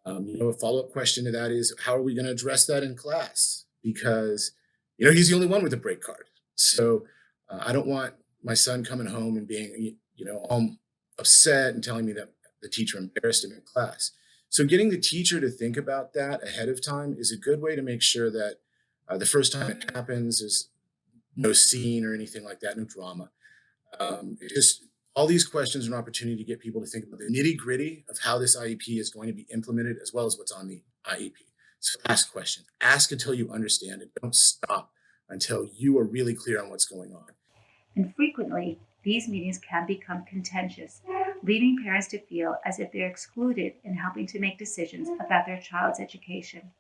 A follow-up question to that is, how are we going to address that in class? Because, he's the only one with a break card. So I don't want my son coming home and being, all upset and telling me that the teacher embarrassed him in class. So getting the teacher to think about that ahead of time is a good way to make sure that the first time it happens, there's no scene or anything like that, no drama. Just all these questions are an opportunity to get people to think about the nitty-gritty of how this IEP is going to be implemented, as well as what's on the IEP. So ask questions. Ask until you understand it. Don't stop until you are really clear on what's going on. And frequently, these meetings can become contentious, leading parents to feel as if they're excluded in helping to make decisions about their child's education.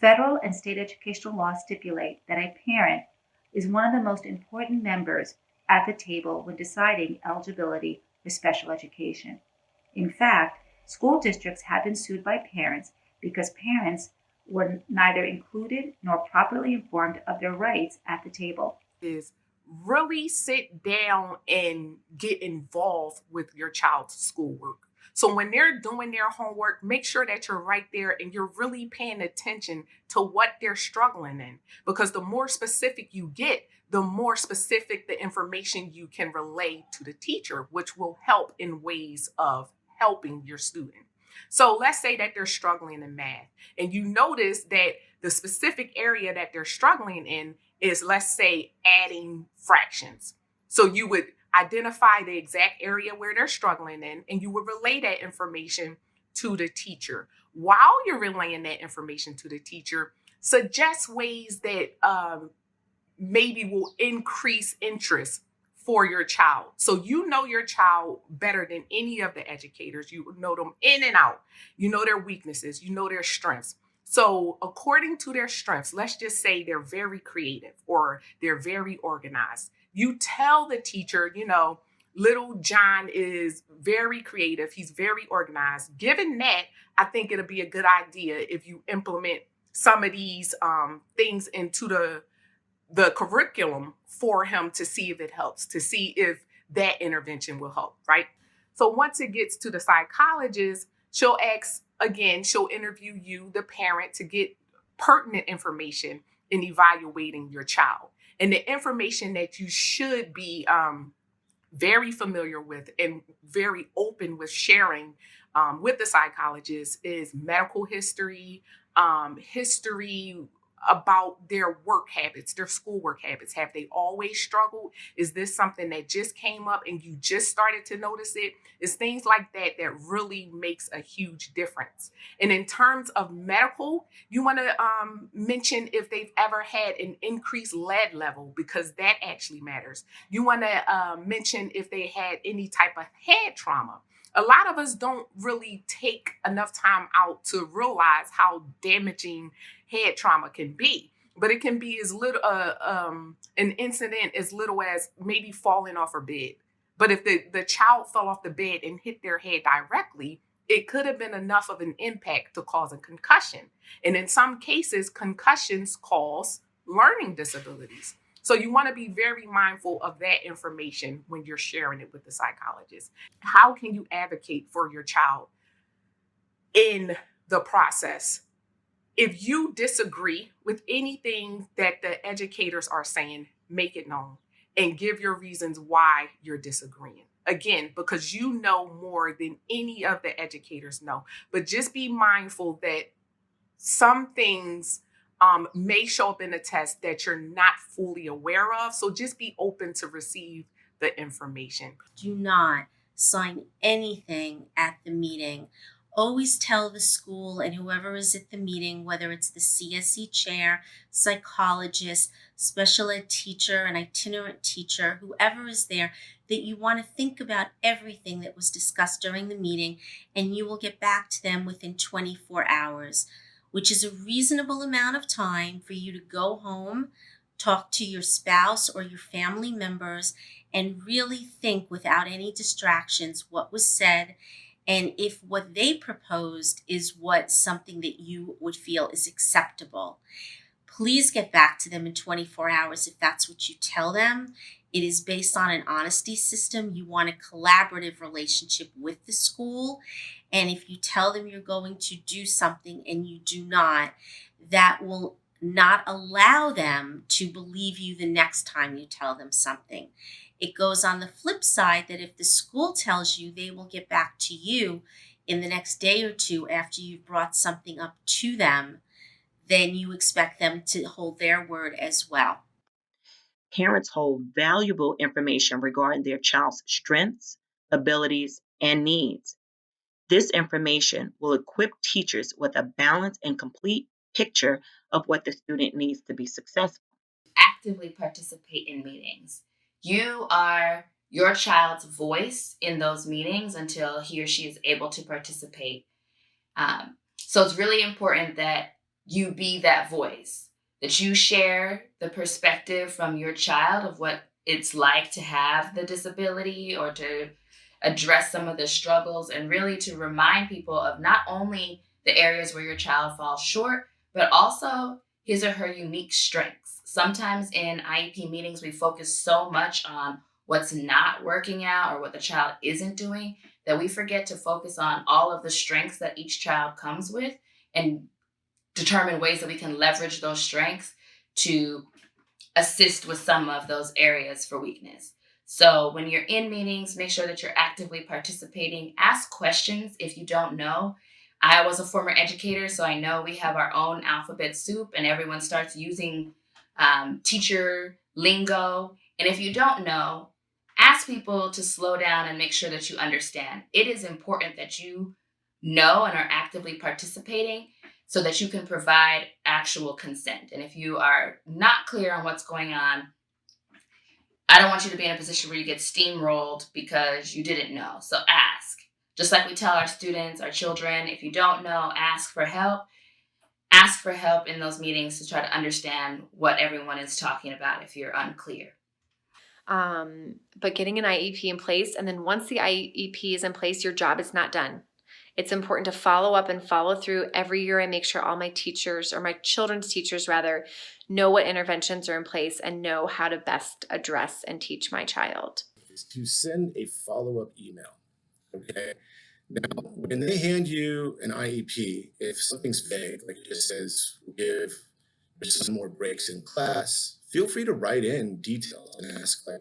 Federal and state educational laws stipulate that a parent is one of the most important members at the table when deciding eligibility for special education. In fact, school districts have been sued by parents because parents were neither included nor properly informed of their rights at the table. Is really sit down and get involved with your child's schoolwork. So when they're doing their homework, make sure that you're right there and you're really paying attention to what they're struggling in. Because the more specific you get, the more specific the information you can relay to the teacher, which will help in ways of helping your student. So let's say that they're struggling in math and you notice that the specific area that they're struggling in is, let's say, adding fractions. So you would identify the exact area where they're struggling in, and you would relay that information to the teacher. While you're relaying that information to the teacher, suggest ways that maybe will increase interest for your child. So you know your child better than any of the educators. You know them in and out. You know their weaknesses. You know their strengths. So according to their strengths, let's just say they're very creative or they're very organized. You tell the teacher, little John is very creative. He's very organized. Given that, I think it'll be a good idea if you implement some of these things into the curriculum for him to see if it helps, to see if that intervention will help, right? So once it gets to the psychologist, she'll interview you, the parent, to get pertinent information in evaluating your child. And the information that you should be very familiar with and very open with sharing with the psychologist is medical history, history about their work habits, their schoolwork habits. Have they always struggled? Is this something that just came up and you just started to notice it? It's things like that that really makes a huge difference. And in terms of medical, you want to mention if they've ever had an increased lead level, because that actually matters. You want to mention if they had any type of head trauma. A lot of us don't really take enough time out to realize how damaging head trauma can be. But it can be as little an incident as little as maybe falling off a bed. But if the child fell off the bed and hit their head directly, it could have been enough of an impact to cause a concussion. And in some cases, concussions cause learning disabilities. So you want to be very mindful of that information when you're sharing it with the psychologist. How can you advocate for your child in the process? If you disagree with anything that the educators are saying, make it known and give your reasons why you're disagreeing. Again, because you know more than any of the educators know. But just be mindful that some things may show up in a test that you're not fully aware of. So just be open to receive the information. Do not sign anything at the meeting. Always tell the school and whoever is at the meeting, whether it's the CSE chair, psychologist, special ed teacher, an itinerant teacher, whoever is there, that you want to think about everything that was discussed during the meeting, and you will get back to them within 24 hours, which is a reasonable amount of time for you to go home, talk to your spouse or your family members, and really think without any distractions what was said, and if what they proposed is something that you would feel is acceptable. Please get back to them in 24 hours if that's what you tell them. It is based on an honesty system. You want a collaborative relationship with the school. And if you tell them you're going to do something and you do not, that will not allow them to believe you the next time you tell them something. It goes on the flip side that if the school tells you, they will get back to you in the next day or two after you've brought something up to them, then you expect them to hold their word as well. Parents hold valuable information regarding their child's strengths, abilities, and needs. This information will equip teachers with a balanced and complete picture of what the student needs to be successful. Actively participate in meetings. You are your child's voice in those meetings until he or she is able to participate. So it's really important that you be that voice, that you share the perspective from your child of what it's like to have the disability or to address some of the struggles, and really to remind people of not only the areas where your child falls short, but also his or her unique strengths. Sometimes in IEP meetings, we focus so much on what's not working out or what the child isn't doing that we forget to focus on all of the strengths that each child comes with and determine ways that we can leverage those strengths to assist with some of those areas for weakness. So when you're in meetings, make sure that you're actively participating. Ask questions if you don't know. I was a former educator, so I know we have our own alphabet soup and everyone starts using teacher lingo. And if you don't know, ask people to slow down and make sure that you understand. It is important that you know and are actively participating so that you can provide actual consent. And if you are not clear on what's going on, I don't want you to be in a position where you get steamrolled because you didn't know. So ask. Just like we tell our students, our children, if you don't know, ask for help. Ask for help in those meetings to try to understand what everyone is talking about if you're unclear. But getting an IEP in place, and then once the IEP is in place, your job is not done. It's important to follow up and follow through every year. I make sure all my teachers, or my children's teachers rather, know what interventions are in place and know how to best address and teach my child. Is to send a follow-up email. Okay. Now, when they hand you an IEP, if something's vague, like it just says, give some more breaks in class, feel free to write in details and ask, like,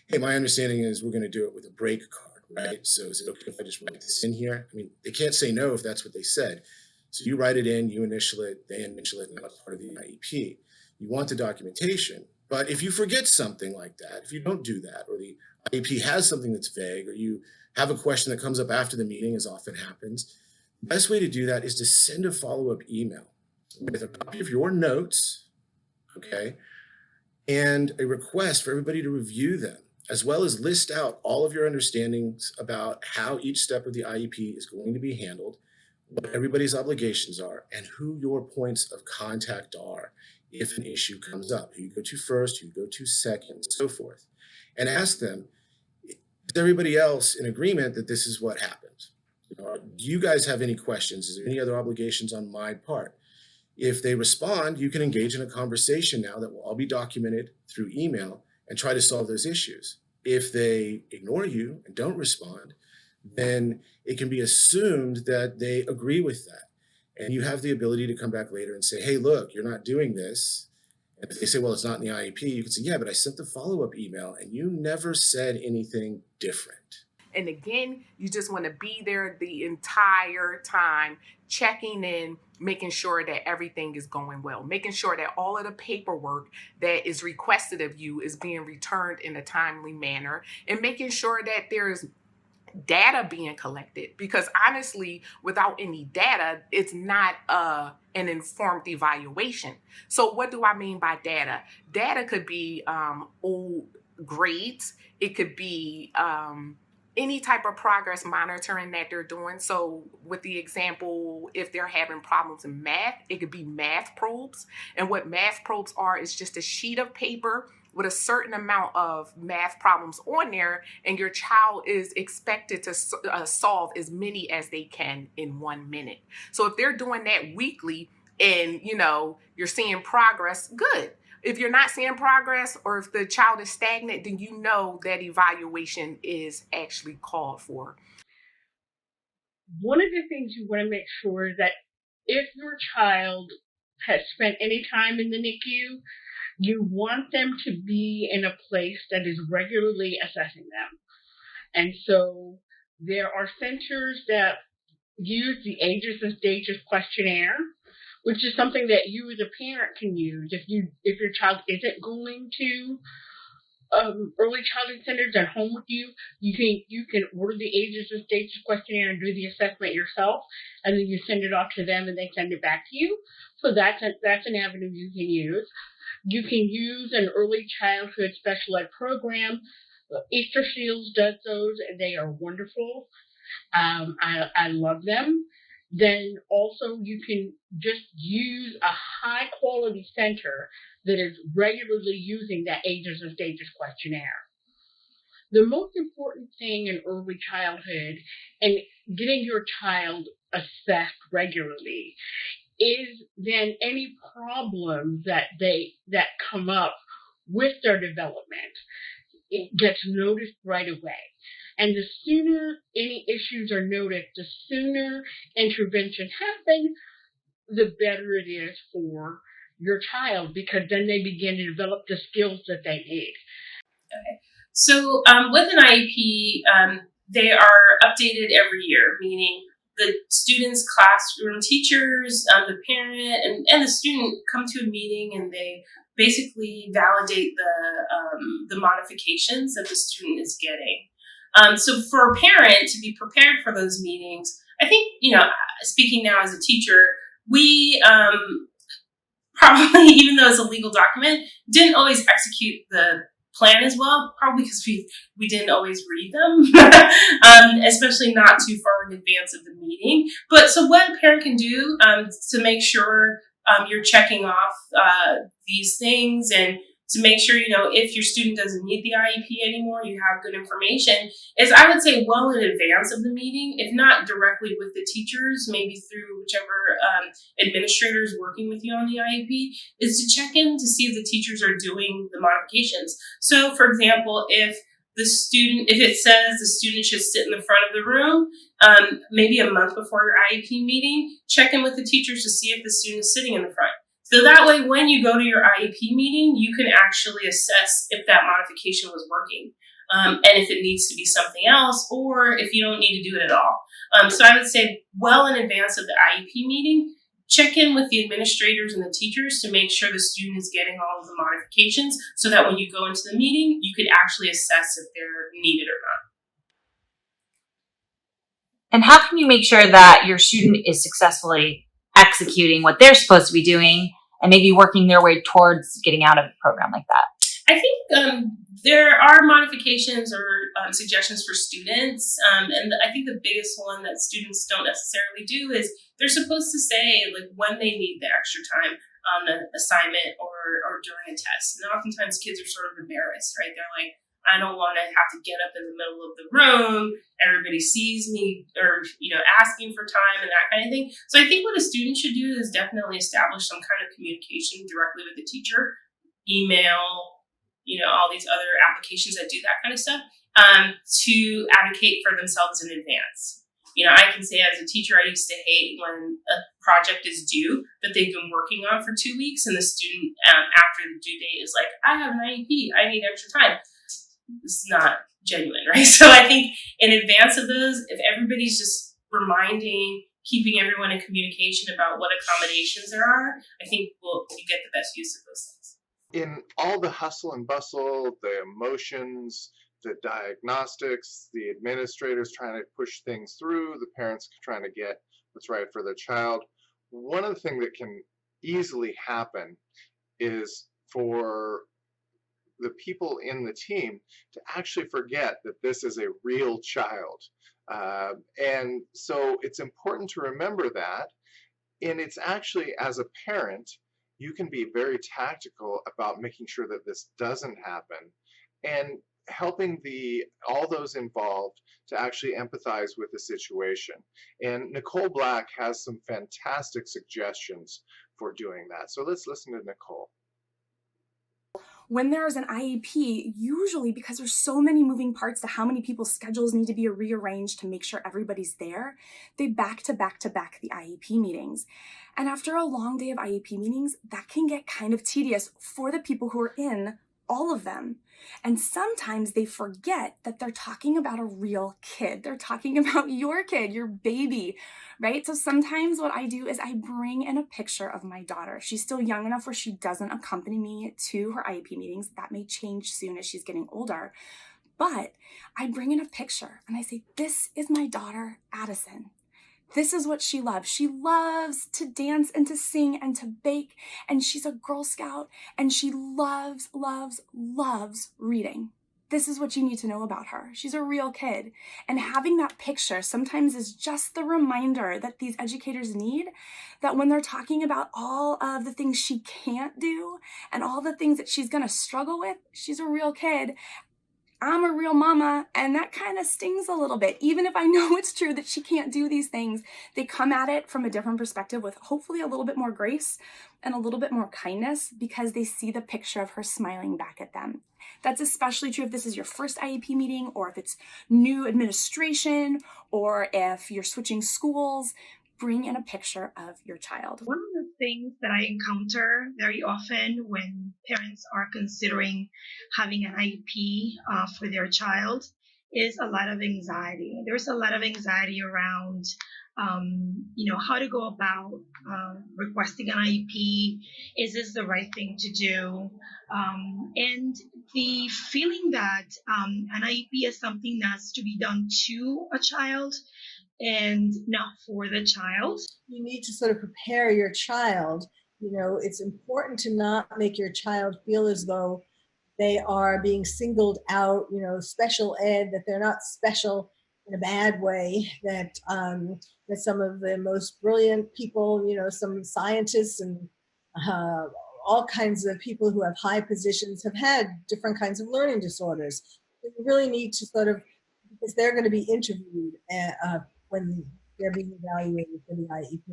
hey, my understanding is we're going to do it with a break card, right? So is it okay if I just write this in here? I mean, they can't say no if that's what they said. So you write it in, you initial it, they initial it, and that's part of the IEP. You want the documentation. But if you forget something like that, if you don't do that, or the IEP has something that's vague, or you have a question that comes up after the meeting, as often happens, the best way to do that is to send a follow-up email with a copy of your notes, okay, and a request for everybody to review them, as well as list out all of your understandings about how each step of the IEP is going to be handled, what everybody's obligations are, and who your points of contact are if an issue comes up, who you go to first, who you go to second, and so forth. And ask them, is everybody else in agreement that this is what happened? Do you guys have any questions? Is there any other obligations on my part? If they respond, you can engage in a conversation now that will all be documented through email and try to solve those issues. If they ignore you and don't respond, then it can be assumed that they agree with that. And you have the ability to come back later and say, hey, look, you're not doing this. And if they say, well, it's not in the IEP, you can say, yeah, but I sent the follow-up email and you never said anything different. And again, you just want to be there the entire time, checking in, making sure that everything is going well, making sure that all of the paperwork that is requested of you is being returned in a timely manner, and making sure that there's data being collected, because honestly, without any data, it's not an informed evaluation. So what do I mean by data? Data could be old grades. It could be any type of progress monitoring that they're doing. So with the example, if they're having problems in math, it could be math probes. And what math probes are is just a sheet of paper with a certain amount of math problems on there, and your child is expected to solve as many as they can in 1 minute. So if they're doing that weekly and you're seeing progress, good. If you're not seeing progress, or if the child is stagnant, then you know that evaluation is actually called for. One of the things you want to make sure is that if your child has spent any time in the NICU, you want them to be in a place that is regularly assessing them. And so there are centers that use the Ages and Stages questionnaire, which is something that you as a parent can use if your child isn't going to early childhood centers at home with you. You can order the Ages and Stages questionnaire and do the assessment yourself, and then you send it off to them and they send it back to you. So that's an avenue you can use. You can use an early childhood special ed program. Easter Seals does those, and they are wonderful. I love them. then also you can just use a high quality center that is regularly using that ages and stages questionnaire. The most important thing in early childhood and getting your child assessed regularly is then any problems that come up with their development. It gets noticed right away. And the sooner any issues are noticed, the sooner intervention happens, the better it is for your child, because then they begin to develop the skills that they need. Okay. So with an IEP, they are updated every year, meaning the student's classroom teachers, the parent, and the student come to a meeting and they basically validate the modifications that the student is getting. So for a parent to be prepared for those meetings, I think, speaking now as a teacher, we probably, even though it's a legal document, didn't always execute the plan as well, probably because we didn't always read them, especially not too far in advance of the meeting. But so what a parent can do to make sure you're checking off these things, and to make sure, if your student doesn't need the IEP anymore, you have good information, is I would say well in advance of the meeting, if not directly with the teachers, maybe through whichever administrator is working with you on the IEP, is to check in to see if the teachers are doing the modifications. So, for example, if it says the student should sit in the front of the room, maybe a month before your IEP meeting, check in with the teachers to see if the student is sitting in the front. So that way, when you go to your IEP meeting, you can actually assess if that modification was working, and if it needs to be something else, or if you don't need to do it at all. So I would say well in advance of the IEP meeting, check in with the administrators and the teachers to make sure the student is getting all of the modifications, so that when you go into the meeting, you can actually assess if they're needed or not. And how can you make sure that your student is successfully executing what they're supposed to be doing and maybe working their way towards getting out of a program like that? I think there are modifications or suggestions for students, and I think the biggest one that students don't necessarily do is they're supposed to say like when they need the extra time on an assignment or during a test. And oftentimes kids are sort of embarrassed, right? They're like, I don't want to have to get up in the middle of the room. Everybody sees me, or asking for time and that kind of thing. So I think what a student should do is definitely establish some kind of communication directly with the teacher, email, all these other applications that do that kind of stuff, to advocate for themselves in advance. I can say as a teacher, I used to hate when a project is due that they've been working on for 2 weeks, and the student after the due date is like, I have an IEP, I need extra time. It's not genuine, right? So I think in advance of those, if everybody's just reminding, keeping everyone in communication about what accommodations there are, I think you get the best use of those things. In all the hustle and bustle, the emotions, the diagnostics, the administrators trying to push things through, the parents trying to get what's right for their child, one of the things that can easily happen is for the people in the team to actually forget that this is a real child. And so it's important to remember that. And it's actually, as a parent, you can be very tactical about making sure that this doesn't happen, and helping all those involved to actually empathize with the situation. And Nicole Black has some fantastic suggestions for doing that. So let's listen to Nicole. When there's an IEP, usually because there's so many moving parts to how many people's schedules need to be rearranged to make sure everybody's there, they back to back the IEP meetings. And after a long day of IEP meetings, that can get kind of tedious for the people who are in all of them. And sometimes they forget that they're talking about a real kid. They're talking about your kid, your baby, right? So sometimes what I do is I bring in a picture of my daughter. She's still young enough where she doesn't accompany me to her IEP meetings. That may change soon as she's getting older. But I bring in a picture and I say, this is my daughter, Addison. This is what she loves. She loves to dance and to sing and to bake, and she's a Girl Scout, and she loves, loves, loves reading. this is what you need to know about her. She's a real kid. And having that picture sometimes is just the reminder that these educators need, that when they're talking about all of the things she can't do and all the things that she's going to struggle with, she's a real kid. I'm a real mama, and that kind of stings a little bit. Even if I know it's true that she can't do these things, they come at it from a different perspective with hopefully a little bit more grace and a little bit more kindness because they see the picture of her smiling back at them. That's especially true if this is your first IEP meeting, or if it's new administration, or if you're switching schools. Bring in a picture of your child. One of the things that I encounter very often when parents are considering having an IEP for their child is a lot of anxiety. There's a lot of anxiety around, how to go about requesting an IEP. Is this the right thing to do? And the feeling that an IEP is something that's to be done to a child and not for the child. You need to sort of prepare your child. It's important to not make your child feel as though they are being singled out, special ed, that they're not special in a bad way, that some of the most brilliant people, some scientists and all kinds of people who have high positions have had different kinds of learning disorders. So you really need to sort of, because they're going to be interviewed when they're being evaluated for the IEP.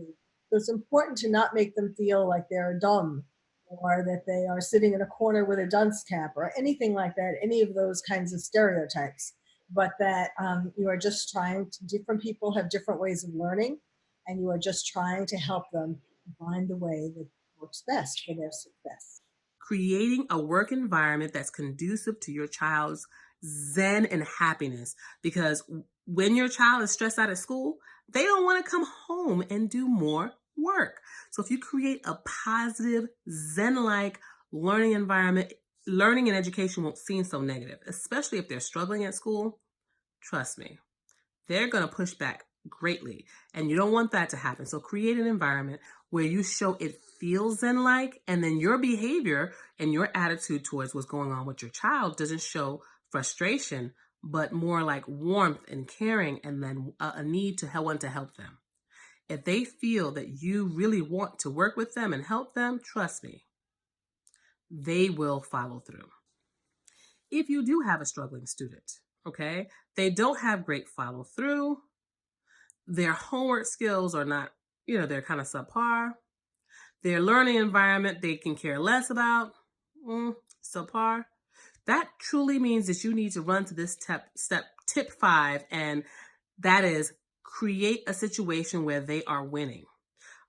So it's important to not make them feel like they're dumb, or that they are sitting in a corner with a dunce cap, or anything like that, any of those kinds of stereotypes. But that you are just different people have different ways of learning, and you are just trying to help them find the way that works best for their success. Creating a work environment that's conducive to your child's zen and happiness. Because when your child is stressed out at school, they don't want to come home and do more work. So if you create a positive, zen-like learning environment, learning and education won't seem so negative, especially if they're struggling at school. Trust me, they're going to push back greatly, and you don't want that to happen. So create an environment where you show it feels zen-like, and then your behavior and your attitude towards what's going on with your child doesn't show frustration, but more like warmth and caring, and then a need to want to help them. If they feel that you really want to work with them and help them, trust me, they will follow through. If you do have a struggling student, okay, they don't have great follow through, their homework skills are not, they're kind of subpar, their learning environment they can care less about, subpar, that truly means that you need to run to this tip 5, and that is create a situation where they are winning.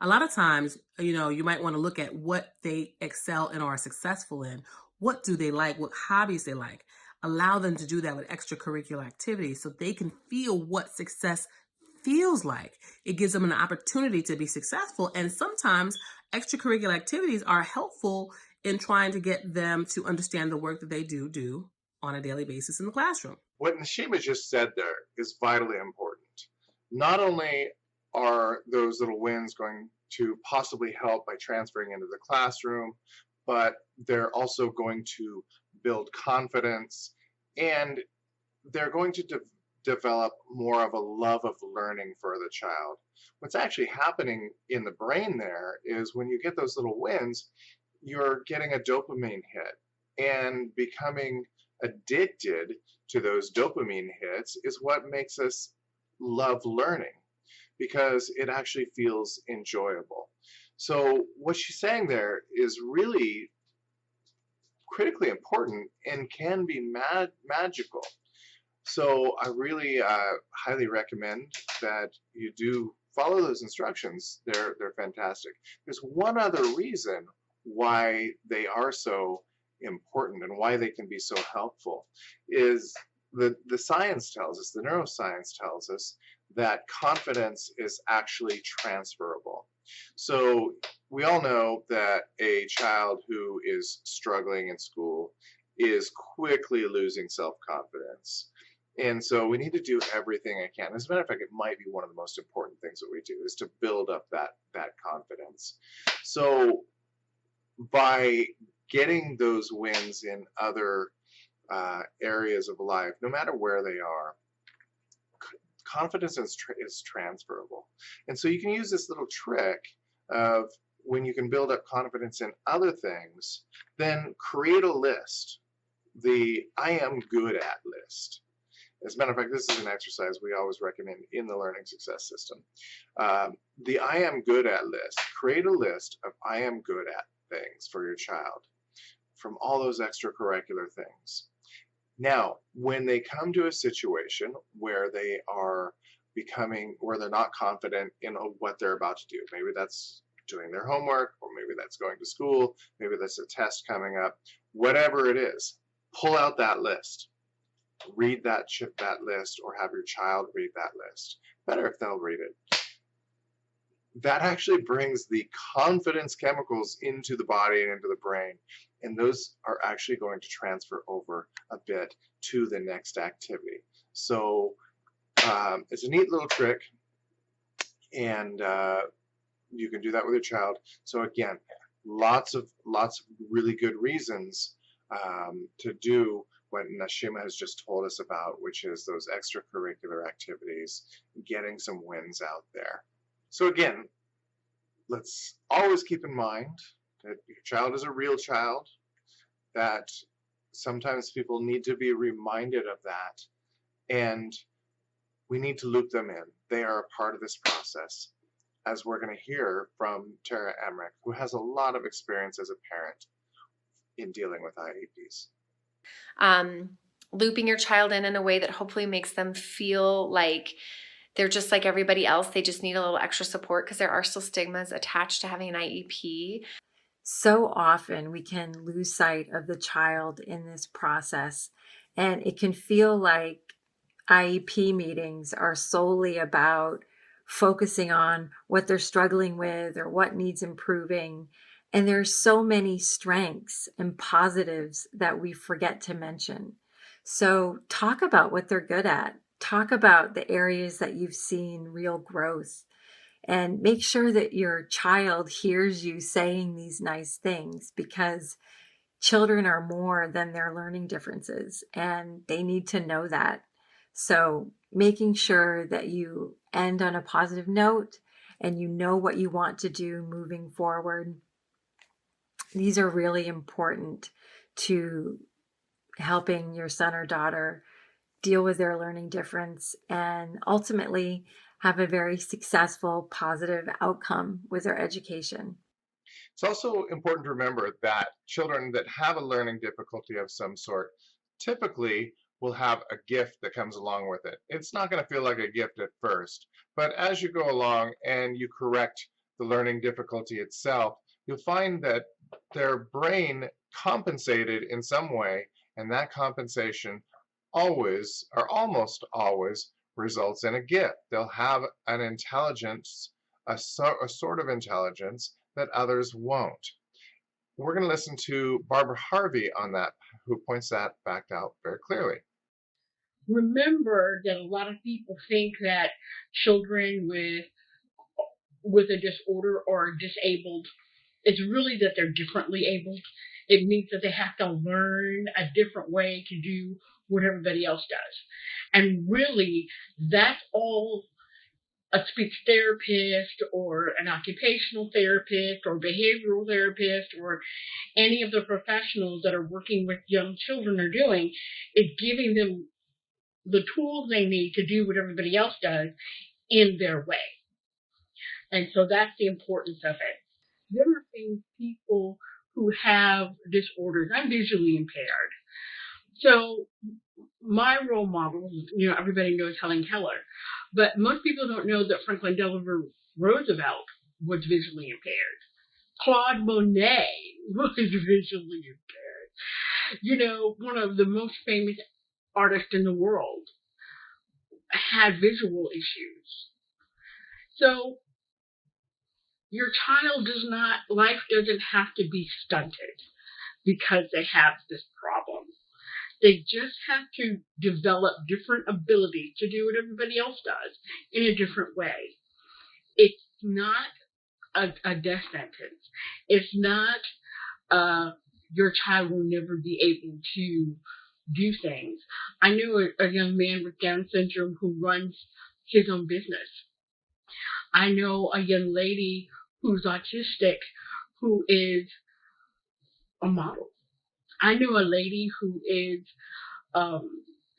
A lot of times, you might want to look at what they excel and are successful in. What do they like? What hobbies they like? Allow them to do that with extracurricular activities so they can feel what success feels like. It gives them an opportunity to be successful. And sometimes extracurricular activities are helpful in trying to get them to understand the work that they do on a daily basis in the classroom. What Nashima just said there is vitally important. Not only are those little wins going to possibly help by transferring into the classroom, but they're also going to build confidence, and they're going to develop more of a love of learning for the child. What's actually happening in the brain there is when you get those little wins, you're getting a dopamine hit, and becoming addicted to those dopamine hits is what makes us love learning, because it actually feels enjoyable. So what she's saying there is really critically important and can be magical. So I really highly recommend that you do follow those instructions. They're fantastic. There's one other reason why they are so important and why they can be so helpful is the science tells us, the neuroscience tells us, that confidence is actually transferable. So we all know that a child who is struggling in school is quickly losing self-confidence. And so we need to do everything I can. As a matter of fact, it might be one of the most important things that we do, is to build up that confidence. So by getting those wins in other areas of life, no matter where they are, confidence is transferable. And so you can use this little trick of when you can build up confidence in other things, then create a list, the I am good at list. As a matter of fact, this is an exercise we always recommend in the learning success system. The I am good at list. Create a list of I am good at things for your child from all those extracurricular things. Now, when they come to a situation where they are where they're not confident in what they're about to do, maybe that's doing their homework, or maybe that's going to school, maybe that's a test coming up, whatever it is, pull out that list. Read that list, or have your child read that list. Better if they'll read it. That actually brings the confidence chemicals into the body and into the brain, and those are actually going to transfer over a bit to the next activity. So it's a neat little trick, and you can do that with your child. So again, lots of really good reasons to do what Nashima has just told us about, which is those extracurricular activities, getting some wins out there. So again, let's always keep in mind that your child is a real child, that sometimes people need to be reminded of that, and we need to loop them in. They are a part of this process, as we're going to hear from Tara Emmerich, who has a lot of experience as a parent in dealing with IEPs. Looping your child in a way that hopefully makes them feel like they're just like everybody else. They just need a little extra support, because there are still stigmas attached to having an IEP. So often we can lose sight of the child in this process, and it can feel like IEP meetings are solely about focusing on what they're struggling with or what needs improving. And there's so many strengths and positives that we forget to mention. So talk about what they're good at. Talk about the areas that you've seen real growth, and make sure that your child hears you saying these nice things, because children are more than their learning differences, and they need to know that. So making sure that you end on a positive note and you know what you want to do moving forward. These are really important to helping your son or daughter deal with their learning difference and ultimately have a very successful, positive outcome with their education. It's also important to remember that children that have a learning difficulty of some sort typically will have a gift that comes along with it. It's not going to feel like a gift at first, but as you go along and you correct the learning difficulty itself, you'll find that their brain compensated in some way, and that compensation always, or almost always, results in a gift. They'll have an intelligence, a sort of intelligence that others won't. We're going to listen to Barbara Harvey on that, who points that fact out very clearly. Remember that a lot of people think that children with a disorder or disabled, it's really that they're differently abled. It means that they have to learn a different way to do what everybody else does. And really, that's all a speech therapist or an occupational therapist or behavioral therapist or any of the professionals that are working with young children are doing, is giving them the tools they need to do what everybody else does in their way. And so that's the importance of it. There are things people who have disorders, I'm visually impaired. So my role model, everybody knows Helen Keller, but most people don't know that Franklin Delano Roosevelt was visually impaired. Claude Monet was visually impaired. One of the most famous artists in the world had visual issues. So your child life doesn't have to be stunted because they have this problem. They just have to develop different abilities to do what everybody else does in a different way. It's not a death sentence. It's not your child will never be able to do things. I knew a young man with Down syndrome who runs his own business. I know a young lady who's autistic who is a model. I know a lady who is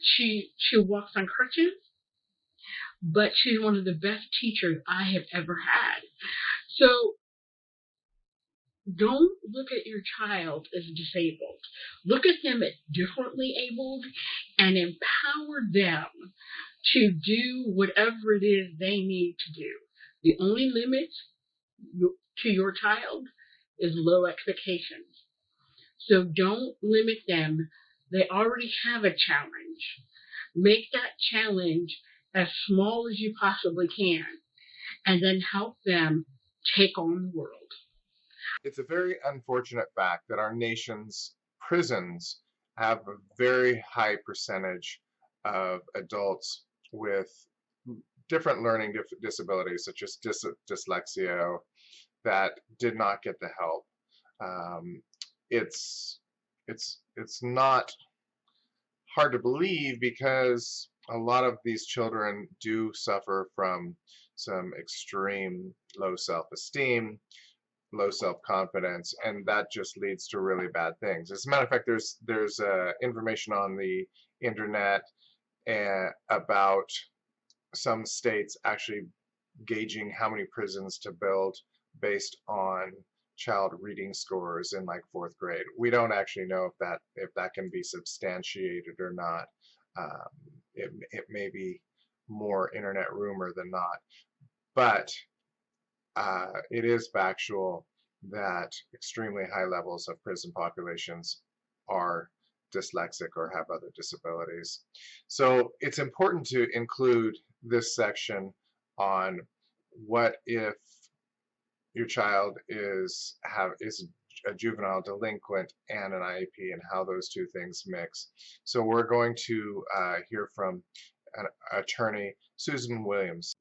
she walks on crutches, but she's one of the best teachers I have ever had. So don't look at your child as disabled. Look at them as differently abled and empower them to do whatever it is they need to do. The only limit to your child is low expectations. So don't limit them. They already have a challenge. Make that challenge as small as you possibly can, and then help them take on the world. It's a very unfortunate fact that our nation's prisons have a very high percentage of adults with different learning disabilities, such as dyslexia, that did not get the help. It's not hard to believe because a lot of these children do suffer from some extreme low self-esteem, low self-confidence, and that just leads to really bad things. As a matter of fact, there's information on the internet about some states actually gauging how many prisons to build based on child reading scores in like 4th grade. We don't actually know if that can be substantiated or not. It may be more internet rumor than not, but it is factual that extremely high levels of prison populations are dyslexic or have other disabilities. So it's important to include this section on what if your child is a juvenile delinquent and an IEP and how those two things mix. So we're going to hear from an attorney, Susan Williams.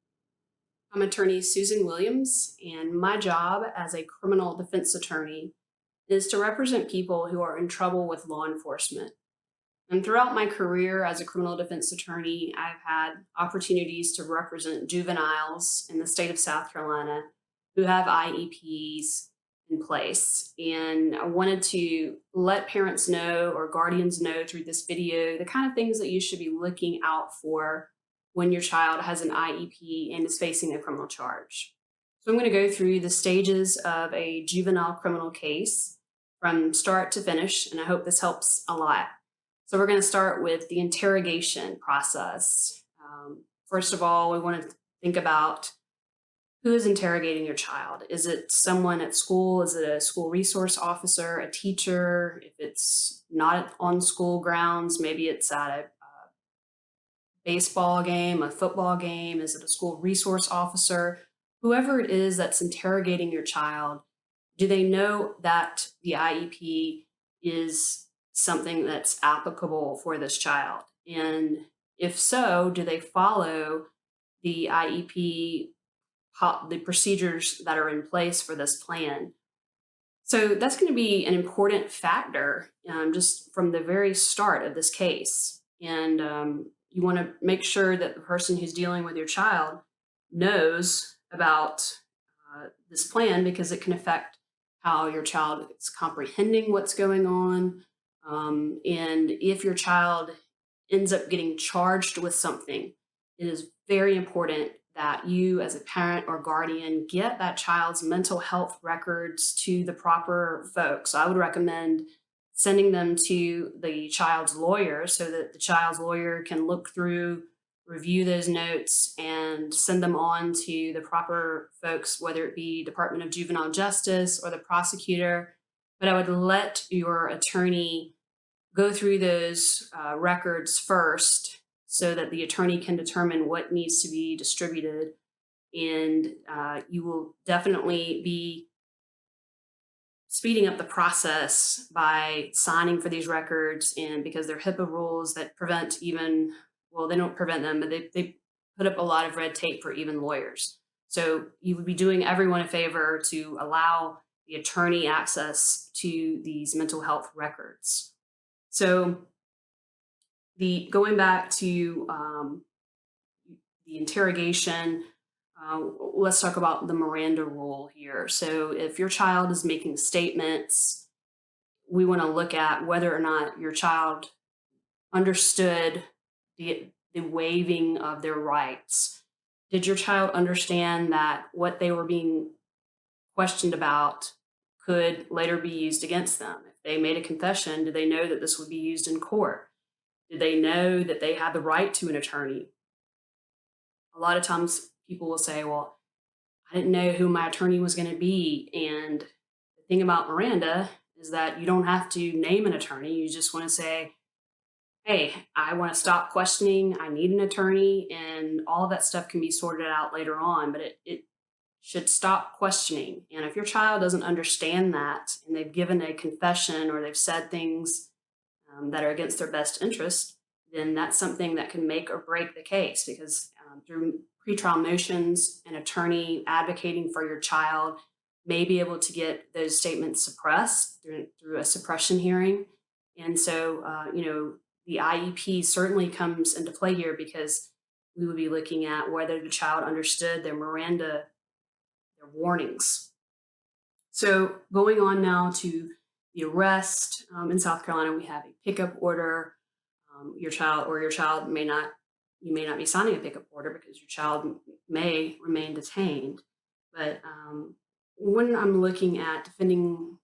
I'm attorney Susan Williams, and my job as a criminal defense attorney is to represent people who are in trouble with law enforcement. And throughout my career as a criminal defense attorney, I've had opportunities to represent juveniles in the state of South Carolina who have IEPs in place. And I wanted to let parents know or guardians know through this video the kind of things that you should be looking out for when your child has an IEP and is facing a criminal charge. So I'm going to go through the stages of a juvenile criminal case from start to finish, and I hope this helps a lot. So we're going to start with the interrogation process. First of all, we want to think about who is interrogating your child. Is it someone at school? Is it a school resource officer, a teacher? If it's not on school grounds, maybe it's at a baseball game, a football game. Is it a school resource officer? Whoever it is that's interrogating your child, do they know that the IEP is something that's applicable for this child? And if so, do they follow the IEP, the procedures that are in place for this plan? So that's going to be an important factor just from the very start of this case. And you want to make sure that the person who's dealing with your child knows about this plan, because it can affect how your child is comprehending what's going on. And if your child ends up getting charged with something, it is very important that you as a parent or guardian get that child's mental health records to the proper folks. I would recommend sending them to the child's lawyer so that the child's lawyer can look through, review those notes, and send them on to the proper folks, whether it be Department of Juvenile Justice or the prosecutor. But I would let your attorney go through those records first so that the attorney can determine what needs to be distributed. And you will definitely be speeding up the process by signing for these records, and because they're HIPAA rules that prevent even, well, they don't prevent them, but they put up a lot of red tape for even lawyers. So you would be doing everyone a favor to allow the attorney access to these mental health records. So Going back to the interrogation, let's talk about the Miranda rule here. So if your child is making statements, we want to look at whether or not your child understood the waiving of their rights. Did your child understand that what they were being questioned about could later be used against them? If they made a confession, did they know that this would be used in court? Did they know that they had the right to an attorney? A lot of times people will say, well, I didn't know who my attorney was going to be. And the thing about Miranda is that you don't have to name an attorney. You just want to say, hey, I want to stop questioning. I need an attorney. And all of that stuff can be sorted out later on, but it should stop questioning. And if your child doesn't understand that and they've given a confession or they've said things that are against their best interest, then that's something that can make or break the case, because through pretrial motions, an attorney advocating for your child may be able to get those statements suppressed through a suppression hearing. And so, the IEP certainly comes into play here, because we would be looking at whether the child understood their Miranda, their warnings. So going on now to the arrest, in South Carolina, we have a pickup order. Your child may not, you may not be signing a pickup order because your child may remain detained. But when I'm looking at defending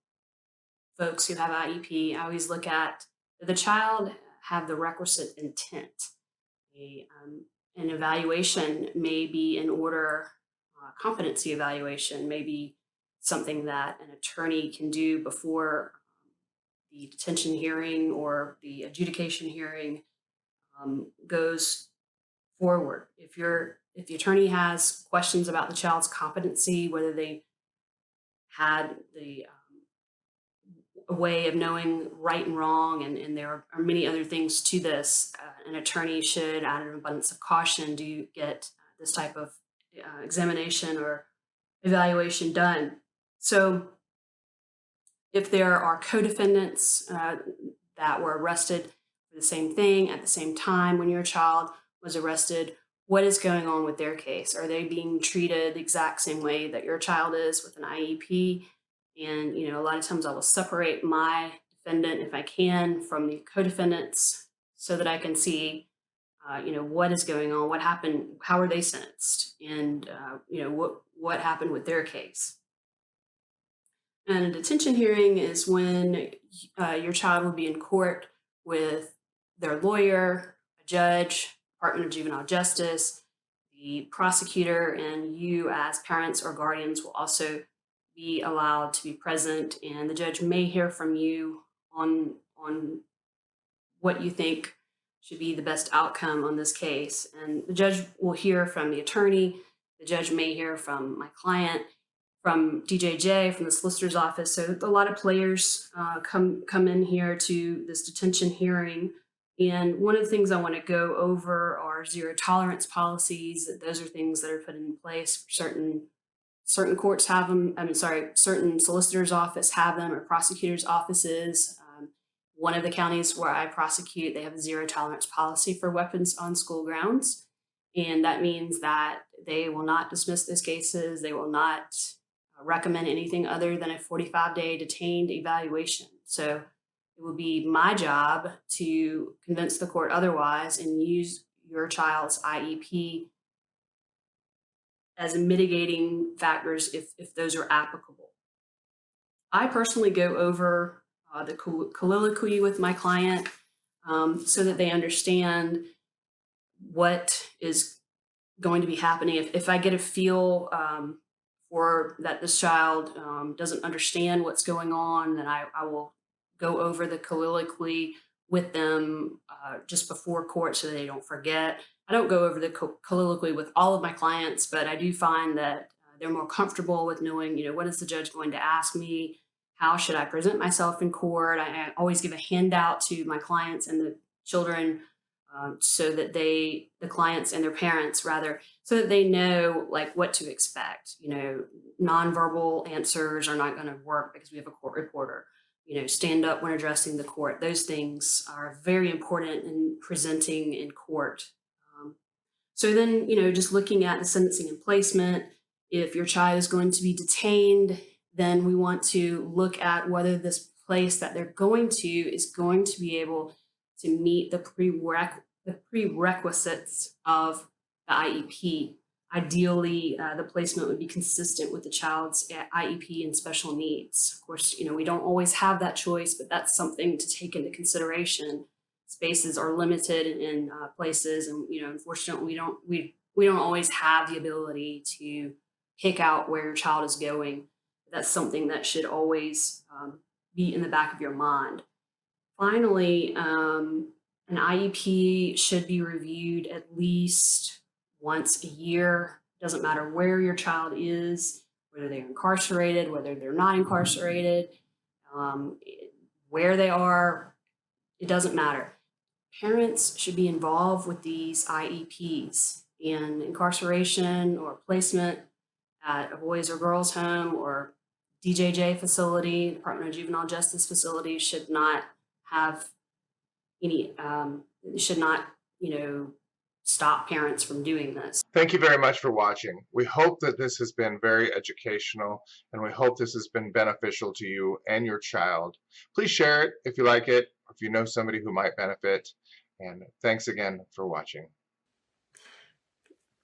folks who have IEP, I always look at, did the child have the requisite intent? An evaluation may be in order, competency evaluation may be something that an attorney can do before the detention hearing or the adjudication hearing goes forward. If the attorney has questions about the child's competency, whether they had a way of knowing right and wrong, and there are many other things to this, an attorney should, out of an abundance of caution, get this type of examination or evaluation done. So if there are co-defendants that were arrested for the same thing at the same time when your child was arrested, what is going on with their case? Are they being treated the exact same way that your child is with an IEP? And, a lot of times I will separate my defendant, if I can, from the co-defendants so that I can see, what is going on, what happened, how are they sentenced, and, what happened with their case. And a detention hearing is when your child will be in court with their lawyer, a judge, Department of Juvenile Justice, the prosecutor, and you as parents or guardians will also be allowed to be present. And the judge may hear from you on what you think should be the best outcome on this case. And the judge will hear from the attorney. The judge may hear from my client, from DJJ, from the solicitor's office. So a lot of players come in here to this detention hearing. And one of the things I want to go over are zero tolerance policies. Those are things that are put in place. Certain courts have them. Certain solicitors' office have them, or prosecutors' offices. One of the counties where I prosecute, they have a zero tolerance policy for weapons on school grounds. And that means that they will not dismiss those cases. They will not recommend anything other than a 45-day detained evaluation. So it will be my job to convince the court otherwise and use your child's IEP as mitigating factors if those are applicable. I personally go over the colloquy with my client so that they understand what is going to be happening. If I get a feel or that this child doesn't understand what's going on, then I will go over the colloquy with them just before court so they don't forget. I don't go over the colloquy with all of my clients, but I do find that they're more comfortable with knowing, what is the judge going to ask me? How should I present myself in court? I always give a handout to my clients and the children so that the clients and their parents rather, so that they know what to expect. Nonverbal answers are not going to work because we have a court reporter. Stand up when addressing the court. Those things are very important when presenting in court. So then, just looking at the sentencing and placement, if your child is going to be detained, then we want to look at whether this place that they're going to is going to be able to meet the prerequisites of the IEP. Ideally, the placement would be consistent with the child's IEP and special needs. Of course, we don't always have that choice, but that's something to take into consideration. Spaces are limited in places, and unfortunately, we don't always have the ability to pick out where your child is going. That's something that should always be in the back of your mind. Finally, an IEP should be reviewed at least once a year. Doesn't matter where your child is, whether they're incarcerated, whether they're not incarcerated, where they are, it doesn't matter. Parents should be involved with these IEPs, and incarceration or placement at a boys or girls home or DJJ facility, Department of Juvenile Justice facility, should not have any, stop parents from doing this. Thank you very much for watching. We hope that this has been very educational, and we hope this has been beneficial to you and your child. Please share it if you like it, or if you know somebody who might benefit. And thanks again for watching.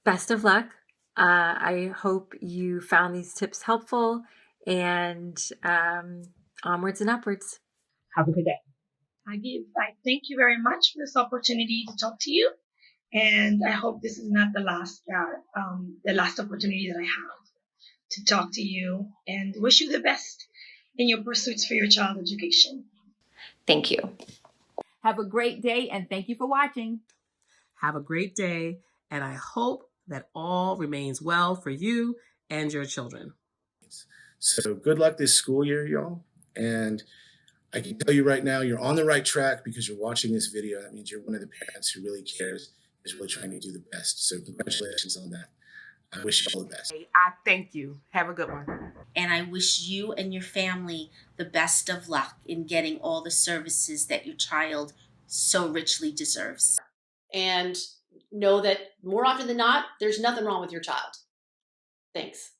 Best of luck. I hope you found these tips helpful, and onwards and upwards. Have a good day. I thank you very much for this opportunity to talk to you, and I hope this is not the last opportunity that I have to talk to you, and wish you the best in your pursuits for your child education. Thank you. Have a great day, and thank you for watching. Have a great day, and I hope that all remains well for you and your children. So good luck this school year, y'all. And I can tell you right now, you're on the right track because you're watching this video. That means you're one of the parents who really cares, is really trying to do the best. So congratulations on that. I wish you all the best. I thank you. Have a good one. And I wish you and your family the best of luck in getting all the services that your child so richly deserves. And know that more often than not, there's nothing wrong with your child. Thanks.